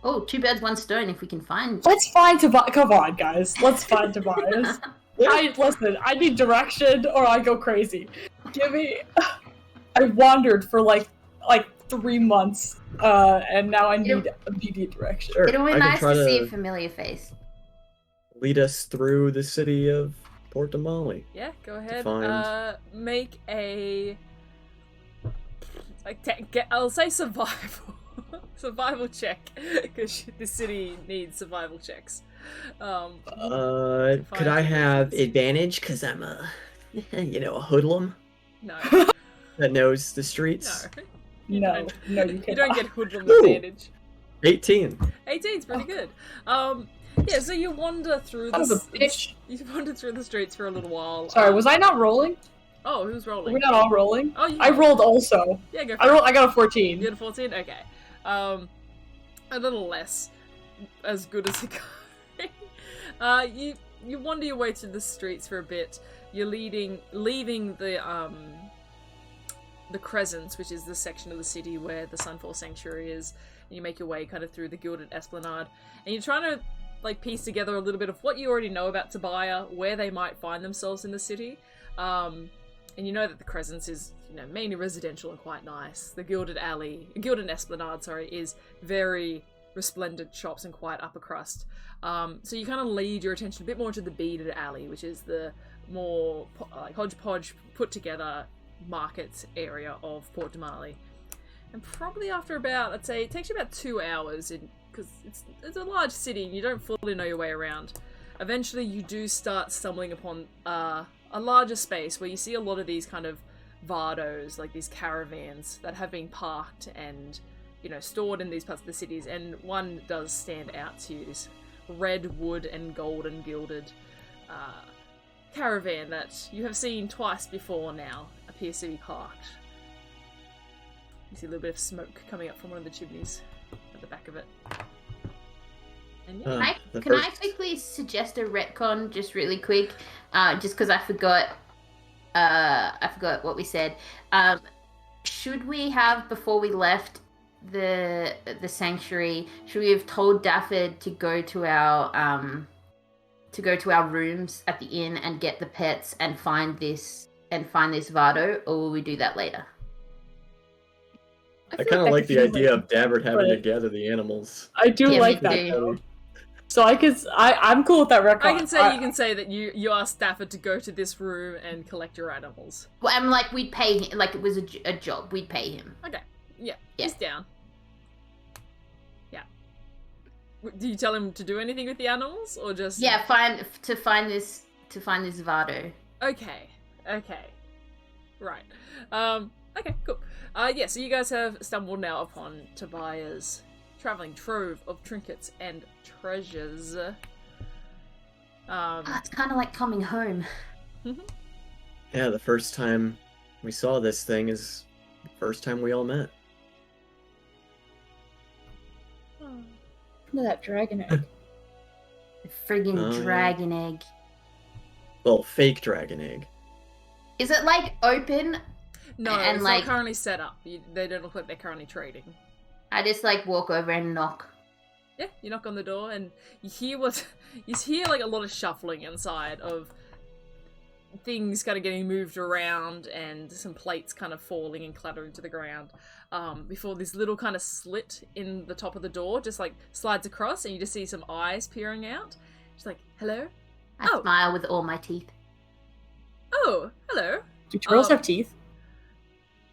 Oh, 2 birds, 1 stone if we can find... Let's find Tobias. Come on, guys. Let's find Tobias. Listen, I need direction or I go crazy. Give me... I wandered for like 3 months, and now I need immediate direction. Sure, It'll be I can nice try to see a familiar face. Lead us through the city of Port Damali. Yeah, go ahead. Find- Make a... I'll say survival. Survival check, because the city needs survival checks. Could I have advantage because I'm a hoodlum No. that knows the streets? No, you can't. You don't get hoodlum advantage. 18. 18's pretty good. Yeah, so you wander through you wander through the streets for a little while. Sorry, was I not rolling? Oh, who's rolling? We're not all rolling. Oh, I rolled also. Yeah, go for it. I got a 14. You got a 14? Okay. A little less as good as Hikari. You wander your way through the streets for a bit. You're leaving the Crescents, which is the section of the city where the Sunfall Sanctuary is, and you make your way kind of through the Gilded Esplanade, and you're trying to piece together a little bit of what you already know about Tobiah, where they might find themselves in the city. And you know that the Crescents is, mainly residential and quite nice. The Gilded Esplanade, is very resplendent shops and quite upper crust. So you kind of lead your attention a bit more into the Beaded Alley, which is the more hodgepodge put together market area of Port Damali. And probably after about, I'd say, it takes you about 2 hours, because it's a large city and you don't fully know your way around. Eventually you do start stumbling upon a larger space where you see a lot of these kind of vardos, like these caravans that have been parked and, stored in these parts of the cities, and one does stand out to you, this red wood and golden gilded caravan that you have seen twice before now appears to be parked. You see a little bit of smoke coming up from one of the chimneys at the back of it. And yeah. Can I quickly suggest a retcon, just really quick, just because I forgot what we said. Should we have, before we left the sanctuary, should we have told Daffod to go to our rooms at the inn and get the pets and find this Vardo, or will we do that later? I kind of like the idea of Dabbert having to gather the animals. I do like that. So I'm cool with that record. You can say that you asked Stafford to go to this room and collect your animals. Well, I'm like, we'd pay him, like it was a job. We'd pay him. Okay. Yeah. He's down. Yeah. Do you tell him to do anything with the animals, or just find this Vardo? Okay. Right. Okay. Cool. So you guys have stumbled now upon Tobiah's traveling trove of trinkets and treasures. It's kind of like coming home. Yeah, the first time we saw this thing is the first time we all met. Look at that dragon egg. The friggin' dragon egg. Well, fake dragon egg. Is it like open? No, and it's like, not currently set up. They don't look like they're currently trading. I just walk over and knock. Yeah, you knock on the door and you hear like a lot of shuffling inside of things kind of getting moved around and some plates kind of falling and clattering to the ground. Before this little kind of slit in the top of the door just slides across, and you just see some eyes peering out. She's like, "Hello." I smile with all my teeth. Oh, hello. Do turtles have teeth?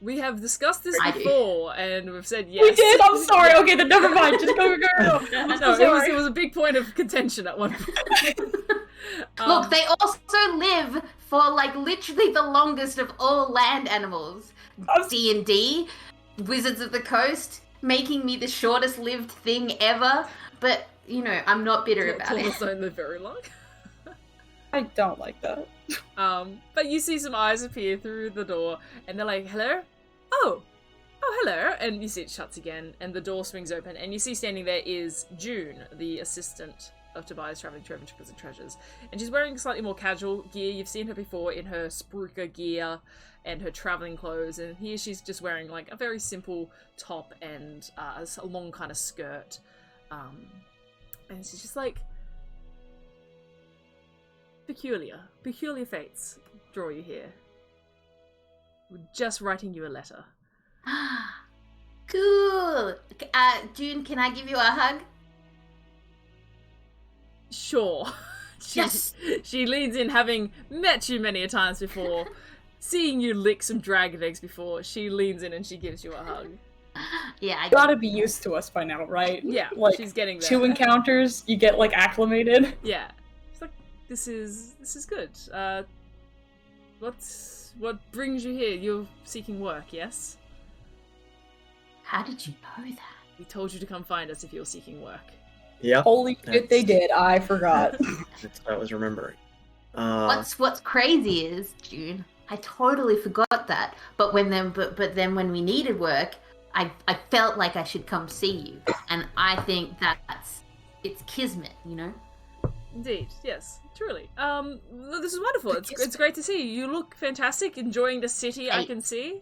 We have discussed this before, and we've said yes. We did. I'm sorry. Okay, then never mind. Just go. No, it was a big point of contention at one point. Look, they also live for like literally the longest of all land animals. D&D, Wizards of the Coast, making me the shortest lived thing ever. But, you know, I'm not bitter about it. Turtles don't live very long. I don't like that. But you see some eyes appear through the door, and they're like, hello? Oh, hello. And you see it shuts again, and the door swings open, and you see standing there is June, the assistant of Tobias traveling to Revenge because of Treasures. And she's wearing slightly more casual gear. You've seen her before in her spruiker gear and her traveling clothes, and here she's just wearing like a very simple top and a long kind of skirt. And she's just like, peculiar fates draw you here. We're just writing you a letter. Cool. June, can I give you a hug? Sure. Yes. She leans in, having met you many a times before, seeing you lick some dragon eggs before. She leans in and she gives you a hug. Yeah, I You gotta be used to us by now, right? Yeah, Like, she's getting there. 2 encounters, you get like acclimated. Yeah. She's like, this is good. What brings you here? You're seeking work, yes? How did you know that? We told you to come find us if you're seeking work. Yep. Holy shit, they did. I forgot. That's what I was remembering. What's crazy is, June, I totally forgot that. But then when we needed work, I felt like I should come see you. And I think it's kismet, you know? Indeed, yes, truly. This is wonderful. It's great to see you. You look fantastic, enjoying the city, I can see.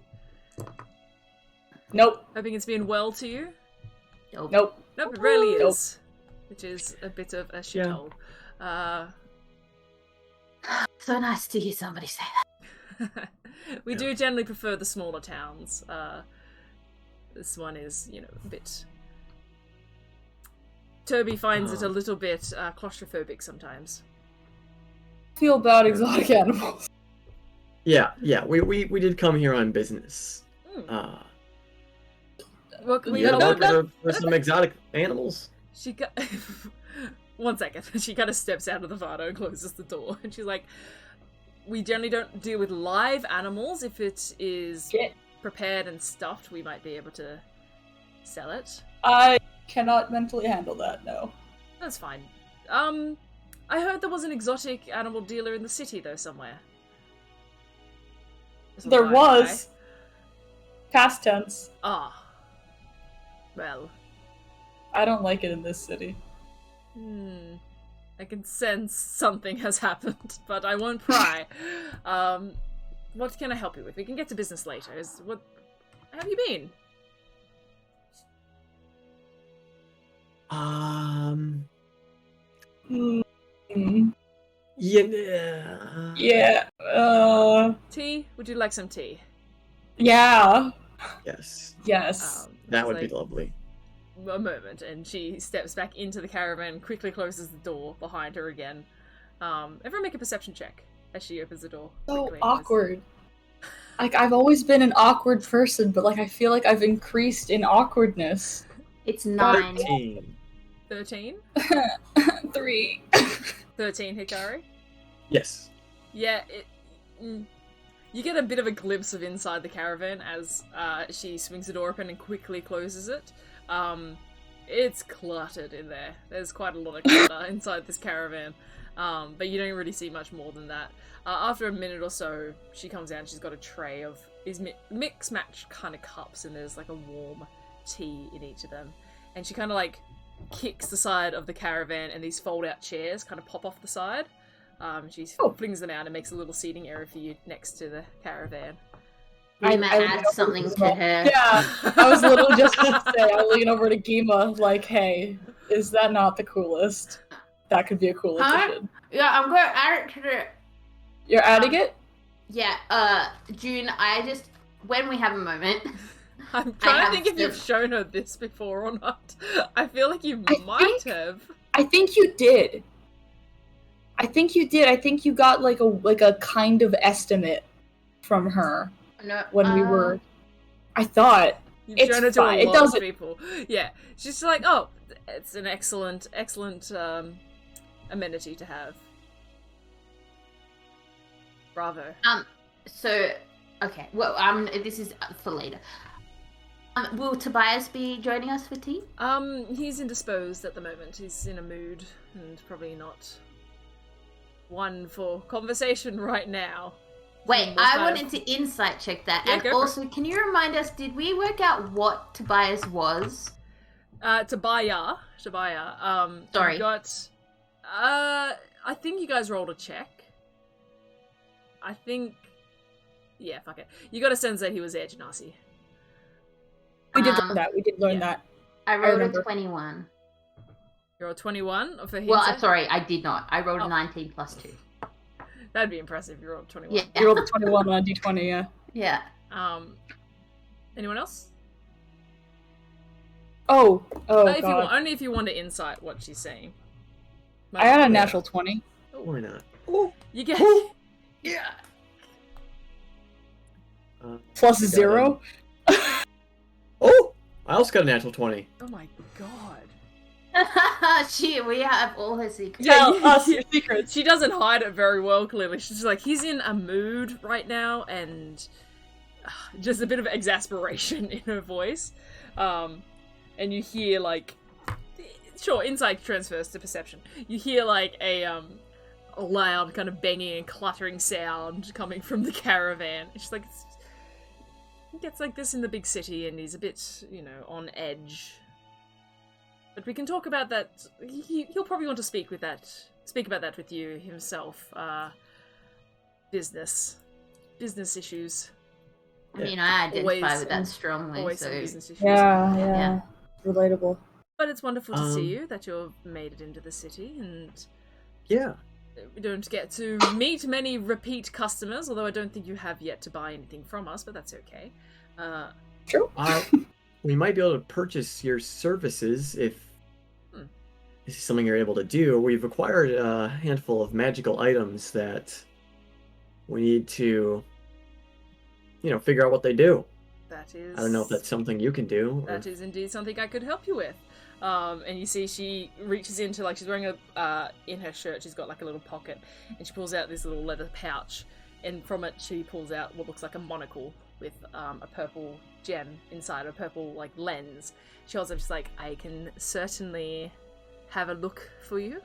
Nope. Hoping it's been well to you. Nope. Nope, it really Nope. is. Which is a bit of a shithole. So nice to hear somebody say that. We do generally prefer the smaller towns. This one is, a bit... Toby finds it a little bit claustrophobic sometimes. Feel about exotic animals. Yeah, we did come here on business. Well, can we You go know, for some exotic animals. She got... One second. She kind of steps out of the Vado and closes the door. And she's like, we generally don't deal with live animals. If it is prepared and stuffed, we might be able to sell it. I cannot mentally handle that, no. That's fine. I heard there was an exotic animal dealer in the city, though, somewhere. There was. Past tense. Ah. Well. I don't like it in this city. I can sense something has happened, but I won't pry. What can I help you with? We can get to business later. How have you been? Yeah. Tea? Would you like some tea? Yeah. Yes. Yes. That would be lovely. A moment, and she steps back into the caravan and quickly closes the door behind her again. Everyone make a perception check as she opens the door. So quickly. awkward. Like, I've always been an awkward person, but like I feel like I've increased in awkwardness. It's 9. 13? 3. 13, Hikari? Yes. Yeah, you get a bit of a glimpse of inside the caravan as she swings the door open and quickly closes it. It's cluttered in there. There's quite a lot of clutter inside this caravan, but you don't really see much more than that. After a minute or so, she comes out and she's got a tray of these mix-match kind of cups, and there's like a warm tea in each of them. And she kind of like kicks the side of the caravan, and these fold-out chairs kind of pop off the side. She flings them out and makes a little seating area for you next to the caravan. Geema adds something to her. Yeah, I was literally just going to say, I lean over to Geema, like, hey, is that not the coolest? That could be a cool addition. Yeah, I'm going to add it to the... You're adding it? Yeah, June, when we have a moment... I'm trying to think if you've shown her this before or not. I feel like you might have. I think you did. I think you got like a kind of estimate from her when we were. I thought you've shown it to a lot of people. Yeah, she's like, oh, it's an excellent amenity to have. Bravo. So, okay. Well, this is for later. Will Tobias be joining us for tea? He's indisposed at the moment. He's in a mood and probably not one for conversation right now. Wait, I wanted to insight check that. Yeah, and also, can you remind us, did we work out what Tobias was? Tobiah. Sorry. You got, I think you guys rolled a check. I think, yeah, fuck it. You got a sense that he was Edge Genasi. We did learn that. We did learn that. I rolled a 21. You rolled 21 for him? Well, sorry, I did not. I rolled a 19 plus 2. That'd be impressive if you rolled 21. Yeah. You rolled a 21 on a d20, yeah. Yeah. Anyone else? Oh, If God. you want, only if you want to insight what she's saying. I had a natural 20. Why not? You get... Yeah. Plus 0. Oh! I also got a natural 20. Oh my god. We have all her secrets. Tell us your secrets. She doesn't hide it very well, clearly. She's just like, he's in a mood right now, and just a bit of exasperation in her voice. And you hear, like, sure, insight transfers to perception. You hear, like, a loud kind of banging and cluttering sound coming from the caravan. She's like, he gets like this in the big city, and he's a bit, on edge. But we can talk about that. He'll probably want to speak about that with you himself. Business issues. I mean, I identify Always- with that strongly. Always So some business issues. Yeah. Relatable. But it's wonderful to see you, that you've made it into the city, and Yeah. we don't get to meet many repeat customers, although I don't think you have yet to buy anything from us, but that's okay. True. We might be able to purchase your services if this is something you're able to do. We've acquired a handful of magical items that we need to, figure out what they do. That is... I don't know if that's something you can do. That is indeed something I could help you with. And you see she reaches into, like, she's wearing in her shirt, she's got like a little pocket, and she pulls out this little leather pouch, and from it she pulls out what looks like a monocle with a purple gem inside, a purple, like, lens. She holds up, she's like, I can certainly have a look for you.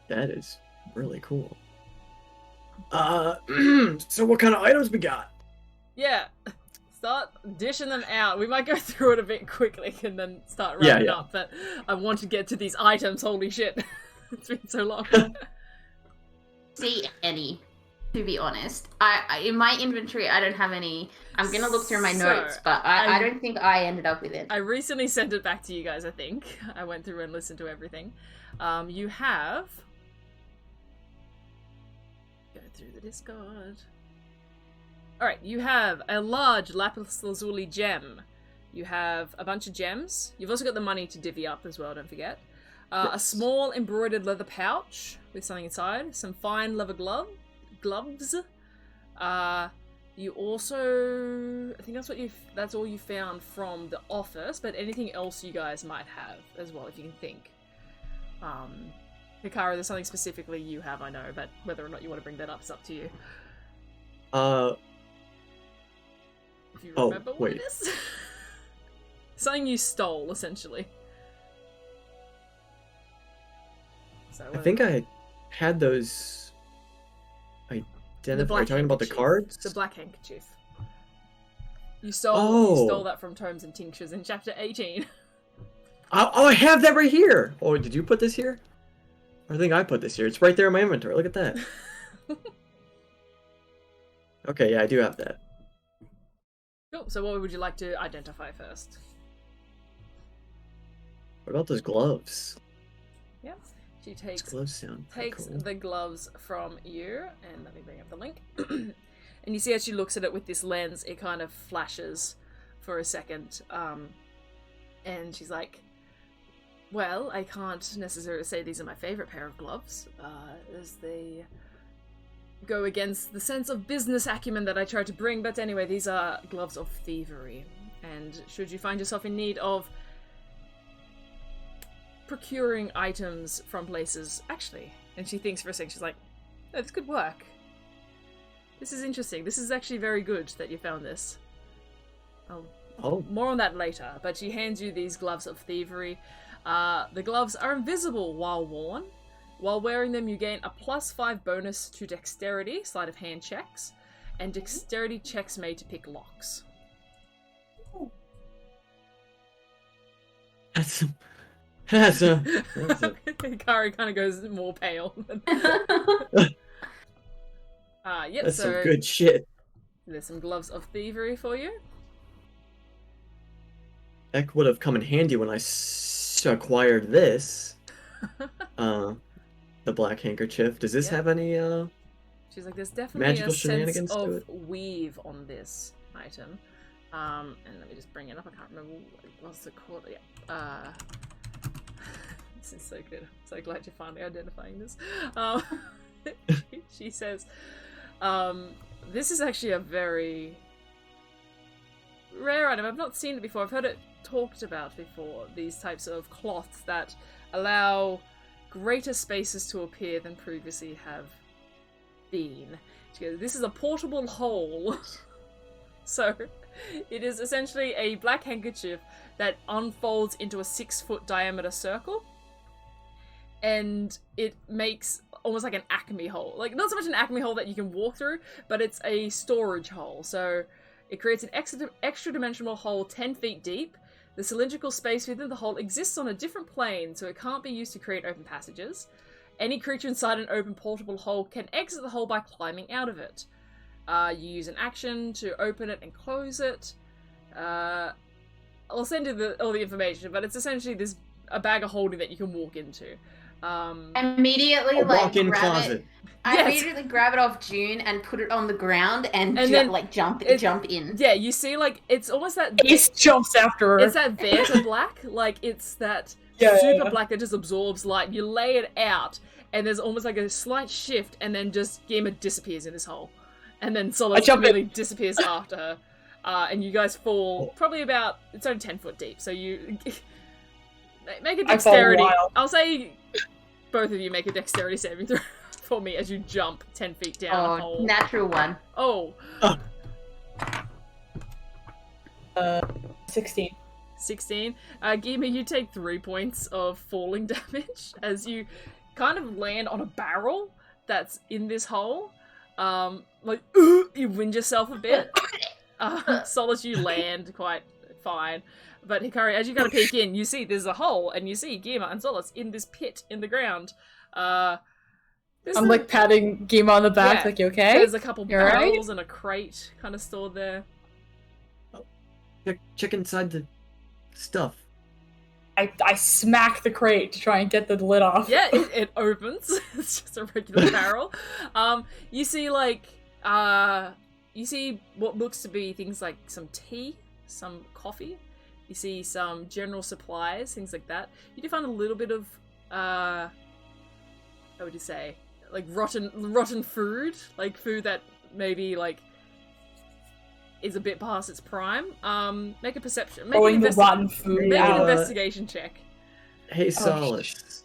That is really cool. So what kind of items we got? Yeah. Start dishing them out. We might go through it a bit quickly and then start wrapping up, but I want to get to these items, holy shit. It's been so long. see any, to be honest. I in my inventory, I don't have any. I'm gonna look through my notes, but I don't think I ended up with it. I recently sent it back to you guys, I think. I went through and listened to everything. You have... Go through the Discord. Alright, you have a large lapis lazuli gem. You have a bunch of gems. You've also got the money to divvy up as well, don't forget. A small embroidered leather pouch with something inside. Some fine leather gloves. You also... I think that's all you found from the office, but anything else you guys might have as well, if you can think. Hikari, there's something specifically you have, I know, but whether or not you want to bring that up is up to you. If you remember what it is. Something you stole, essentially. So, I think I had those identified. Are you talking about the cards? The black handkerchief. You stole that from Tomes and Tinctures in chapter 18. Oh, I have that right here! Oh, did you put this here? I think I put this here. It's right there in my inventory. Look at that. Okay, yeah, I do have that. Cool. So what would you like to identify first? What about those gloves? Yeah. She takes Those gloves sound cool. the gloves from you, and let me bring up the link. And you see as she looks at it with this lens, it kind of flashes for a second. And she's like, well, I can't necessarily say these are my favorite pair of gloves, as they go against the sense of business acumen that I try to bring, but anyway, these are gloves of thievery. And should you find yourself in need of procuring items from places, actually, and she thinks for a second, she's like, oh, this could work. This is interesting. This is actually very good that you found this. Oh. More on that later, but she hands you these gloves of thievery. The gloves are invisible while worn. While wearing them, you gain a +5 bonus to dexterity, sleight of hand checks, and dexterity checks made to pick locks. That's a Hikari kind of goes more pale. Yep, that's so some good shit. there's some gloves of thievery for you. That would have come in handy when I acquired this. The black handkerchief. Does this Yep. have any She's like, there's definitely magical a sense shenanigans to of it? weave on this item. And let me just bring it up. I can't remember what's it called. Yeah. This is so good. I'm so glad you're finally identifying this. She says, this is actually a very rare item. I've not seen it before. I've heard it talked about before. These types of cloths that allow greater spaces to appear than previously have been. She goes, this is a portable hole. So, it is essentially a black handkerchief that unfolds into a 6-foot diameter circle. And it makes almost like an acme hole. Like, not so much an acme hole that you can walk through, but it's a storage hole. So, it creates an extra dimensional hole 10 feet deep. The cylindrical space within the hole exists on a different plane, so it can't be used to create open passages. Any creature inside an open portable hole can exit the hole by climbing out of it. You use an action to open it and close it. I'll send you all the information, but it's essentially a bag of holding that you can walk into. Immediately, a like, walk-in grab closet? it. I Yes. immediately grab it off June and put it on the ground and then jump it- in. Yeah, you see, like, it's almost that... Ace jumps after her. It's that Vanta black, like, it's that Yeah, super yeah. black that just absorbs light. You lay it out, and there's almost like a slight shift, and then just Geema disappears in this hole. And then Solace jump in. really disappears after her. And you guys fall probably about... It's only 10 foot deep, so you... make a I fall dexterity... wild. I'll say both of you make a dexterity saving throw for me as you jump 10 feet down a Oh, hole. natural one. Oh, 16. 16. Geema, you take 3 points of falling damage as you kind of land on a barrel that's in this hole. You wind yourself a bit. Solace, you land quite fine. But Hikari, as you kind of peek in, you see there's a hole, and you see Geema and Solace in this pit in the ground. I'm like patting Geema on the back, Yeah. like, you okay? There's a couple You alright? barrels and a crate kind of stored there. Check inside the stuff. I smack the crate to try and get the lid off. Yeah, it opens. It's just a regular barrel. You see you see what looks to be things like some tea, some coffee. You see some general supplies, things like that. You do find a little bit of how would you say, like rotten food, like food that maybe like is a bit past its prime. Make a perception. Throwing the rotten food Make an out. investigation check. Hey, Solace.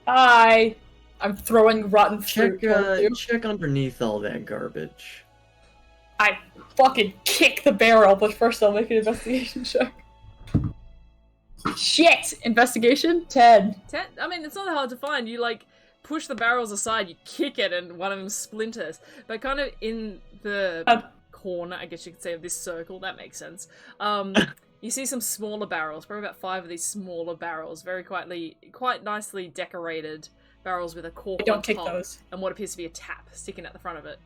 Hi. I'm throwing rotten fruit towards you. Check underneath all that garbage. I fucking kick the barrel, but first I'll make an investigation check. Shit! Investigation? 10. I mean, it's not hard to find. You like push the barrels aside, you kick it, and one of them splinters. But kind of in the corner, I guess you could say, of this circle, that makes sense. You see some smaller barrels, probably about 5 of these smaller barrels, quite nicely decorated barrels with a cork I don't on kick top, those. and what appears to be a tap sticking at the front of it.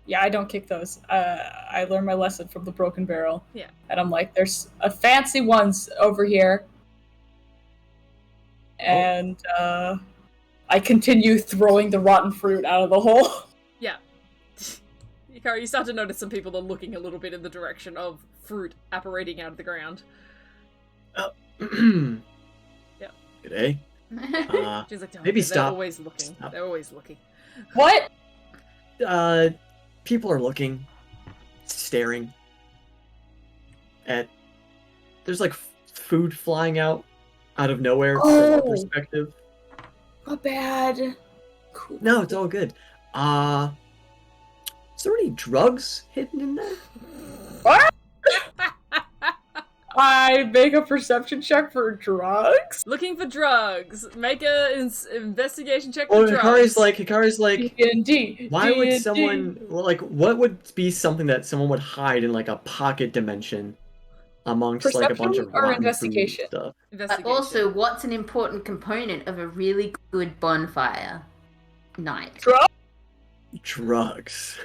Yeah, I don't kick those. I learned my lesson from the broken barrel. Yeah. And I'm like, there's a fancy ones over here. And I continue throwing the rotten fruit out of the hole. Yeah. Hikari, you start to notice some people are looking a little bit in the direction of fruit apparating out of the ground. Yeah. Good day. She's like, Maybe they're stop. always looking. Stop. They're always looking. What? People are looking, staring at. There's like food flying out of nowhere from our Oh. perspective. Not bad. Cool. No, it's all good. Is there any drugs hidden in there? What? I make a perception check for drugs? Looking for drugs. Make a investigation check Well, for drugs. Hikari's like, D&D. why would D&D. someone, like, what would be something that someone would hide in, like, a pocket dimension amongst, like, a bunch Perception of or rotten investigation? food stuff? Investigation. Also, what's an important component of a really good bonfire night? Drugs.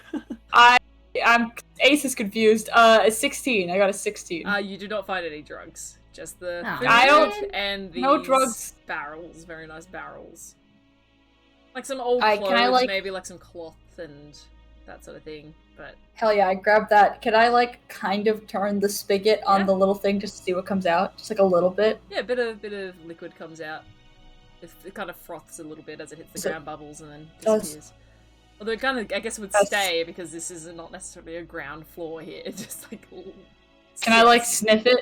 I'm Ace is confused. A 16. I got a 16. You do not find any drugs. Just the Oh. food I don't- and these no drugs. barrels. Very nice barrels. Like some old Can clothes, I, like- maybe like some cloth and that sort of thing. But Hell yeah, I grabbed that. Can I, like, kind of turn the spigot on Yeah. the little thing just to see what comes out? Just, like, a little bit? yeah, a bit of liquid comes out. It kind of froths a little bit as it hits the So- ground bubbles and then That's- disappears. Although it kind of, I guess, would That's- stay because this is not necessarily a ground floor here. It just like. Can I, like, sits. sniff it?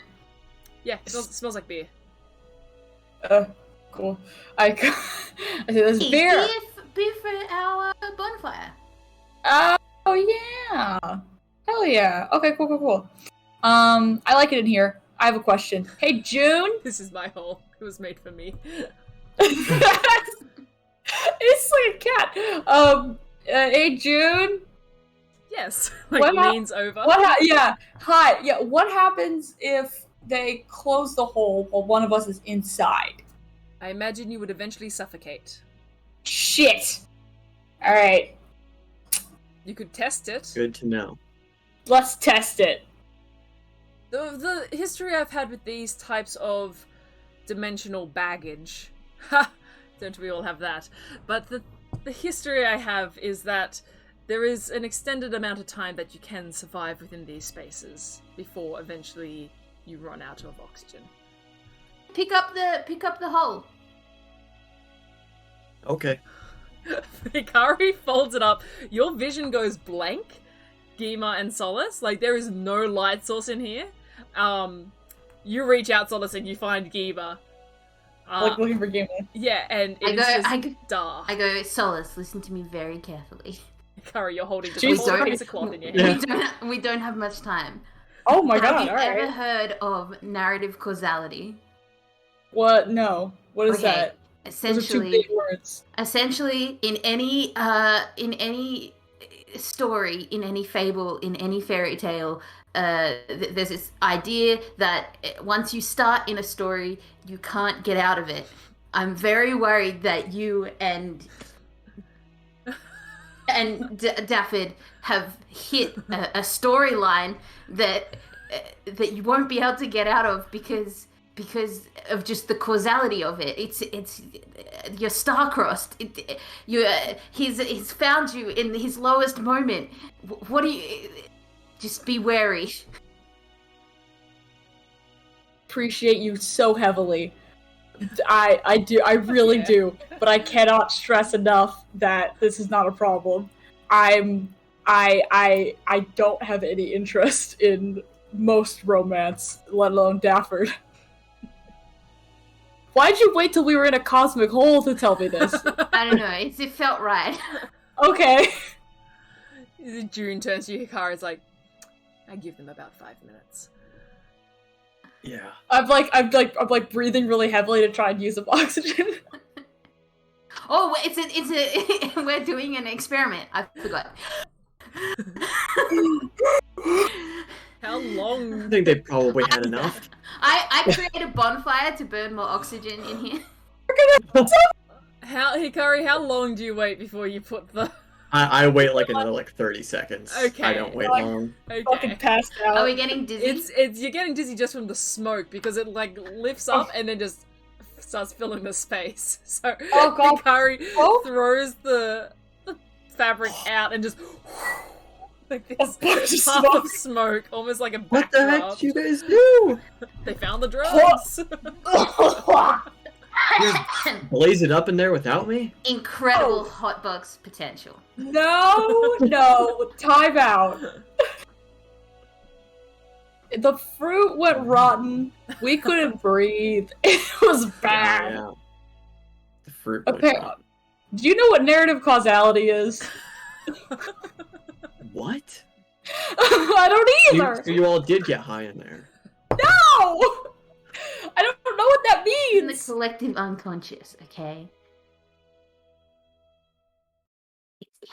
Yeah, it smells like beer. Cool. I say there's Hey, beer. beer for our bonfire. Oh yeah. Hell yeah. Okay, cool. I like it in here. I have a question. Hey, June. This is my hole. It was made for me. It's like a cat. Hey, June. Yes, like What hap- leans over. Yeah. Hi. Yeah. What happens if they close the hole while one of us is inside? I imagine you would eventually suffocate. Shit. All right. You could test it. Good to know. Let's test it. The history I've had with these types of dimensional baggage. Ha! Don't we all have that? But the history I have is that there is an extended amount of time that you can survive within these spaces before eventually you run out of oxygen. Pick up the hole. Okay. Hikari folds it up. Your vision goes blank. Geema and Solace, like there is no light source in here. You reach out, Solace, and you find Geema. Like looking for game. Yeah, and I it's go- just dark. I go, Solace, listen to me very carefully. Hikari, you're holding just Jesus a Christ. piece of cloth in your Yeah. hand. We don't have much time. Oh my Have god. you All ever right. heard of narrative causality? What? No. What is Okay. that? Those are two Essentially, big words. in any story, in any fable, in any fairy tale, there's this idea that once you start in a story, you can't get out of it. I'm very worried that you and Daffod have hit a storyline that you won't be able to get out of because of just the causality of it. It's you're star-crossed. He's found you in his lowest moment. What do you? Just be wary. Appreciate you so heavily. I do. I really Yeah. do. But I cannot stress enough that this is not a problem. I don't have any interest in most romance, let alone Dafford. Why'd you wait till we were in a cosmic hole to tell me this? I don't know. It felt right. Okay. June turns to you, Hikari's like, I give them about 5 minutes. Yeah. I'm like breathing really heavily to try and use up oxygen. Oh, it's a we're doing an experiment. I forgot. How I long? think they probably had enough. I create a bonfire to burn more oxygen in here. Hikari, how long do you wait before you put the? I wait like another 30 seconds. Okay. I don't wait long. Fucking Okay. passed out. Are we getting dizzy? It's you're getting dizzy just from the smoke because it like lifts up and then just starts filling the space. So Oh, God. Hikari Oh. throws the fabric out and just like A this bunch of puff smoke. of smoke, almost like a What the heck backdraft. did you guys do? They found the drugs. Blaze it up in there without me? Incredible hotbox potential. No, time out. The fruit went rotten. We couldn't breathe. It was bad. Yeah. The fruit was Okay. rotten. Do you know what narrative causality is? What? What? I don't either. So you all did get high in there. No! I don't know what that In the means. collective unconscious, okay? It's in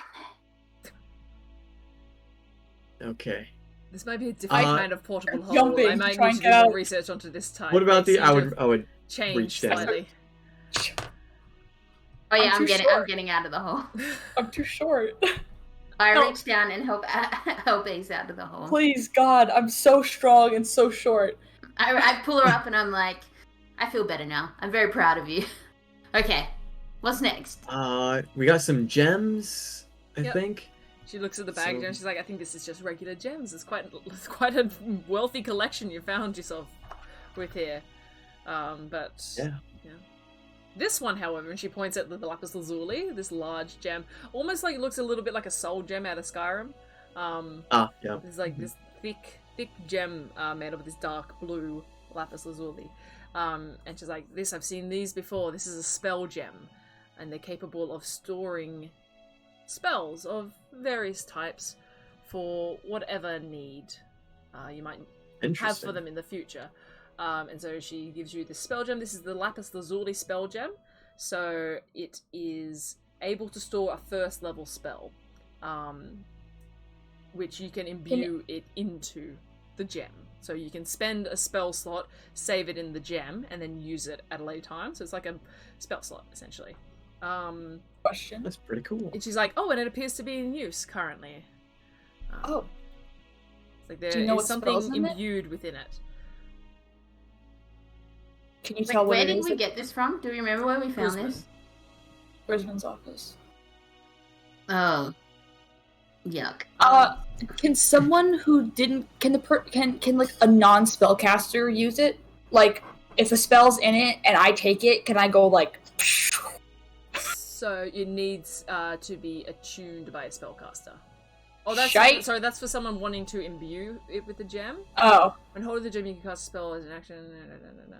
there. Okay. This might be a different kind of portable hole. jumping I to might try need and to get do more out. research onto this type. What about They the? seem to I would change reach down. slightly. Oh yeah, I'm I'm too getting short. out of the hole. I'm too short. I No. reach down and help Ace out of the hole. Please, God, I'm so strong and so short. I pull her up and I'm like, I feel better now. I'm very proud of you. Okay, what's next? We got some gems, I Yep. think. She looks at the bag So- and she's like, I think this is just regular gems. It's quite a wealthy collection you found yourself with here. But Yeah. This one, however, and she points at the lapis lazuli, this large gem, almost like it looks a little bit like a soul gem out of Skyrim. Yeah. There's like this thick gem made of this dark blue lapis lazuli. And she's like, this, I've seen these before. This is a spell gem. And they're capable of storing spells of various types for whatever need you might have Interesting. for them in the future. And so she gives you the spell gem. This is the lapis lazuli spell gem. So it is able to store a first level spell, which you can imbue it into the gem. So you can spend a spell slot, save it in the gem, and then use it at a later time. So it's like a spell slot, essentially. Question. That's pretty cool. And she's like, oh, and it appears to be in use currently. Oh, It's like there Do you know is what something spells in it? imbued within it. can you Like, tell what where it did is? we get this from? Do we remember where we found this? Brisbane's office. Oh, yuck. Can someone who didn't can like a non-spellcaster use it? Like, if a spell's in it and I take it, can I go like? So it needs to be attuned by a spellcaster. Oh, that's Shite. sorry. That's for someone wanting to imbue it with the gem. Oh, When holding the gem, you can cast a spell as an action. No.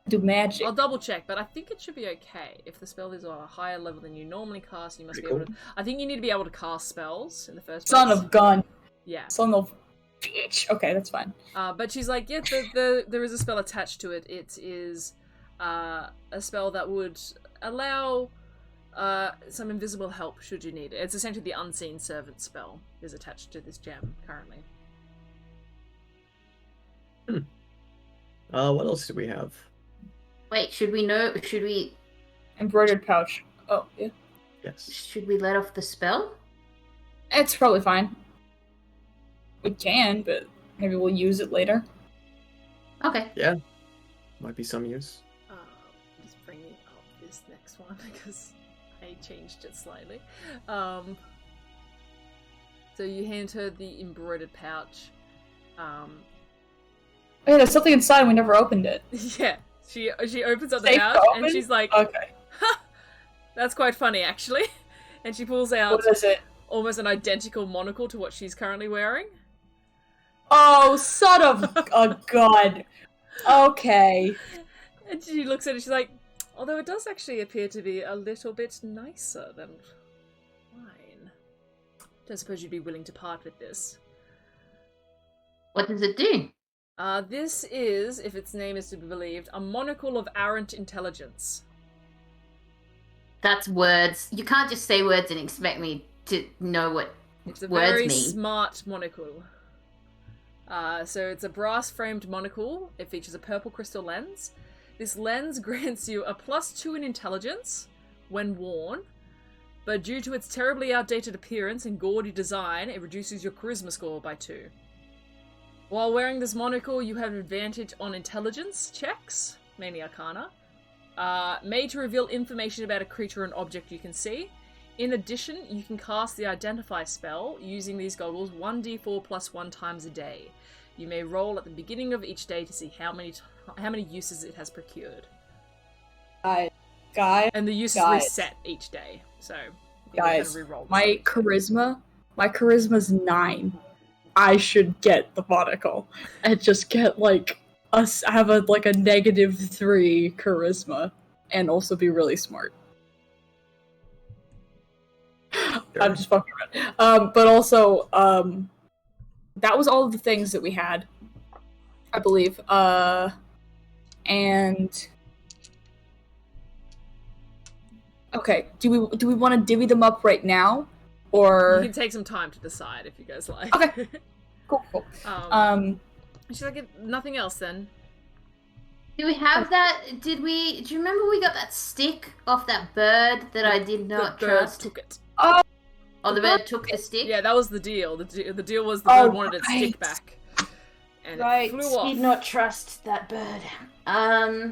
do magic. I'll double check, but I think it should be okay. If the spell is on a higher level than you normally cast, you must Pretty be able to. I think you need to be able to cast spells in the first place. Son of gun. Yeah. Son of bitch. Okay, that's fine. But she's like, yeah, there is a spell attached to it. It is a spell that would allow some invisible help should you need it. It's essentially the Unseen Servant spell is attached to this gem currently. What else do we have? Wait, should we Embroidered pouch. Oh, yeah. Yes. let off the spell? It's probably fine. We can, but maybe we'll use it later. Okay. Might be some use. Just bringing up this next one because I changed it slightly. So you hand her the embroidered pouch. Oh, yeah, there's something inside and we never opened it. Yeah, she opens up the Safe pouch to and open? she's like, Okay. that's quite funny actually. And she pulls out What is it? almost an identical monocle to what she's currently wearing. Oh, son of a god. Okay. And she looks at it, she's like, although it does actually appear to be a little bit nicer than mine. Don't suppose you'd be willing to part with this. What does it do? This is, if its name is to be believed, a monocle of arrant intelligence. That's words. You can't just say words and expect me to know what It's a words very mean. smart monocle. So it's a brass-framed monocle. It features a purple crystal lens. This lens grants you a +2 in intelligence when worn, but due to its terribly outdated appearance and gaudy design, it reduces your charisma score by 2. While wearing this monocle, you have advantage on intelligence checks, mainly Arcana, made to reveal information about a creature and object you can see. In addition, you can cast the Identify spell using these goggles 1d4 + 1 times a day. You may roll at the beginning of each day to see how many uses it has procured. Guys, And the uses Guys. reset each day, so you can guys, kind of re-roll them. my charisma's 9. I should get the monocle and just get like have a -3 charisma and also be really smart. I'm just fucking around. But also, that was all of the things that we had, I believe. And okay, do we want to divvy them up right now, or You can take some time to decide if you guys like. Okay. Cool. She's like, nothing else then. Do we have that? Do you remember we got that stick off that bird that I did not The bird trust? took it. Oh, the bird took the stick? Yeah, that was the deal. The deal was the bird wanted its stick back. And it flew off. Did not trust that bird. I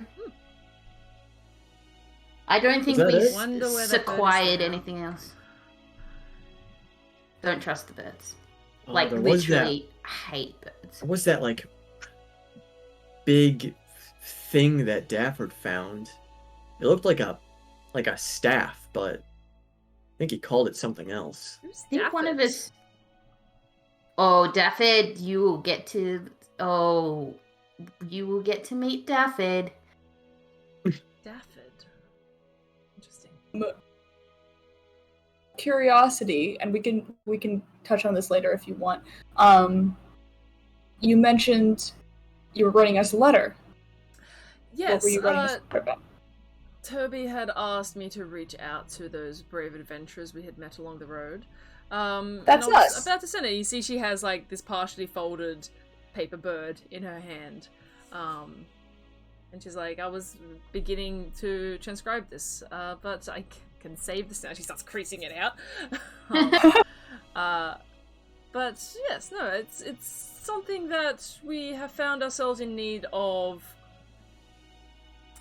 don't think we Wonder where that bird is acquired now. anything else. Don't trust the birds. Oh, Like, there was literally hate birds. What was that, like, big thing that Dafford found? It looked like a staff, but I think he called it something else. Who's I think one of Daffod? us... Oh, Daffod, you will get to... Oh, you will get to meet Daffod. Daffod. Interesting. Curiosity, and we can touch on this later if you want. You mentioned you were writing us a letter. Yes, What were you writing us a letter about? Toby had asked me to reach out to those brave adventurers we had met along the road. That's and I was us. about to send it. You see, she has like this partially folded paper bird in her hand, and she's like, "I was beginning to transcribe this, but I can save this now." She starts creasing it out. But yes, no, it's something that we have found ourselves in need of.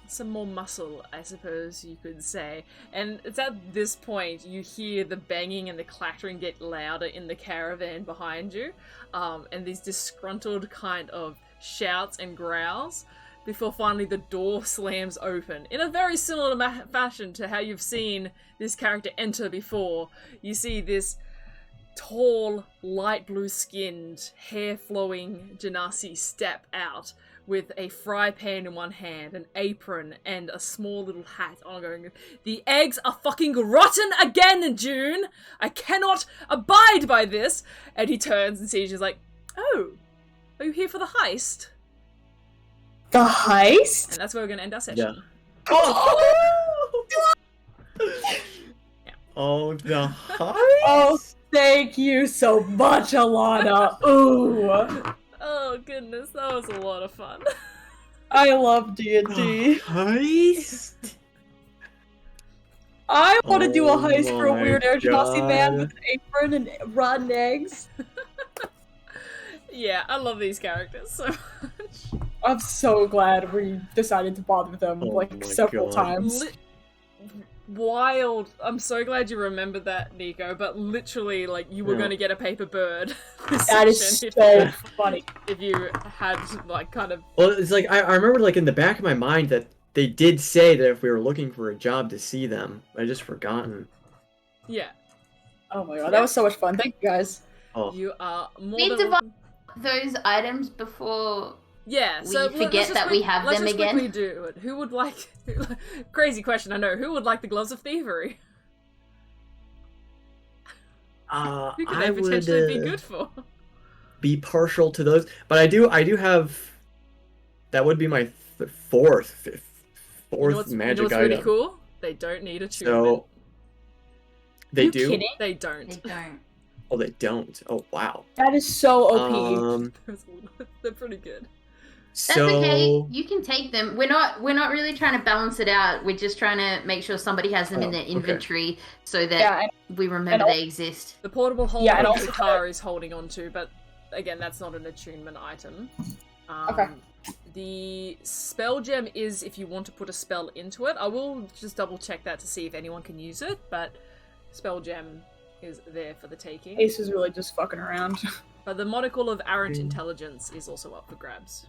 Some more muscle, I suppose you could say. And it's at this point you hear the banging and the clattering get louder in the caravan behind you, and these disgruntled kind of shouts and growls before finally the door slams open in a very similar fashion to how you've seen this character enter before. You see this tall, light blue skinned, hair flowing Genasi step out with a fry pan in one hand, an apron, and a small little hat on, going, "The eggs are fucking rotten again, June! I cannot abide by this!" And he turns and sees you, like, "Oh, are you here for the heist?" The heist? And that's where we're going to end our session. Oh, the heist? Oh, thank you so much, Alana. Ooh, Oh, goodness, that was a lot of fun. I love D&D. Heist? I want to do a Oh heist for a my weird Genasi man God. with an apron and rotten eggs. Yeah, I love these characters so much. I'm so glad we decided to bother them Oh like my several God. times. Wild. I'm so glad you remembered that, Nico, but literally, like, you were Yeah. going to get a paper bird this That is session so funny. if you had, like, kind of... Well, it's like, I remember, like, in the back of my mind that they did say that if we were looking for a job to see them. I just forgotten. Yeah. Oh my god, that was so much fun. Thank you guys. Oh, You are more Need than to welcome. Those items before... Yeah, we so let's forget just that we have let's them just again? quickly do it. Who would like... Crazy question, I know. Who would like the gloves of thievery? Who could I they potentially would be good for? be partial to those, but I do have. That would be my fourth You know what's magic really item. cool? They don't need a tune. So they You do. kidding? They don't. They don't. Oh, they don't. Oh, wow. That is so OP. They're pretty good. That's So okay. You can take them. We're not really trying to balance it out. We're just trying to make sure somebody has them in Oh, their okay. inventory so that Yeah, we remember and they exist. The portable holder Yeah, and that also- Hikari is holding on to, but again, that's not an attunement item. Okay. The spell gem is if you want to put a spell into it. I will just double check that to see if anyone can use it, but spell gem is there for the taking. Ace is really just fucking around. But the monocle of arrant intelligence is also up for grabs.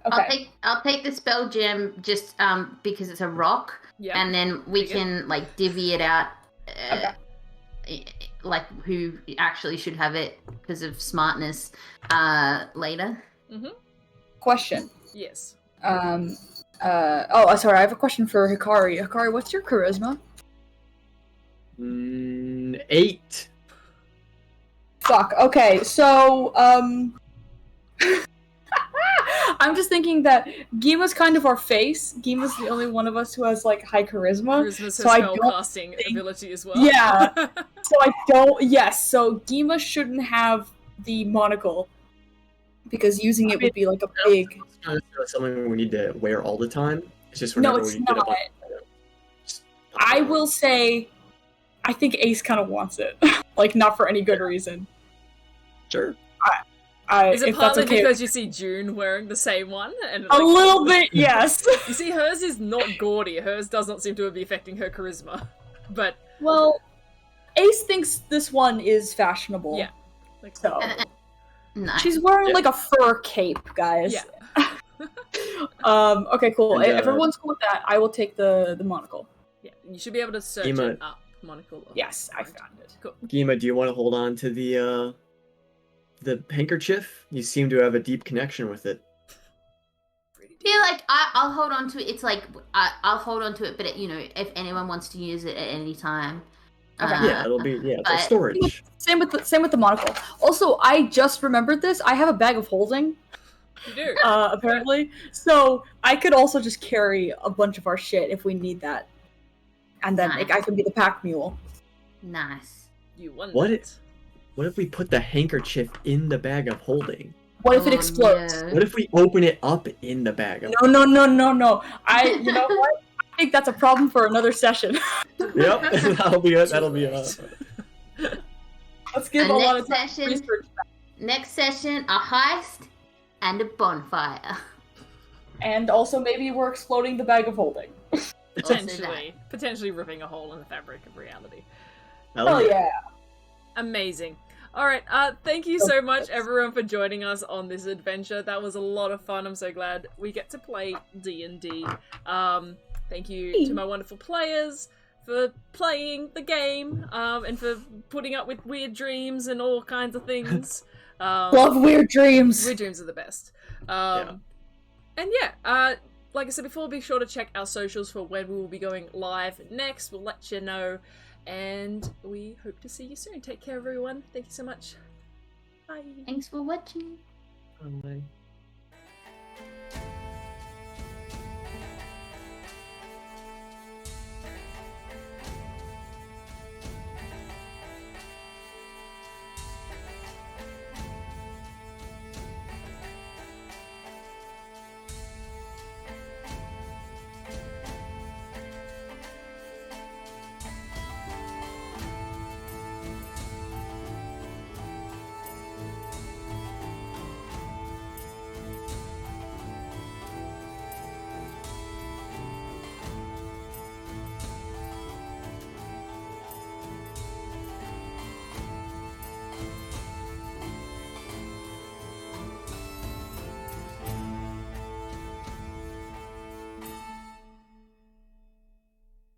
Okay. I'll take the spell gem just because it's a rock, Yeah. and then we Pretty good. can like divvy it out. Like who actually should have it because of smartness later. Question. Yes. Sorry, I have a question for Hikari. Hikari, what's your charisma? an 8. Fuck. Okay, so I'm just thinking that Geema's kind of our face. Geema's the only one of us who has like high charisma. Charisma's So her I don't spellcasting think- ability as well. Yeah. So I don't. Yes. So Geema shouldn't have the monocle because using it would be like a big. It's not necessarily something we need to wear all the time. It's just No, whenever it's we get not. up. I will say, I think Ace kind of wants it. Like not for any good reason. Sure. Is it if that's partly okay. because you see June wearing the same one? And A little bit, yes. You see, hers is not gaudy. Hers does not seem to be affecting her charisma. But Well, Ace thinks this one is fashionable. yeah, like So Nice. she's wearing Yeah. like a fur cape, guys. yeah, Okay, cool. And, If everyone's cool with that, I will take the monocle. yeah. You should be able to search Geema- it up. Monocle. Yes, I found it. Cool. Geema, do you want to hold on to the handkerchief? You seem to have a deep connection with it. I feel like I'll hold on to it. It's like I'll hold on to it, but if anyone wants to use it at any time. Okay. Yeah, it'll be it's but- like storage. Same with the monocle. Also, I just remembered this. I have a bag of holding, You do. apparently. So I could also just carry a bunch of our shit if we need that, and then like, I can be the pack mule. Nice. You won. What that. What if we put the handkerchief in the bag of holding? What if it Oh, explodes? no. What if we open it up in the bag of No. You know what? I think that's a problem for another session. Yep, that'll be it. That'll be Right. Let's give And a lot of next time session, to research that. next session, a heist and a bonfire. And also maybe we're exploding the bag of holding. Potentially ripping a hole in the fabric of reality. Oh yeah. Amazing. All right. Thank you so much, everyone, for joining us on this adventure. That was a lot of fun. I'm so glad we get to play D&D. Thank you to my wonderful players for playing the game, and for putting up with weird dreams and all kinds of things. Love weird dreams. Weird dreams are the best. Yeah. And like I said before, be sure to check our socials for when we will be going live next. We'll let you know. And we hope to see you soon. Take care, everyone. Thank you so much. Bye. Thanks for watching. Bye.